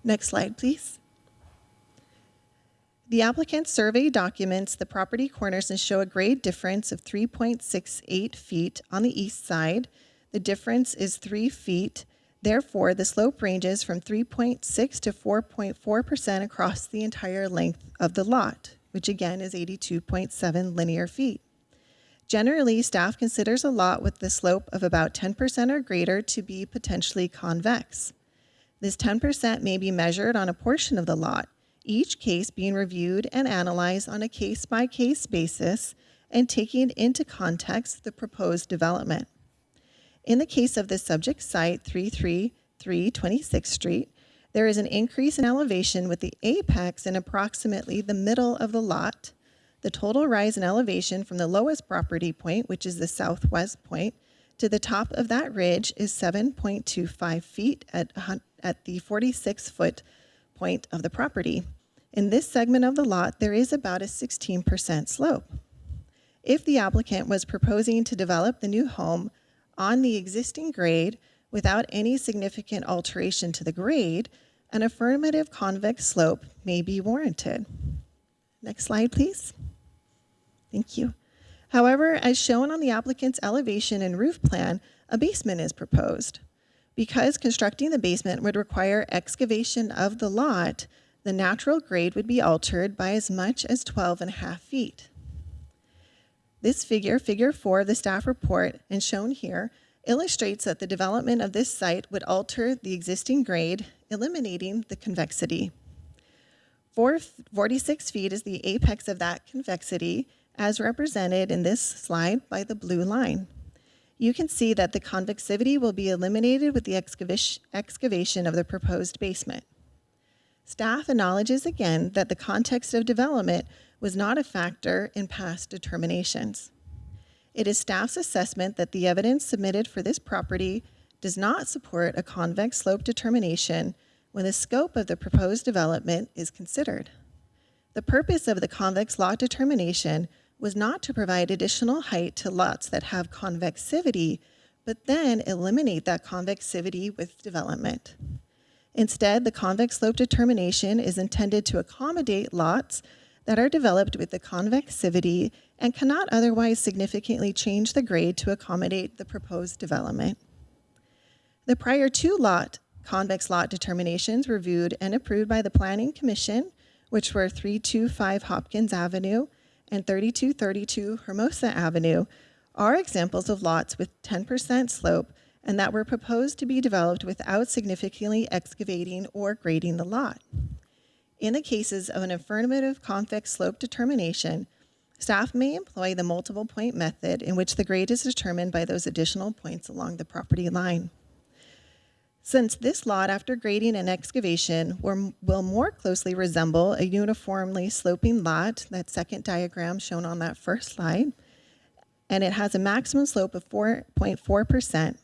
Next slide, please. The applicant's survey documents the property corners and show a grade difference of 3.68 feet on the east side. The difference is 3 feet. Therefore, the slope ranges from 3.6 to 4.4% across the entire length of the lot, which again is 82.7 linear feet. Generally, staff considers a lot with the slope of about 10% or greater to be potentially convex. This 10% may be measured on a portion of the lot, each case being reviewed and analyzed on a case-by-case basis and taking into context the proposed development. In the case of the subject site, 333 26th Street, there is an increase in elevation with the apex in approximately the middle of the lot. The total rise in elevation from the lowest property point, which is the southwest point, to the top of that ridge is 7.25 feet at the 46-foot point of the property. In this segment of the lot, there is about a 16% slope. If the applicant was proposing to develop the new home on the existing grade without any significant alteration to the grade, an affirmative convex slope may be warranted. Next slide, please. Thank you. However, as shown on the applicant's elevation and roof plan, a basement is proposed. Because constructing the basement would require excavation of the lot, the natural grade would be altered by as much as 12.5 feet. This figure, Figure 4 of the staff report, and shown here, illustrates that the development of this site would alter the existing grade, eliminating the convexity. 46 feet is the apex of that convexity, as represented in this slide by the blue line. You can see that the convexity will be eliminated with the excavation of the proposed basement. Staff acknowledges again that the context of development was not a factor in past determinations. It is staff's assessment that the evidence submitted for this property does not support a convex slope determination when the scope of the proposed development is considered. The purpose of the convex lot determination was not to provide additional height to lots that have convexivity, but then eliminate that convexivity with development. Instead, the convex slope determination is intended to accommodate lots that are developed with the convexivity and cannot otherwise significantly change the grade to accommodate the proposed development. The prior two convex lot determinations reviewed and approved by the Planning Commission, which were 325 Hopkins Avenue and 3232 Hermosa Avenue, are examples of lots with 10% slope and that were proposed to be developed without significantly excavating or grading the lot. In the cases of an affirmative convex slope determination, staff may employ the multiple point method in which the grade is determined by those additional points along the property line. Since this lot, after grading and excavation, will more closely resemble a uniformly sloping lot, that second diagram shown on that first slide, and it has a maximum slope of 4.4%,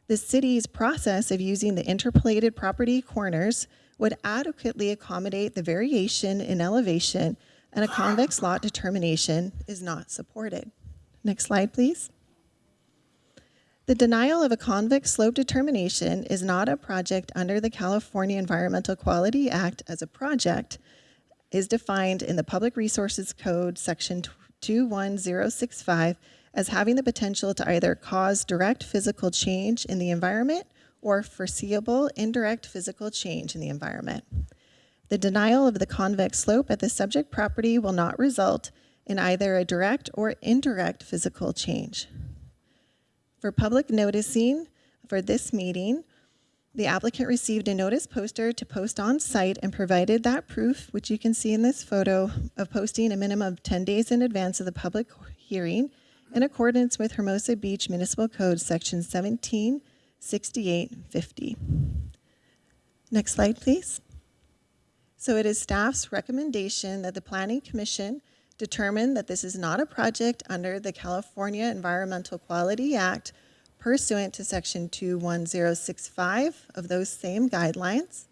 the city's process of using the interpolated property corners would adequately accommodate the variation in elevation, and a convex lot determination is not supported. Next slide, please. The denial of a convex slope determination is not a project under the California Environmental Quality Act as a project is defined in the Public Resources Code, Section 21065 as having the potential to either cause direct physical change in the environment or foreseeable indirect physical change in the environment. The denial of the convex slope at the subject property will not result in either a direct or indirect physical change. For public noticing for this meeting, the applicant received a notice poster to post on site and provided that proof, which you can see in this photo, of posting a minimum of 10 days in advance of the public hearing in accordance with Hermosa Beach Municipal Code Section 176850. Next slide, please. So it is staff's recommendation that the Planning Commission determine that this is not a project under the California Environmental Quality Act pursuant to Section 21065 of those same guidelines,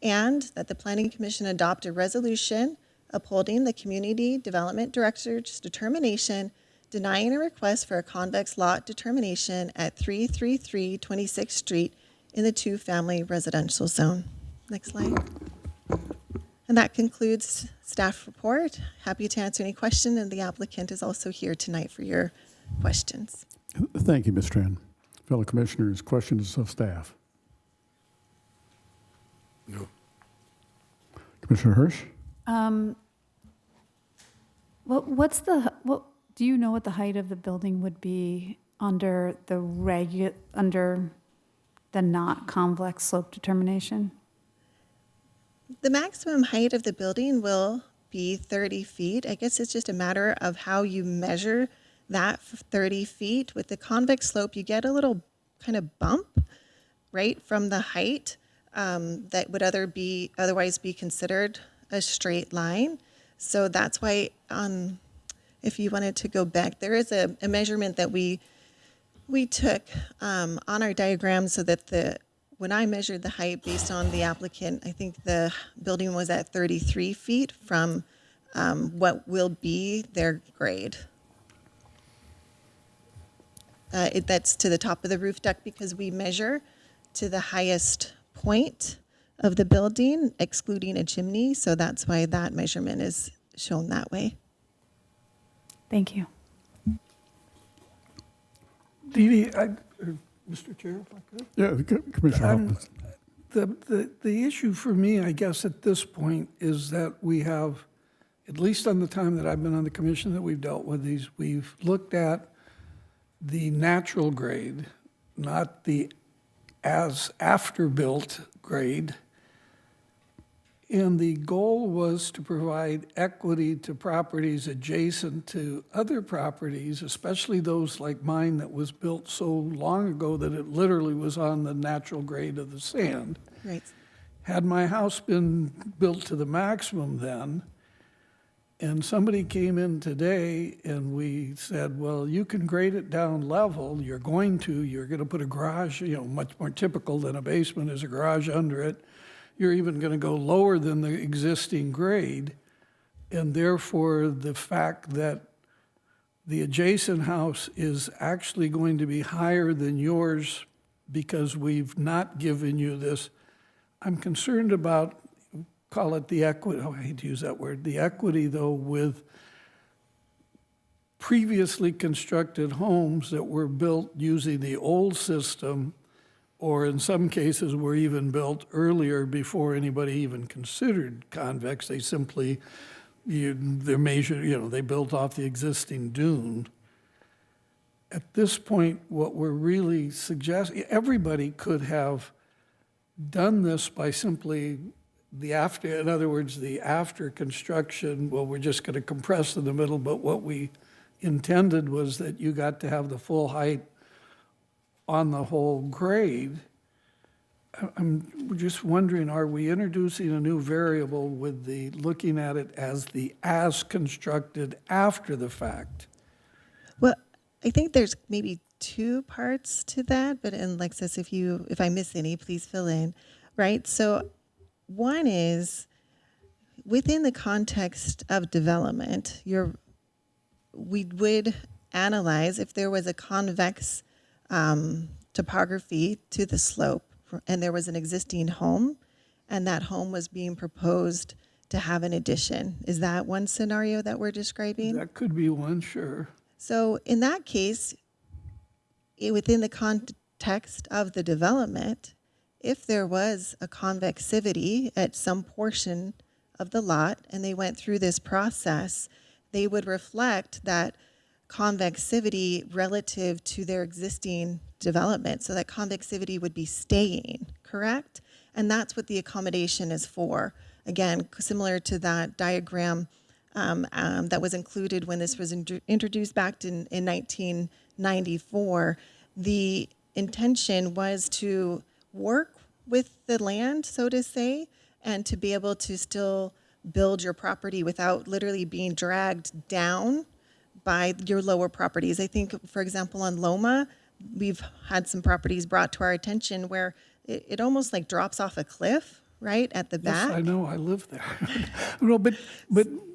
and that the Planning Commission adopt a resolution upholding the Community Development Director's determination denying a request for a convex lot determination at 333 26th Street in the two-family residential zone. Next slide. And that concludes staff report. Happy to answer any question, and the applicant is also here tonight for your questions. Thank you, Ms. Tran. Fellow commissioners, questions of staff? No. Commissioner Hirsch? What do you know what the height of the building would be under the not convex slope determination? The maximum height of the building will be 30 feet. I guess it's just a matter of how you measure that 30 feet. With the convex slope, you get a little kind of bump, right, from the height that would otherwise be considered a straight line. So that's why, if you wanted to go back, there is a measurement that we took on our diagram so that when I measured the height based on the applicant, I think the building was at 33 feet from what will be their grade. That's to the top of the roof deck because we measure to the highest point of the building, excluding a chimney. So that's why that measurement is shown that way. Thank you. Dee Dee, Mr. Chair, if I could? Yeah, Commissioner Hoffman. The issue for me, I guess, at this point is that we have, at least on the time that I've been on the commission that we've dealt with these, we've looked at the natural grade, not the as after built grade. And the goal was to provide equity to properties adjacent to other properties, especially those like mine that was built so long ago that it literally was on the natural grade of the sand. Right. Had my house been built to the maximum then, and somebody came in today and we said, well, you can grade it down level, you're going to put a garage, much more typical than a basement is a garage under it. You're even going to go lower than the existing grade, and therefore the fact that the adjacent house is actually going to be higher than yours because we've not given you this, I'm concerned about, call it the equity, I hate to use that word, the equity though with previously constructed homes that were built using the old system, or in some cases were even built earlier before anybody even considered convex. They simply, they're measured, they built off the existing dune. At this point, what we're really suggesting, everybody could have done this by simply in other words, the after construction, well, we're just going to compress in the middle, but what we intended was that you got to have the full height on the whole grade. I'm just wondering, are we introducing a new variable with the looking at it as constructed after the fact? Well, I think there's maybe two parts to that, but Alexis, if I miss any, please fill in, right? So one is within the context of development, we would analyze if there was a convex topography to the slope and there was an existing home and that home was being proposed to have an addition. Is that one scenario that we're describing? That could be one, sure. So in that case, within the context of the development, if there was a convexivity at some portion of the lot and they went through this process, they would reflect that convexivity relative to their existing development. So that convexivity would be staying, correct? And that's what the accommodation is for. Again, similar to that diagram that was included when this was introduced back in 1994, the intention was to work with the land, so to say, and to be able to still build your property without literally being dragged down by your lower properties. I think, for example, on Loma, we've had some properties brought to our attention where it almost like drops off a cliff, right, at the back. Yes, I know, I live there. No, but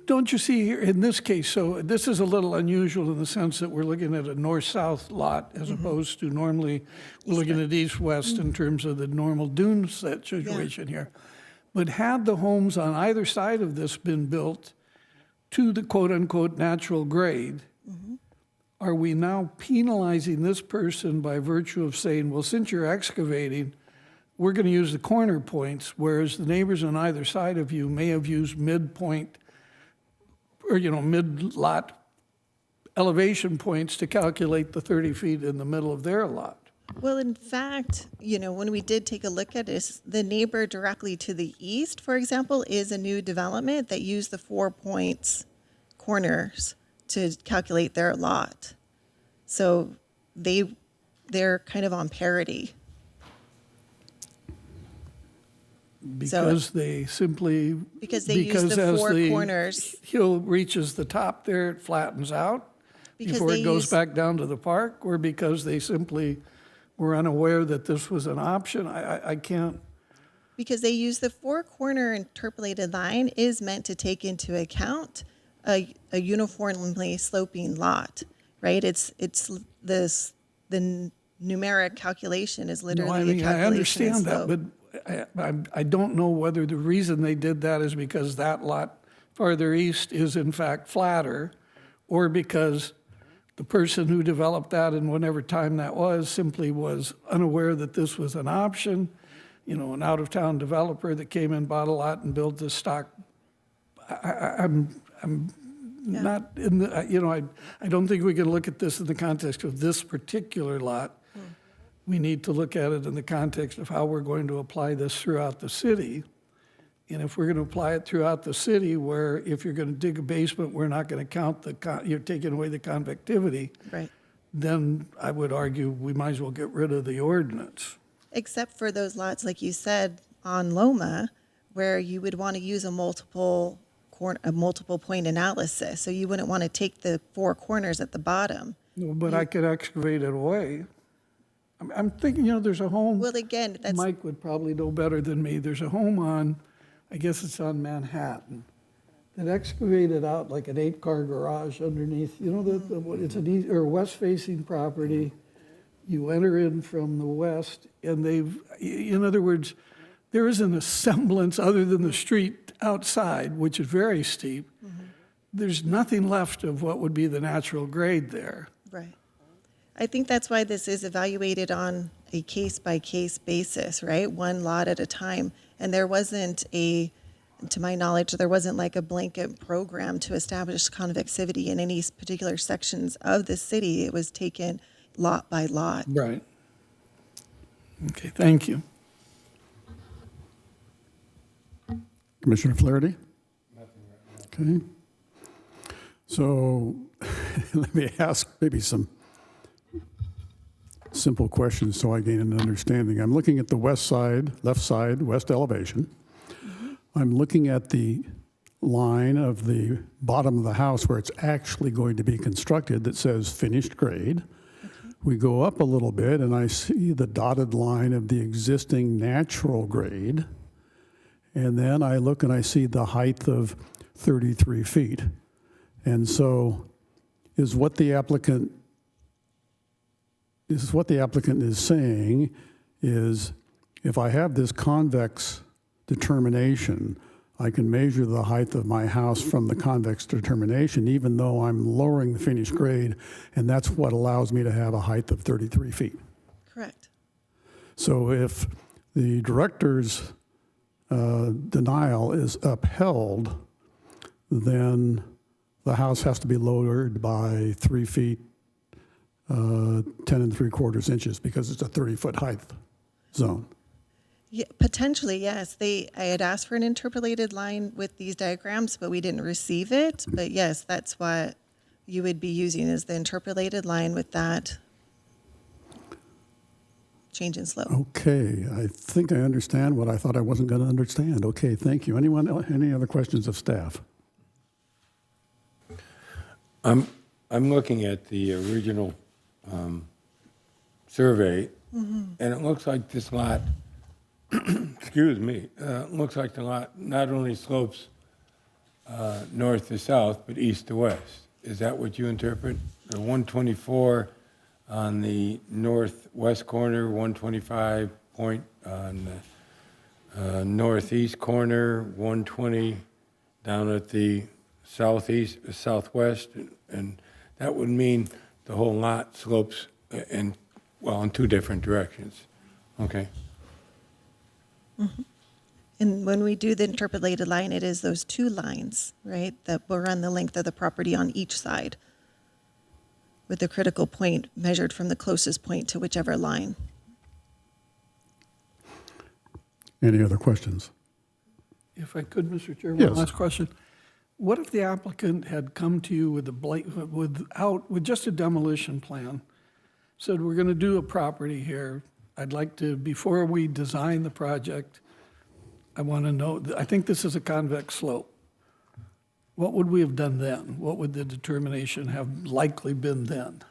don't you see here, in this case, so this is a little unusual in the sense that we're looking at a north-south lot as opposed to normally we're looking at east-west in terms of the normal dune set situation here. But had the homes on either side of this been built to the quote-unquote natural grade, are we now penalizing this person by virtue of saying, well, since you're excavating, we're going to use the corner points, whereas the neighbors on either side of you may have used midpoint or, mid-lot elevation points to calculate the 30 feet in the middle of their lot. Well, in fact, when we did take a look at this, the neighbor directly to the east, for example, is a new development that used the 4 points corners to calculate their lot. So they're kind of on parity. Because they simply because they use the four corners. Hill reaches the top there, it flattens out before it goes back down to the park, or because they simply were unaware that this was an option. I can't. Because they use the four-corner interpolated line is meant to take into account a uniformly sloping lot, right? It's this the numeric calculation is literally a calculation I understand of that, slope. but I don't know whether the reason they did that is because that lot farther east is in fact flatter, or because the person who developed that in whatever time that was simply was unaware that this was an option. An out-of-town developer that came in, bought a lot, and built this stock. I'm not in the. I don't think we can look at this in the context of this particular lot. We need to look at it in the context of how we're going to apply this throughout the city. And if we're going to apply it throughout the city, where if you're going to dig a basement, we're not going to count you're taking away the convectivity, right? Then I would argue we might as well get rid of the ordinance. Except for those lots, like you said, on Loma, where you would want to use a multiple point analysis. So you wouldn't want to take the four corners at the bottom. No, but I could excavate it away. I'm thinking, there's a home. Well, again, Mike would probably know better than me. There's a home on, I guess it's on Manhattan, that excavated out like an 8-car garage underneath. It's an east or west-facing property. You enter in from the west, and in other words, there isn't a semblance other than the street outside, which is very steep. There's nothing left of what would be the natural grade there. Right. I think that's why this is evaluated on a case-by-case basis, right? One lot at a time. And there wasn't to my knowledge, there wasn't like a blanket program to establish convexivity in any particular sections of the city. It was taken lot by lot. Right. Okay, thank you. Commissioner Flaherty? Okay. So let me ask maybe some simple questions so I gain an understanding. I'm looking at the west side, left side, west elevation. I'm looking at the line of the bottom of the house where it's actually going to be constructed that says finished grade. We go up a little bit and I see the dotted line of the existing natural grade. And then I look and I see the height of 33 feet. And so is what the applicant is saying is if I have this convex determination, I can measure the height of my house from the convex determination, even though I'm lowering the finished grade, and that's what allows me to have a height of 33 feet. Correct. So if the director's denial is upheld, then the house has to be lowered by 3 feet, 10 3/4 inches, because it's a 30-foot height zone. Yeah, potentially, yes. I had asked for an interpolated line with these diagrams, but we didn't receive it. But yes, that's what you would be using, is the interpolated line with that change in slope. Okay, I think I understand what I thought I wasn't going to understand. Okay, thank you. Any other questions of staff? I'm looking at the original survey, and it looks like this lot, excuse me, looks like the lot not only slopes north to south, but east to west. Is that what you interpret? The 124 on the northwest corner, 125 point on the northeast corner, 120 down at the southwest, and that would mean the whole lot slopes in two different directions. Okay. Mm-hmm. And when we do the interpolated line, it is those two lines, right, that will run the length of the property on each side, with the critical point measured from the closest point to whichever line. Any other questions? If I could, Mr. Chair, Yes. one last question. What if the applicant had come to you with with just a demolition plan, said, we're going to do a property here. I'd like to, before we design the project, I want to know, I think this is a convex slope. What would we have done then? What would the determination have likely been then?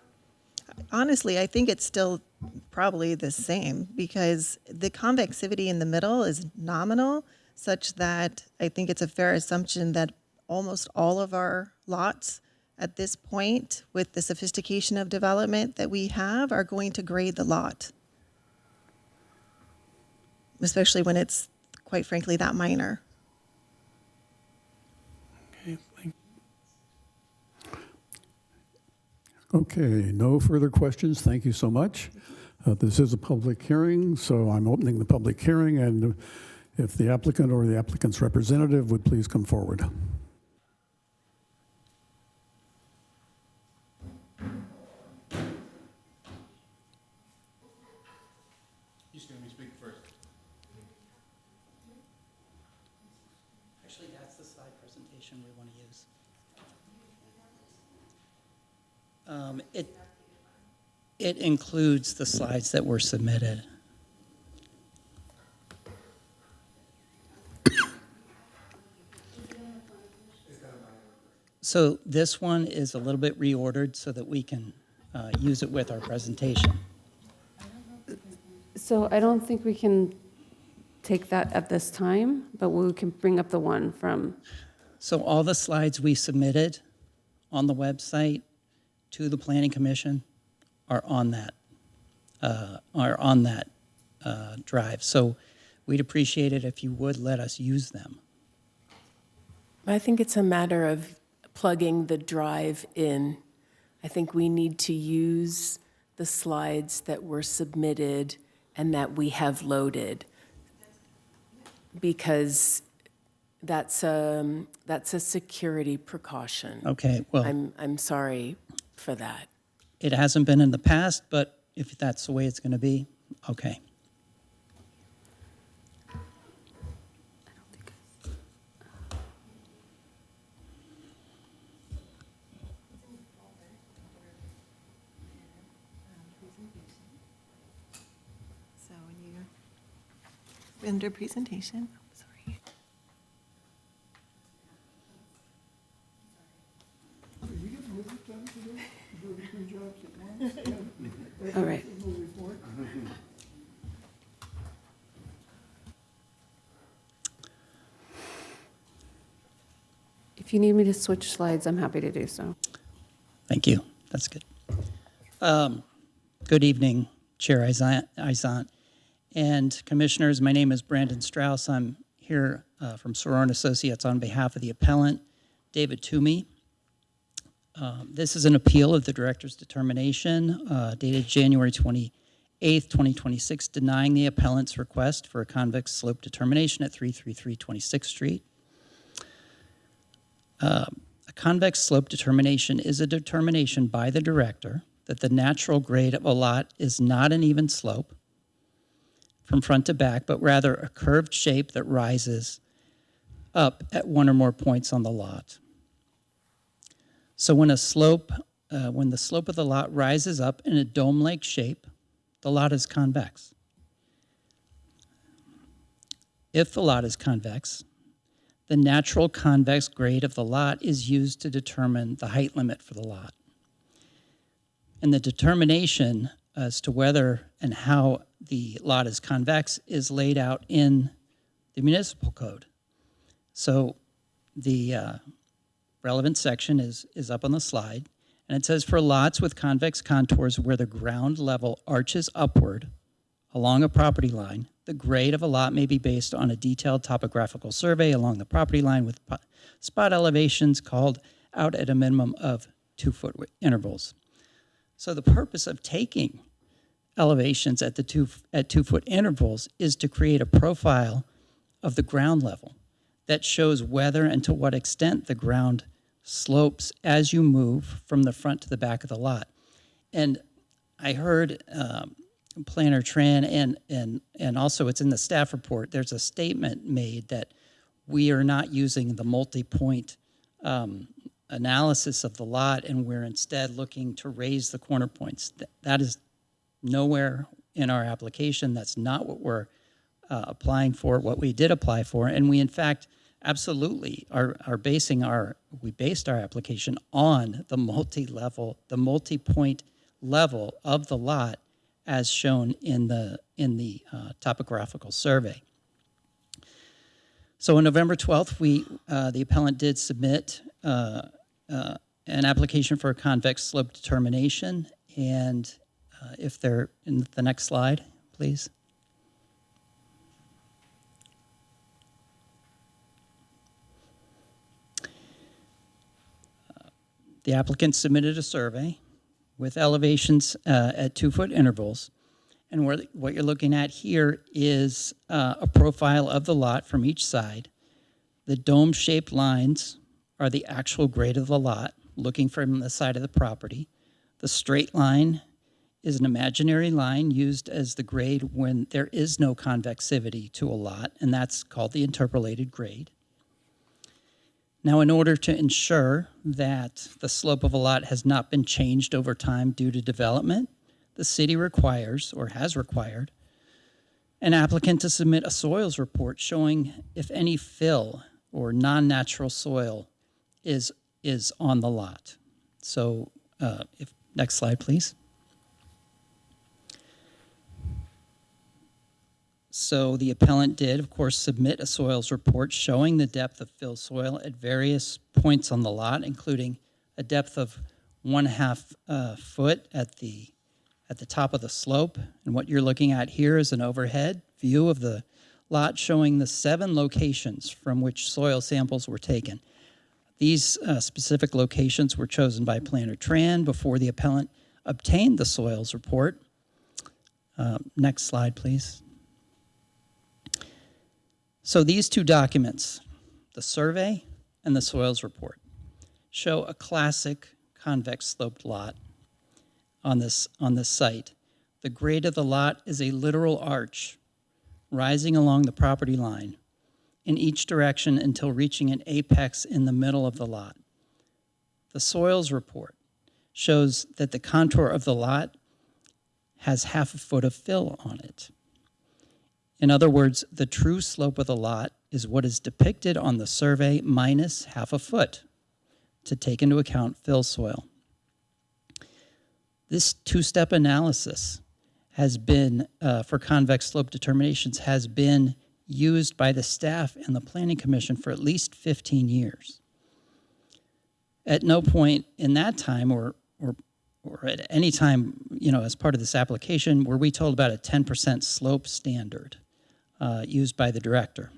Honestly, I think it's still probably the same, because the convexivity in the middle is nominal, such that I think it's a fair assumption that almost all of our lots at this point, with the sophistication of development that we have, are going to grade the lot, especially when it's, quite frankly, that minor. Okay, thank Okay, no further questions. Thank you so much. This is a public hearing, so I'm opening the public hearing, and if the applicant or the applicant's representative would please come forward. Who's going to be speaking first? Actually, that's the slide presentation we want to use. It includes the slides that were submitted. So this one is a little bit reordered so that we can use it with our presentation. So I don't think we can take that at this time, but we can bring up the one from. So all the slides we submitted on the website to the Planning Commission are on that drive. So we'd appreciate it if you would let us use them. I think it's a matter of plugging the drive in. I think we need to use the slides that were submitted and that we have loaded, because that's a security precaution. Okay, well, I'm sorry for that. it hasn't been in the past, but if that's the way it's going to be, okay. So when you render presentation, sorry. All right. If you need me to switch slides, I'm happy to do so. Thank you. That's good. Good evening, Chair Izant and Commissioners. My name is Brandon Strauss. I'm here from Soren Associates on behalf of the appellant, David Toomey. This is an appeal of the director's determination dated January 28th, 2026, denying the appellant's request for a convex slope determination at 333 26th Street. A convex slope determination is a determination by the director that the natural grade of a lot is not an even slope from front to back, but rather a curved shape that rises up at one or more points on the lot. So when the slope of the lot rises up in a dome-like shape, the lot is convex. If the lot is convex, the natural convex grade of the lot is used to determine the height limit for the lot. And the determination as to whether and how the lot is convex is laid out in the municipal code. So the relevant section is up on the slide, and it says for lots with convex contours where the ground level arches upward along a property line, the grade of a lot may be based on a detailed topographical survey along the property line with spot elevations called out at a minimum of 2-foot intervals. So the purpose of taking elevations at 2-foot intervals is to create a profile of the ground level that shows whether and to what extent the ground slopes as you move from the front to the back of the lot. And I heard Planner Tran, and also it's in the staff report, there's a statement made that we are not using the multi-point analysis of the lot, and we're instead looking to raise the corner points. That is nowhere in our application. That's not what we're applying for, what we did apply for, and we in fact absolutely we based our application on the multi-point level of the lot as shown in the topographical survey. So on November 12th, the appellant did submit an application for a convex slope determination, and if they're in the next slide, please. The applicant submitted a survey with elevations at 2-foot intervals. And what you're looking at here is a profile of the lot from each side. The dome-shaped lines are the actual grade of the lot, looking from the side of the property. The straight line is an imaginary line used as the grade when there is no convexivity to a lot, and that's called the interpolated grade. Now, in order to ensure that the slope of a lot has not been changed over time due to development, the city requires, or has required, an applicant to submit a soils report showing if any fill or non-natural soil is on the lot. So, next slide, please. So the appellant did, of course, submit a soils report showing the depth of fill soil at various points on the lot, including a depth of 1/2 foot at the top of the slope. And what you're looking at here is an overhead view of the lot showing the 7 locations from which soil samples were taken. These specific locations were chosen by Planner Tran before the appellant obtained the soils report. Next slide, please. So these two documents, the survey and the soils report, show a classic convex sloped lot on this site. The grade of the lot is a literal arch rising along the property line in each direction until reaching an apex in the middle of the lot. The soils report shows that the contour of the lot has 1/2 foot of fill on it. In other words, the true slope of the lot is what is depicted on the survey minus 1/2 foot to take into account fill soil. This 2-step analysis has been, for convex slope determinations, has been used by the staff and the Planning Commission for at least 15 years. At no point in that time or at any time, as part of this application, were we told about a 10% slope standard used by the director.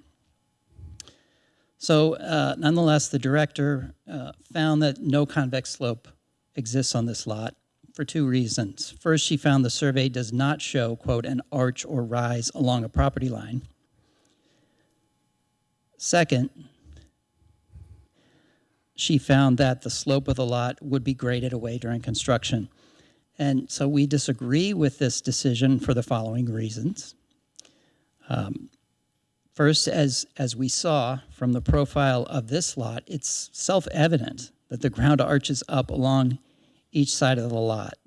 So nonetheless, the director found that no convex slope exists on this lot for two reasons. First, she found the survey does not show, quote, an arch or rise along a property line. Second, she found that the slope of the lot would be graded away during construction. And so we disagree with this decision for the following reasons. First, as we saw from the profile of this lot, it's self-evident that the ground arches up along each side of the lot.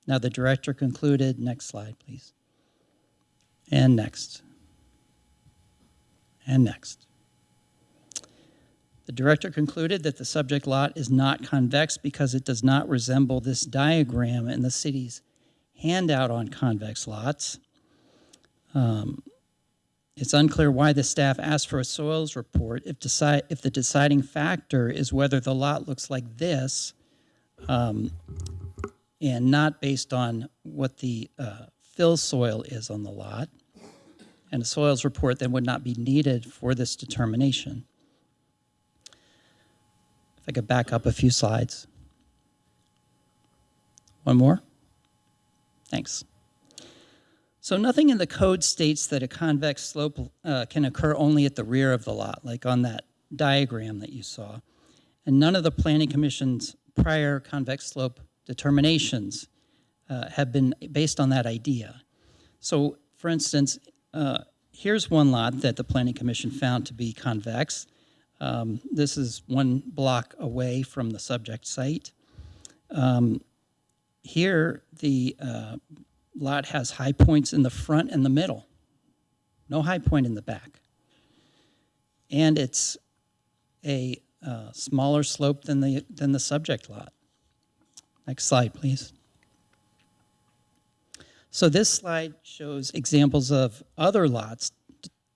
Now, the director concluded, next slide, please. And next. And next. The director concluded that the subject lot is not convex because it does not resemble this diagram in the city's handout on convex lots. It's unclear why the staff asked for a soils report if the deciding factor is whether the lot looks like this and not based on what the fill soil is on the lot. And a soils report then would not be needed for this determination. If I could back up a few slides. One more? Thanks. So nothing in the code states that a convex slope can occur only at the rear of the lot, like on that diagram that you saw. And none of the Planning Commission's prior convex slope determinations have been based on that idea. So, for instance, here's one lot that the Planning Commission found to be convex. This is 1 block away from the subject site. Here, the lot has high points in the front and the middle. No high point in the back. And it's a smaller slope than the subject lot. Next slide, please. So this slide shows examples of other lots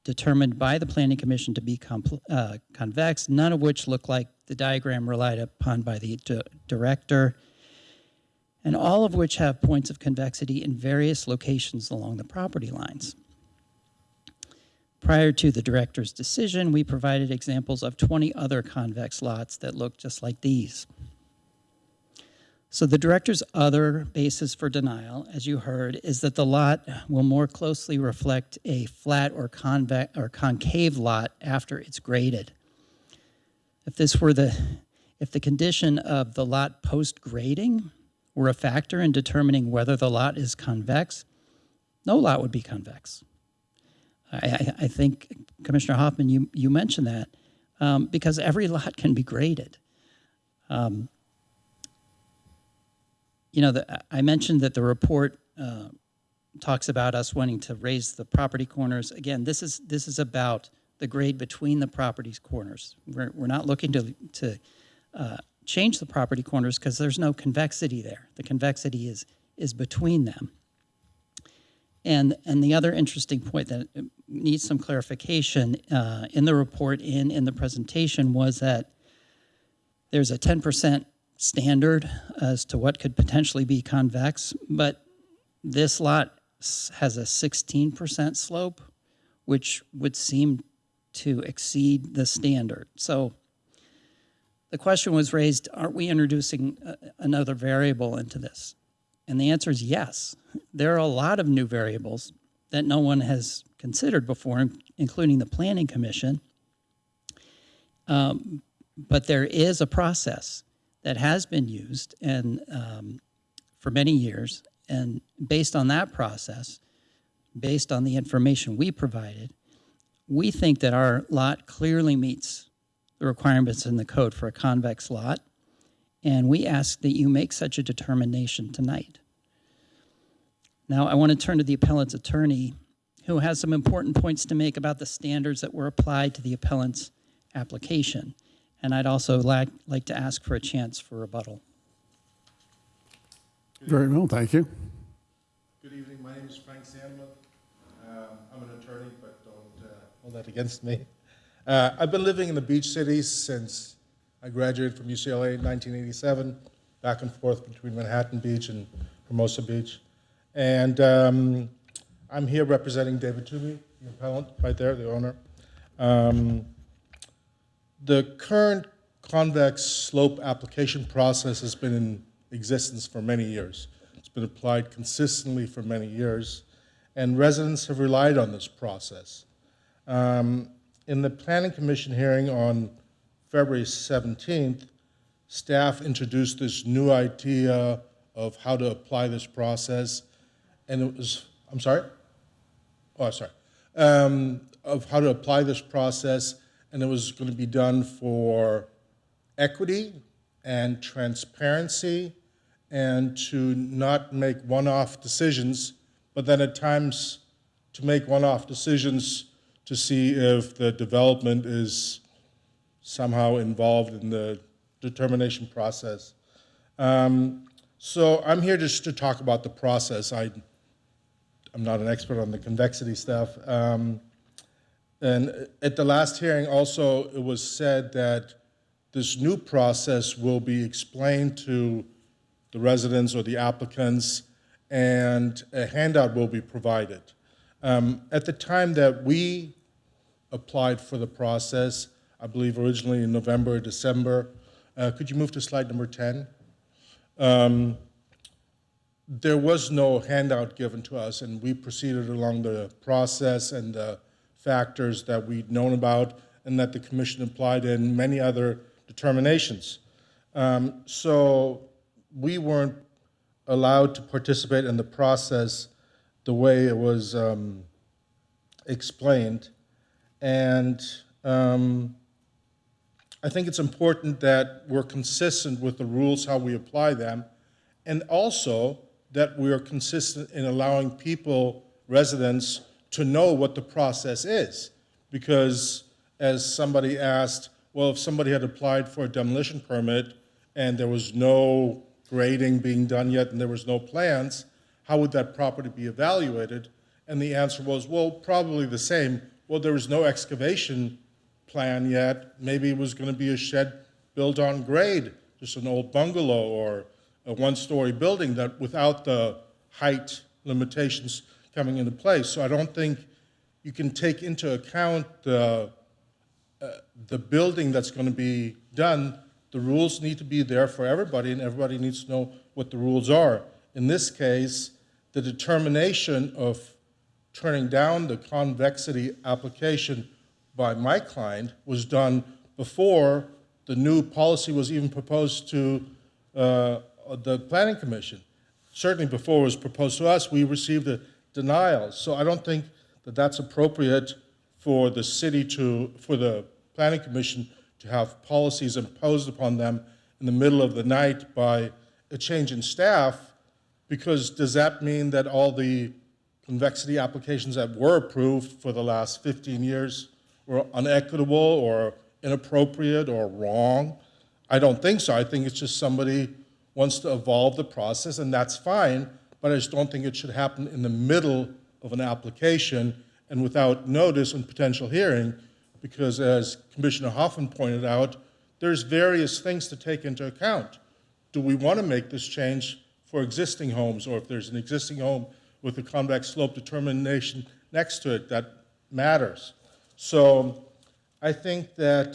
determined by the Planning Commission to be convex, none of which look like the diagram relied upon by the director, and all of which have points of convexity in various locations along the property lines. Prior to the director's decision, we provided examples of 20 other convex lots that look just like these. So the director's other basis for denial, as you heard, is that the lot will more closely reflect a flat or concave lot after it's graded. If the condition of the lot post-grading were a factor in determining whether the lot is convex, no lot would be convex. I think, Commissioner Hoffman, you mentioned that, because every lot can be graded. I mentioned that the report talks about us wanting to raise the property corners. Again, this is about the grade between the property's corners. We're not looking to change the property corners because there's no convexity there. The convexity is between them. And the other interesting point that needs some clarification in the report and in the presentation was that there's a 10% standard as to what could potentially be convex, but this lot has a 16% slope, which would seem to exceed the standard. So the question was raised, aren't we introducing another variable into this? And the answer is yes. There are a lot of new variables that no one has considered before, including the Planning Commission. But there is a process that has been used and for many years. And based on that process, based on the information we provided, we think that our lot clearly meets the requirements in the code for a convex lot. And we ask that you make such a determination tonight. Now, I want to turn to the appellant's attorney, who has some important points to make about the standards that were applied to the appellant's application. And I'd also like to ask for a chance for rebuttal. Very well, thank you. Good evening. My name is Frank Sandler. I'm an attorney, but don't hold that against me. I've been living in the beach cities since I graduated from UCLA in 1987, back and forth between Manhattan Beach and Hermosa Beach. And I'm here representing David Toomey, the appellant, right there, the owner. The current convex slope application process has been in existence for many years. It's been applied consistently for many years, and residents have relied on this process. In the Planning Commission hearing on February 17th, staff introduced this new idea of how to apply this process, and it was, I'm sorry? Oh, sorry. Of how to apply this process, and it was going to be done for equity and transparency, and to not make one-off decisions, but then at times to make one-off decisions to see if the development is somehow involved in the determination process. So I'm here just to talk about the process. I'm not an expert on the convexity stuff. And at the last hearing also, it was said that this new process will be explained to the residents or the applicants, and a handout will be provided. At the time that we applied for the process, I believe originally in November or December, could you move to slide number 10? There was no handout given to us, and we proceeded along the process and the factors that we'd known about and that the commission applied in many other determinations. So we weren't allowed to participate in the process the way it was explained. And I think it's important that we're consistent with the rules, how we apply them, and also that we are consistent in allowing people, residents, to know what the process is. Because as somebody asked, well, if somebody had applied for a demolition permit and there was no grading being done yet and there was no plans, how would that property be evaluated? And the answer was, well, probably the same. Well, there was no excavation plan yet. Maybe it was going to be a shed built on grade, just an old bungalow or a one-story building that without the height limitations coming into place. So I don't think you can take into account the building that's going to be done. The rules need to be there for everybody, and everybody needs to know what the rules are. In this case, the determination of turning down the convexity application by my client was done before the new policy was even proposed to the Planning Commission. Certainly before it was proposed to us, we received a denial. So I don't think that that's appropriate for the city for the Planning Commission to have policies imposed upon them in the middle of the night by a change in staff, because does that mean that all the convexity applications that were approved for the last 15 years were unequitable or inappropriate or wrong? I don't think so. I think it's just somebody wants to evolve the process, and that's fine, but I just don't think it should happen in the middle of an application and without notice and potential hearing, because as Commissioner Hoffman pointed out, there's various things to take into account. Do we want to make this change for existing homes, or if there's an existing home with a convex slope determination next to it, that matters. So I think that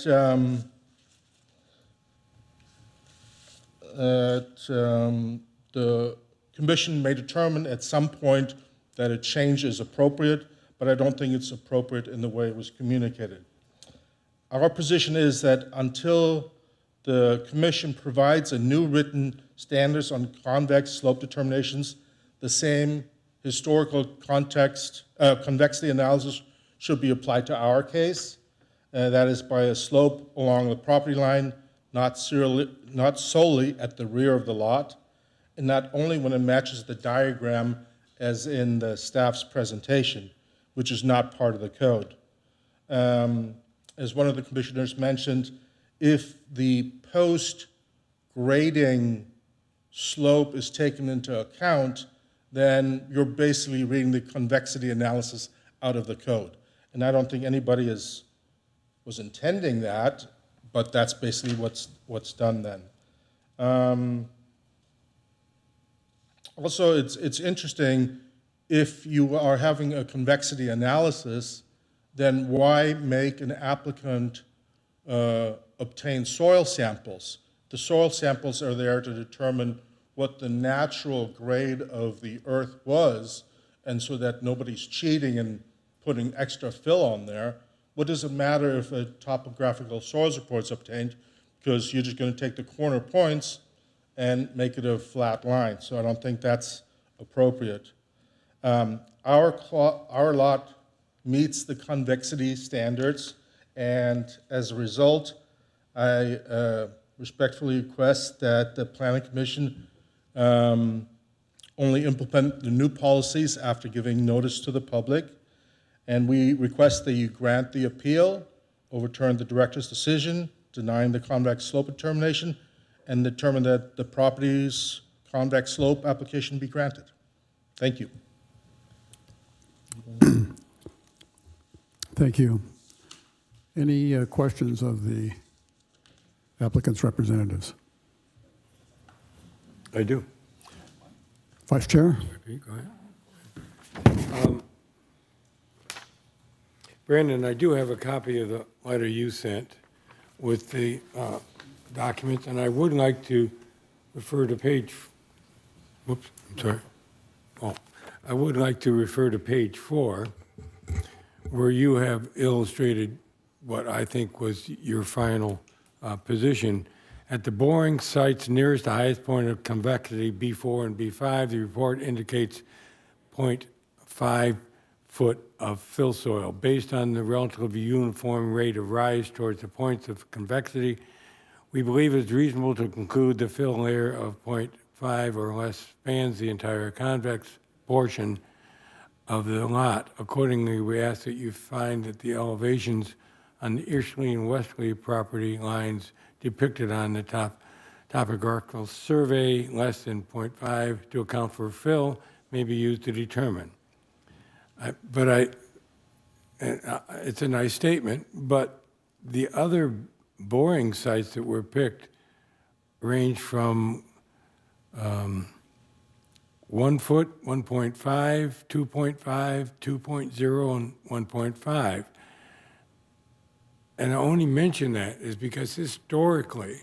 the commission may determine at some point that a change is appropriate, but I don't think it's appropriate in the way it was communicated. Our position is that until the commission provides a new written standards on convex slope determinations, the same historical context, convexity analysis should be applied to our case. That is by a slope along the property line, not solely at the rear of the lot, and not only when it matches the diagram as in the staff's presentation, which is not part of the code. As one of the commissioners mentioned, if the post-grading slope is taken into account, then you're basically reading the convexity analysis out of the code. And I don't think anybody was intending that, but that's basically what's done then. Also, it's interesting, if you are having a convexity analysis, then why make an applicant obtain soil samples. The soil samples are there to determine what the natural grade of the earth was, and so that nobody's cheating and putting extra fill on there. What does it matter if a topographical soils report's obtained? Because you're just going to take the corner points and make it a flat line. So I don't think that's appropriate. Our lot meets the convexity standards, and as a result, I respectfully request that the Planning Commission only implement the new policies after giving notice to the public. And we request that you grant the appeal, overturn the director's decision denying the convex slope determination, and determine that the property's convex slope application be granted. Thank you. Thank you. Any questions of the applicant's representatives? I do. Vice Chair? Go ahead. Brandon, I do have a copy of the letter you sent with the documents, and I would like to refer to page, whoops, I'm sorry. Oh, I would like to refer to page 4, where you have illustrated what I think was your final position. At the boring sites nearest the highest point of convexity, B4 and B5, the report indicates 0.5 foot of fill soil. Based on the relatively uniform rate of rise towards the points of convexity, we believe it's reasonable to conclude the fill layer of 0.5 or less spans the entire convex portion of the lot. Accordingly, we ask that you find that the elevations on the easterly and westerly property lines depicted on the topographical survey less than 0.5 to account for fill may be used to determine. It's a nice statement, but the other boring sites that were picked range from 1 foot, 1.5, 2.5, 2.0, and 1.5. And I only mention that is because historically,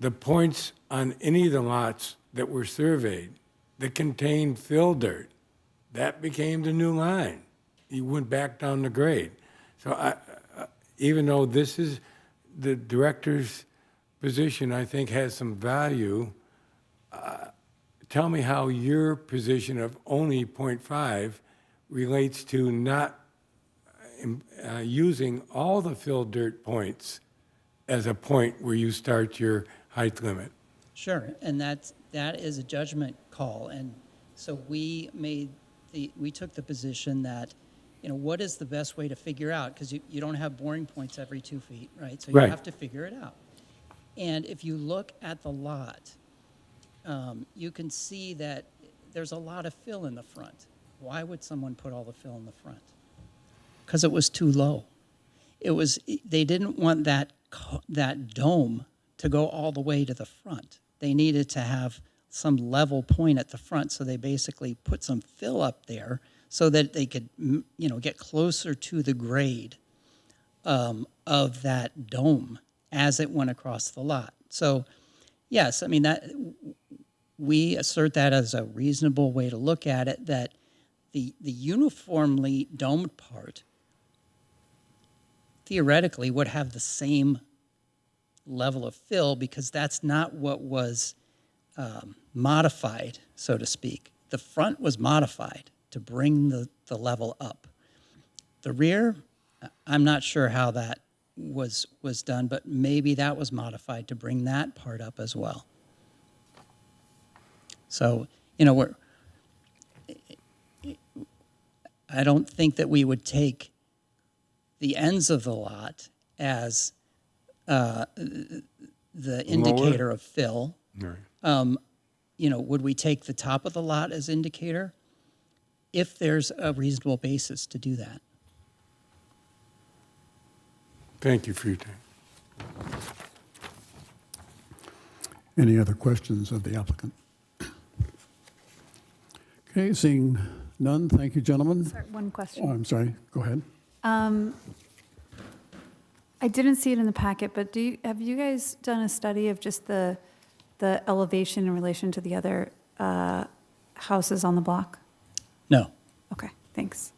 the points on any of the lots that were surveyed that contained fill dirt, that became the new line. You went back down the grade. So even though this is the director's position, I think has some value, tell me how your position of only 0.5 relates to not using all the fill dirt points as a point where you start your height limit. Sure, and that is a judgment call, and so we took the position that, what is the best way to figure out, because you don't have boring points every 2 feet, right? So you Right. have to figure it out. And if you look at the lot, you can see that there's a lot of fill in the front. Why would someone put all the fill in the front? Because it was too low. They didn't want that dome to go all the way to the front. They needed to have some level point at the front, so they basically put some fill up there so that they could, get closer to the grade of that dome as it went across the lot. So, yes, I mean that we assert that as a reasonable way to look at it. That the uniformly domed part theoretically would have the same level of fill because that's not what was modified, so to speak. The front was modified to bring the level up. The rear, I'm not sure how that was done, but maybe that was modified to bring that part up as well. So, I don't think that we would take the ends of the lot as the indicator of fill. Right. Would we take the top of the lot as indicator? If there's a reasonable basis to do that. Thank you for your time. Any other questions of the applicant? Okay, seeing none, thank you, gentlemen. Sorry, one question. Oh, I'm sorry, go ahead. I I didn't see it in the packet, but have you guys done a study of just the elevation in relation to the other houses on the block? No. Okay, thanks.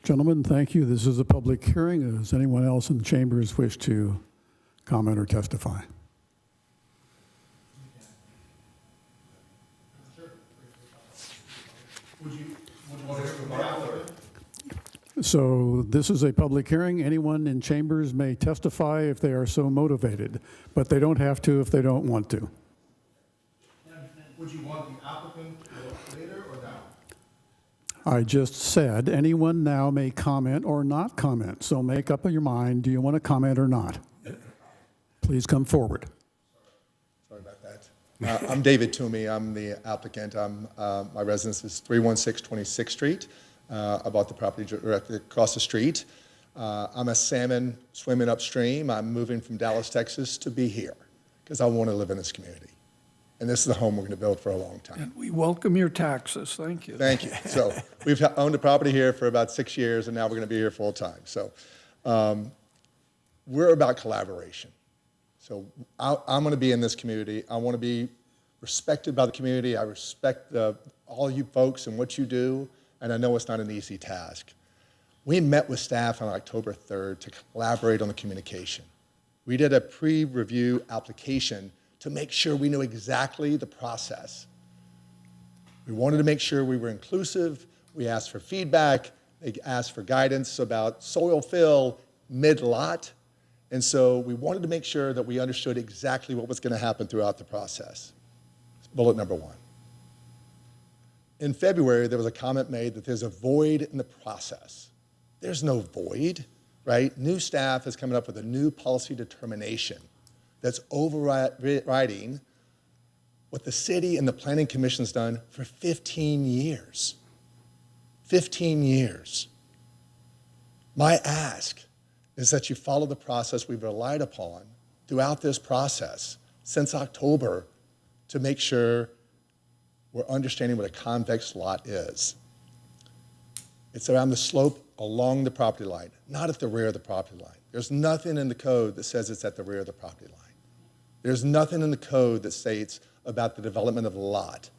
Gentlemen, thank you. This is a public hearing. Does anyone else in the chambers wish to comment or testify? So this is a public hearing. Anyone in chambers may testify if they are so motivated, but they don't have to if they don't want to. Would you want the applicant later or now? I just said anyone now may comment or not comment. So make up your mind. Do you want to comment or not? Please come forward. Sorry about that. I'm David Toomey. I'm the applicant. My residence is 316 26th Street. I bought the property directly across the street. I'm a salmon swimming upstream. I'm moving from Dallas, Texas to be here because I want to live in this community. And this is the home we're going to build for a long time. And we welcome your taxes. Thank you. Thank you. So we've owned the property here for about 6 years, and now we're going to be here full time. So we're about collaboration. So I'm going to be in this community. I want to be respected by the community. I respect all you folks and what you do, and I know it's not an easy task. We met with staff on October 3rd to collaborate on the communication. We did a pre-review application to make sure we knew exactly the process. We wanted to make sure we were inclusive. We asked for feedback. They asked for guidance about soil fill mid-lot. And so we wanted to make sure that we understood exactly what was going to happen throughout the process. Bullet number 1. In February, there was a comment made that there's a void in the process. There's no void, right? New staff is coming up with a new policy determination that's overriding what the city and the Planning Commission's done for 15 years. 15 years. My ask is that you follow the process we've relied upon throughout this process since October to make sure we're understanding what a convex lot is. It's around the slope along the property line, not at the rear of the property line. There's nothing in the code that says it's at the rear of the property line. There's nothing in the code that states about the development of the lot.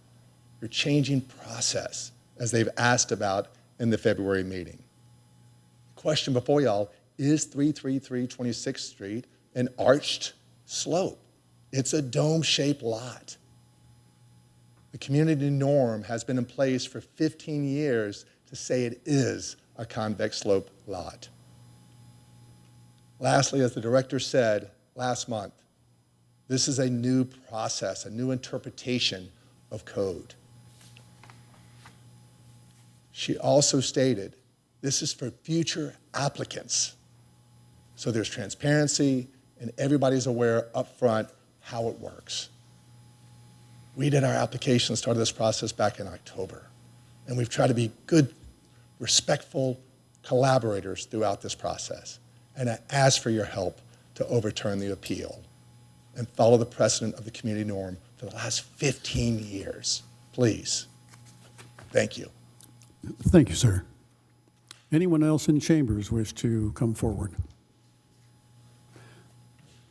You're changing process, as they've asked about in the February meeting. The question before y'all, is 333 26th Street an arched slope? It's a dome-shaped lot. The community norm has been in place for 15 years to say it is a convex slope lot. Lastly, as the director said last month, this is a new process, a new interpretation of code. She also stated this is for future applicants. So there's transparency and everybody's aware up front how it works. We did our application, started this process back in October, and we've tried to be good, respectful collaborators throughout this process. And I ask for your help to overturn the appeal and follow the precedent of the community norm for the last 15 years. Please. Thank you. Thank you, sir. Anyone else in chambers wish to come forward?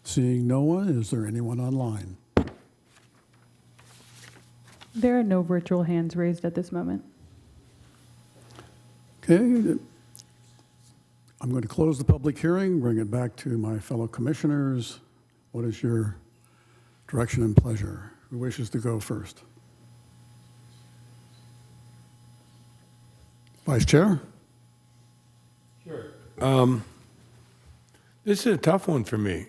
Seeing no one, is there anyone online? There are no virtual hands raised at this moment. Okay. I'm going to close the public hearing, bring it back to my fellow commissioners. What is your direction and pleasure? Who wishes to go first? Vice Chair? Sure. This is a tough one for me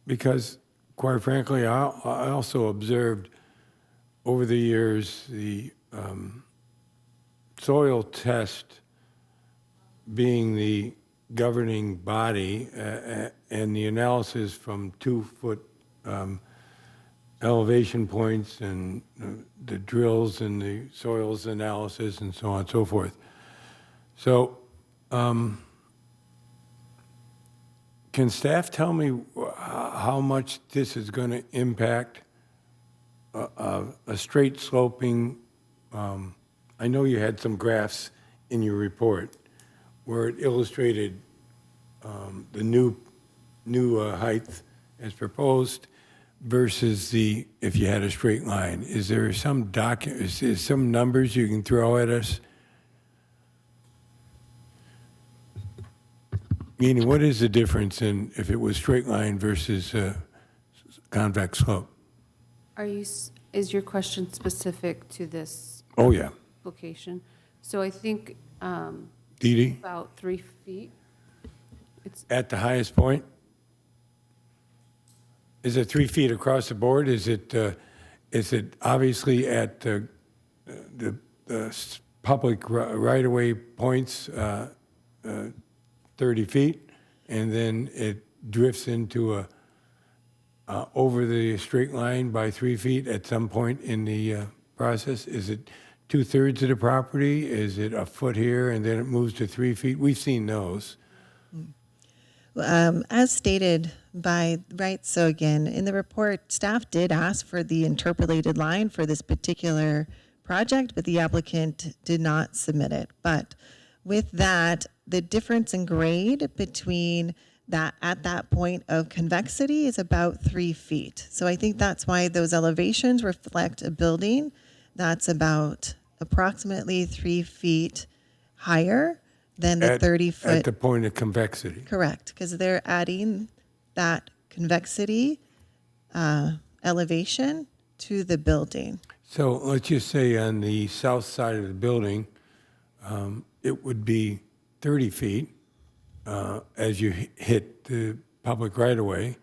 because, quite frankly, I also observed over the years the soil test being the governing body and the analysis from 2-foot elevation points and the drills and the soils analysis and so on and so forth. So can staff tell me how much this is going to impact a straight sloping? I know you had some graphs in your report, where it illustrated the new height as proposed versus if you had a straight line. Is there some is some numbers you can throw at us? Meaning, what is the difference in if it was straight line versus convex slope? Is your question specific to this? Oh, yeah. Location? So I think Dee Dee? about 3 feet. At the highest point? Is it 3 feet across the board? Is it obviously at the public right-of-way points 30 feet, and then it drifts into over the straight line by 3 feet at some point in the process? Is it 2/3 of the property? Is it a foot here and then it moves to 3 feet? We've seen those. As stated so again, in the report, staff did ask for the interpolated line for this particular project, but the applicant did not submit it. But with that, the difference in grade between that at that point of convexity is about 3 feet. So I think that's why those elevations reflect a building that's about approximately 3 feet higher than the 30-foot. At the point of convexity. Correct, because they're adding that convexity elevation to the building. So let's just say on the south side of the building, it would be 30 feet as you hit the public right-of-way,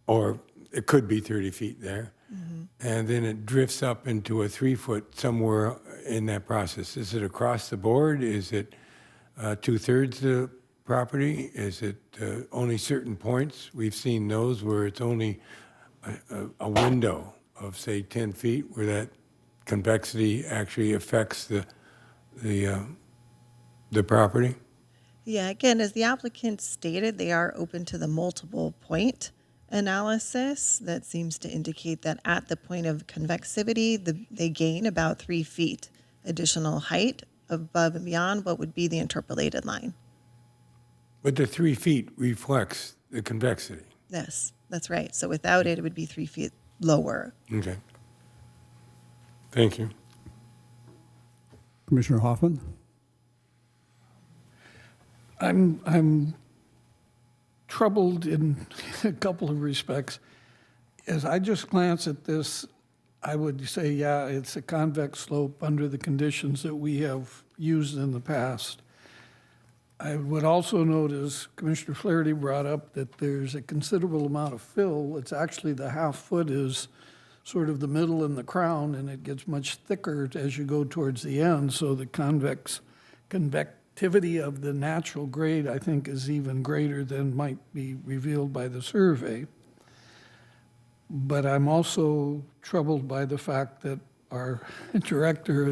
or it could be 30 feet there. And then it drifts up into a 3-foot somewhere in that process. Is it across the board? Is it 2/3 of the property? Is it only certain points? We've seen those where it's only a window of, say, 10 feet where that convexity actually affects the property. Yeah, again, as the applicant stated, they are open to the multiple point analysis that seems to indicate that at the point of convexity, they gain about 3 feet additional height above and beyond what would be the interpolated line. But the 3 feet reflects the convexity. Yes, that's right. So without it, it would be 3 feet lower. Okay. Thank you. Commissioner Hoffman? I'm troubled in a couple of respects. As I just glance at this, I would say, yeah, it's a convex slope under the conditions that we have used in the past. I would also note, as Commissioner Flaherty brought up, that there's a considerable amount of fill. It's actually the half foot is sort of the middle and the crown, and it gets much thicker as you go towards the end. So the convectivity of the natural grade, I think, is even greater than might be revealed by the survey. But I'm also troubled by the fact that our director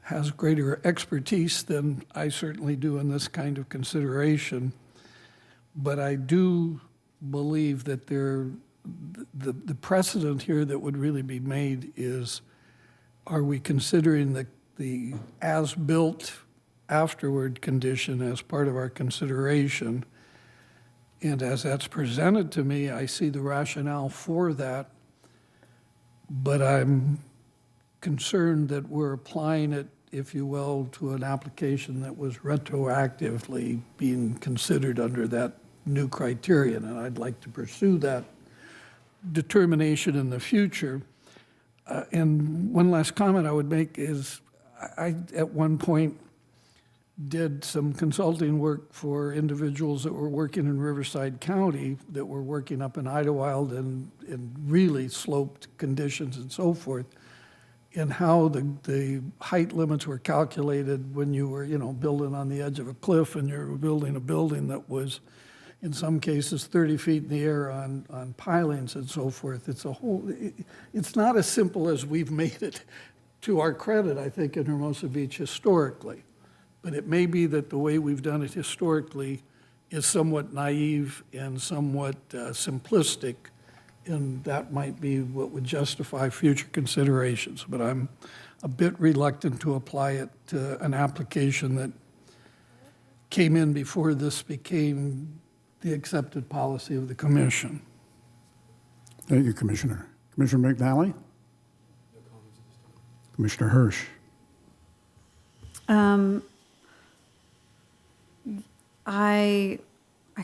has greater expertise than I certainly do in this kind of consideration. But I do believe that the precedent here that would really be made is, are we considering the as-built afterward condition as part of our consideration? And as that's presented to me, I see the rationale for that, but I'm concerned that we're applying it, if you will, to an application that was retroactively being considered under that new criterion, and I'd like to pursue that determination in the future. And one last comment I would make is I at one point, did some consulting work for individuals that were working in Riverside County that were working up in Idlewild and in really sloped conditions and so forth, and how the height limits were calculated when you were, building on the edge of a cliff and you were building a building that was, in some cases, 30 feet in the air on pilings and so forth. It's not as simple as we've made it, to our credit, I think, in Hermosa Beach historically. But it may be that the way we've done it historically is somewhat naive and somewhat simplistic, and that might be what would justify future considerations. But I'm a bit reluctant to apply it to an application that came in before this became the accepted policy of the commission. Thank you, Commissioner. Commissioner McNally? Commissioner Hirsch? I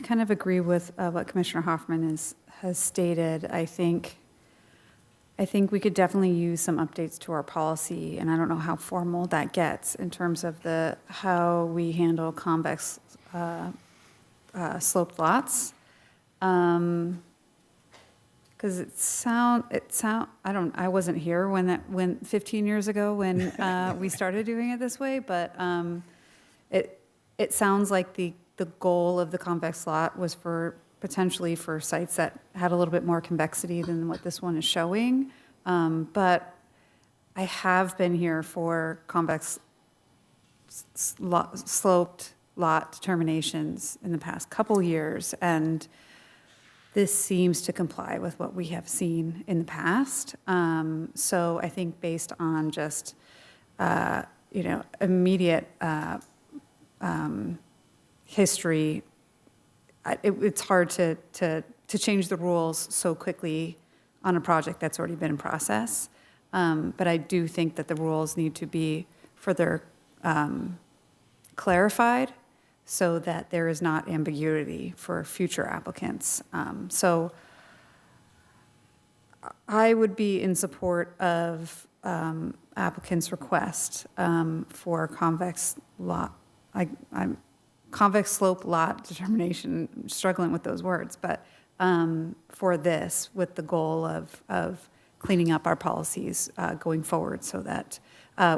kind of agree with what Commissioner Hoffman has stated. I think we could definitely use some updates to our policy, and I don't know how formal that gets in terms of how we handle convex sloped lots. Because I wasn't here when 15 years ago when we started doing it this way, but it sounds like the goal of the convex lot was potentially for sites that had a little bit more convexity than what this one is showing. But I have been here for convex sloped lot determinations in the past couple years, and this seems to comply with what we have seen in the past. So I think based on just immediate history, it's hard to change the rules so quickly on a project that's already been in process. But I do think that the rules need to be further clarified so that there is not ambiguity for future applicants. So I would be in support of applicants' request for convex slope lot determination. I'm struggling with those words, but for this, with the goal of cleaning up our policies going forward so that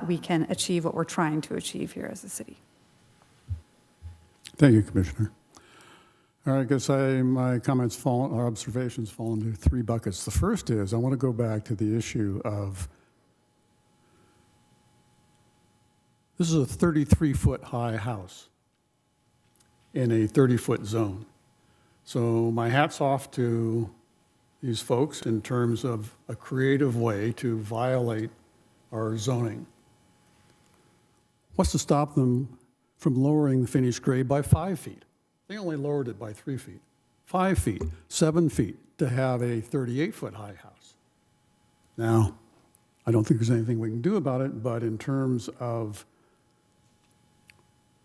we can achieve what we're trying to achieve here as a city. Thank you, Commissioner. All right, I guess my comments or observations fall into three buckets. The first is I want to go back to the issue of this is a 33-foot high house in a 30-foot zone. So my hat's off to these folks in terms of a creative way to violate our zoning. What's to stop them from lowering the finished grade by 5 feet? They only lowered it by 3 feet. 5 feet, 7 feet to have a 38-foot high house. Now, I don't think there's anything we can do about it, but in terms of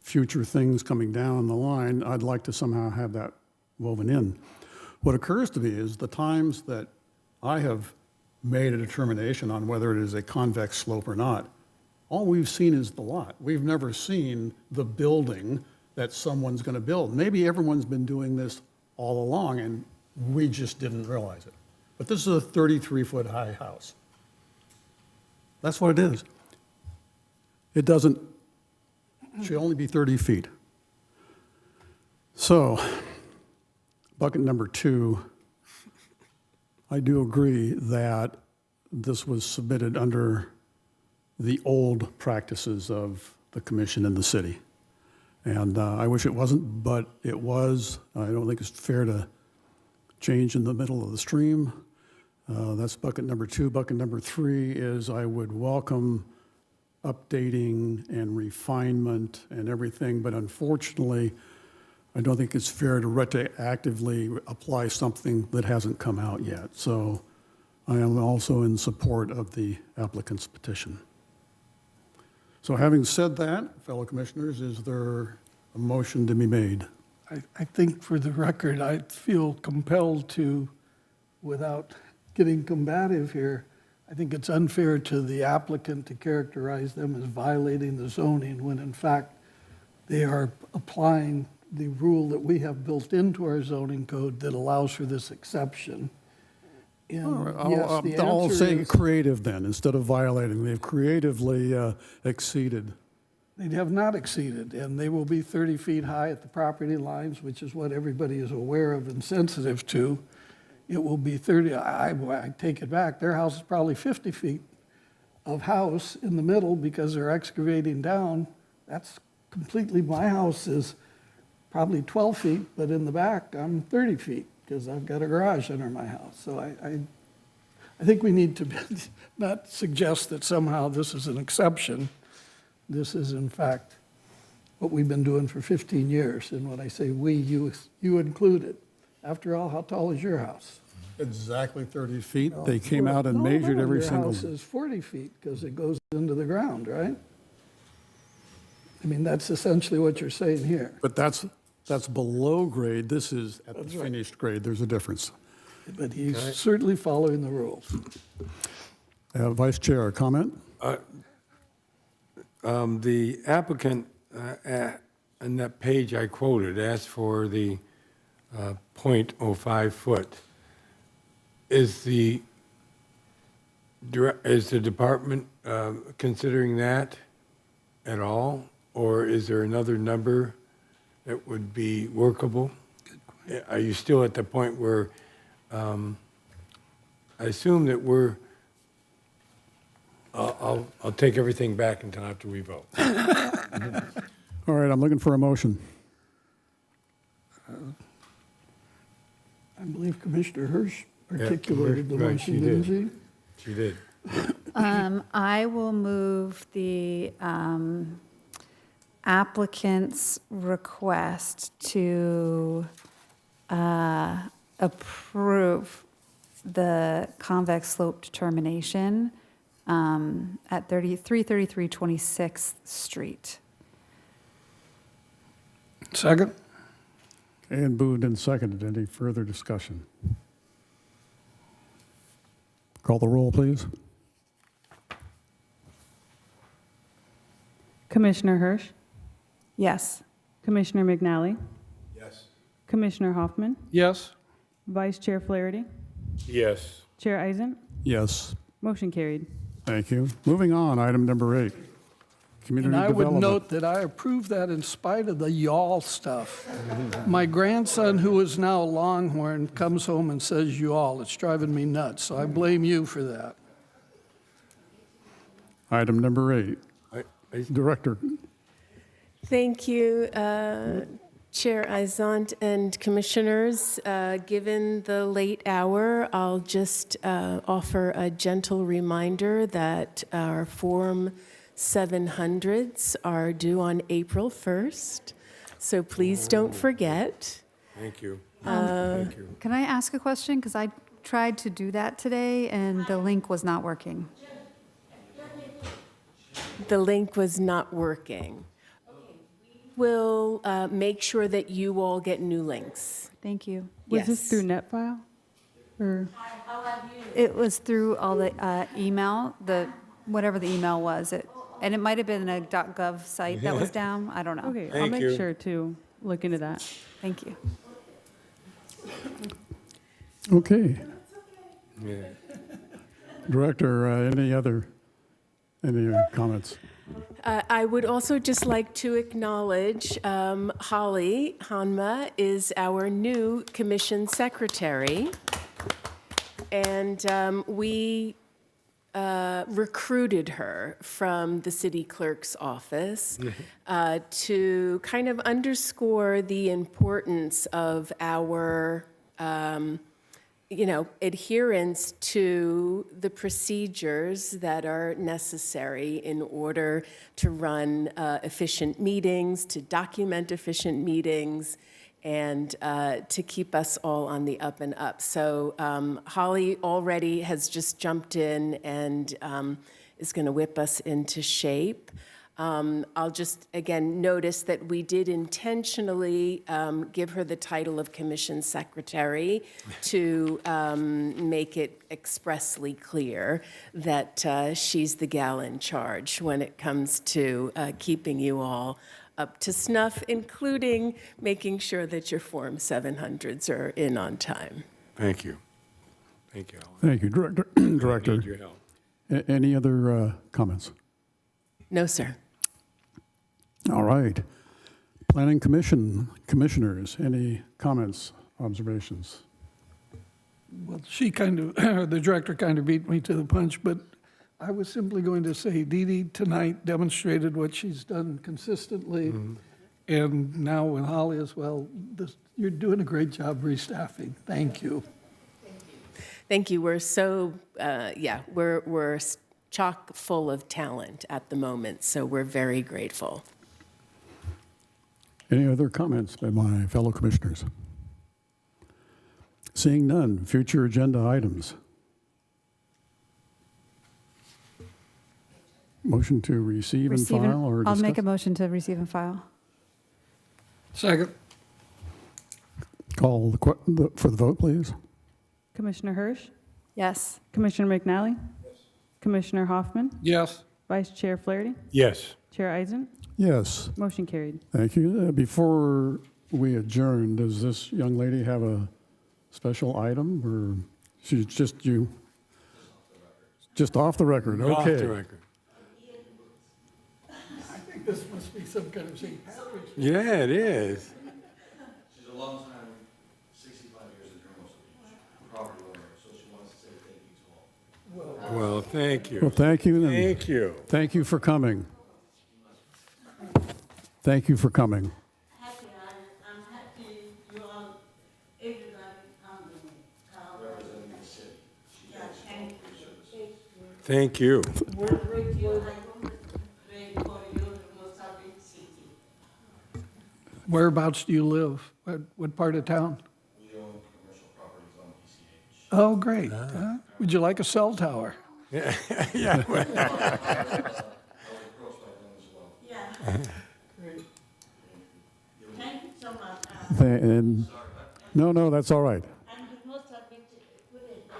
future things coming down the line, I'd like to somehow have that woven in. What occurs to me is the times that I have made a determination on whether it is a convex slope or not, all we've seen is the lot. We've never seen the building that someone's going to build. Maybe everyone's been doing this all along and we just didn't realize it. But this is a 33-foot high house. That's what it is. It should only be 30 feet. So, bucket number 2, I do agree that this was submitted under the old practices of the commission and the city. And I wish it wasn't, but it was. I don't think it's fair to change in the middle of the stream. That's bucket number 2. Bucket number 3 is I would welcome updating and refinement and everything, but unfortunately, I don't think it's fair to retroactively apply something that hasn't come out yet. So I am also in support of the applicant's petition. So having said that, fellow commissioners, is there a motion to be made? I think for the record, I feel compelled to, without getting combative here, I think it's unfair to the applicant to characterize them as violating the zoning when in fact they are applying the rule that we have built into our zoning code that allows for this exception. And yes, the I'll answer say is creative then, instead of violating. They've creatively exceeded. they have not exceeded, and they will be 30 feet high at the property lines, which is what everybody is aware of and sensitive to. It will be 30, I take it back, their house is probably 50 feet of house in the middle because they're excavating down. That's completely, my house is probably 12 feet, but in the back, I'm 30 feet because I've got a garage under my house. So I think we need to not suggest that somehow this is an exception. This is, in fact, what we've been doing for 15 years. And when I say we, you included. After all, how tall is your house? Exactly 30 feet. They came out and measured every single. Your house is 40 feet because it goes into the ground, right? I mean, that's essentially what you're saying here. But that's below grade. This is at the That's right. finished grade. There's a difference. But he's certainly following the rules. Vice Chair, a comment? The applicant, on that page I quoted, asked for the 0.05 foot. Is the department considering that at all? Or is there another number that would be workable? Are you still at the point where, I assume that I'll take everything back until after we vote. All right, I'm looking for a motion. I believe Commissioner Hirsch articulated the right, motion, she didn't did. she? She did. I will move the applicant's request to approve the convex slope determination at 333 26th Street. Second? And moved and seconded. Any further discussion? Call the roll, please. Commissioner Hirsch, Yes. Commissioner McNally, Yes. Commissioner Hoffman, Yes. Vice Chair Flaherty, Yes. Chair Eisen, Yes. motion carried. Thank you. Moving on, item number 8. Community And I would development. note that I approve that in spite of the y'all stuff. My grandson, who is now a Longhorn, comes home and says y'all. It's driving me nuts, so I blame you for that. Item number 8. Director. Thank you, Chair Izant and Commissioners. Given the late hour, I'll just offer a gentle reminder that our Form 700s are due on April 1st, so please don't forget. Thank you. Thank you. Can I ask a question? Because I tried to do that today and the link was not working. The link was not working. We'll make sure that you all get new links. Thank you. Was this Yes. through NetFile? Or It was through all the email, whatever the email was. And it might have been a .gov site that was down. I don't know. okay, I'll Thank make you. sure to look into that. Thank you. Okay. Yeah. Director, any comments? I would also just like to acknowledge Holly Hanma is our new commission secretary. And we recruited her from the city clerk's office to kind of underscore the importance of our adherence to the procedures that are necessary in order to run efficient meetings, to document efficient meetings, and to keep us all on the up and up. So Holly already has just jumped in and is going to whip us into shape. I'll just, again, notice that we did intentionally give her the title of Commission Secretary to make it expressly clear that she's the gal in charge when it comes to keeping you all up to snuff, including making sure that your Form 700s are in on time. Thank you. Thank you. Thank you, Director. Director. Need your help. Any other comments? No, sir. All right. Planning Commission, commissioners, any comments, observations? Well, the director kind of beat me to the punch, but I was simply going to say Dee Dee tonight demonstrated what she's done consistently, and now with Holly as well. You're doing a great job restaffing. Thank you. Thank you. We're so, we're chock full of talent at the moment, so we're very grateful. Any other comments by my fellow commissioners? Seeing none, future agenda items. Motion to receive and Receive and- file or I'll discuss? make a motion to receive and file. Second. Call for the vote, please. Commissioner Hirsch? Yes. Commissioner McNally? Commissioner Hoffman? Yes. Vice Chair Flaherty? Yes. Chair Eisen? Yes, Motion carried. thank you. Before we adjourn, does this young lady have a special item, or she's just off the record? Okay. Off the record. I think this must be some kind of St. Patrick's. Yeah, it is. She's a long time, 65 years in Hermosa Beach, property owner, so she wants to say thank you to all. Well, thank you. Well, thank you. and Thank you. Thank you for coming. Thank you for coming. I'm happy you all, everybody come to me. Representing the city. Thank you. Work with you, pray for you, Hermosa Beach City. Whereabouts do you live? What part of town? We own commercial properties on PCH. Oh, great. Would you like a cell tower? Yeah. I was approached by them as well. Yeah. Thank you so much. And, no, that's all right. And Hermosa Beach, put it on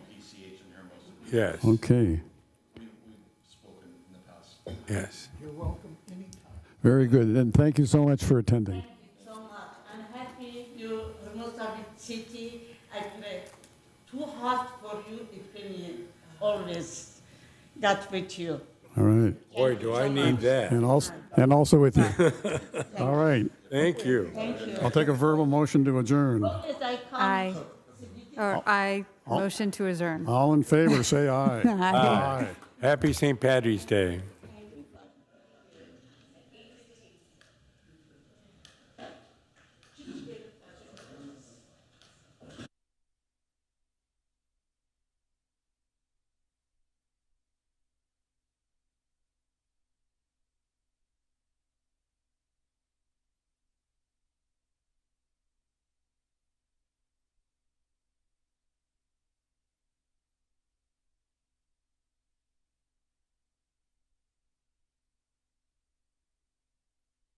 PCH and Hermosa Beach. Yes. Okay, We've spoken in the past. Yes. You're welcome anytime. very good. And thank you so much for attending. Thank you so much. I'm happy you, Hermosa Beach City. I pray. Too hard for you, opinion. Always. God with you. All right. Boy, do I need that. And also with you. All right. Thank you. Thank you. I'll take a verbal motion to adjourn. Always I come. I motion to adjourn. All in favor, say aye. Aye. Happy St. Patrick's Day.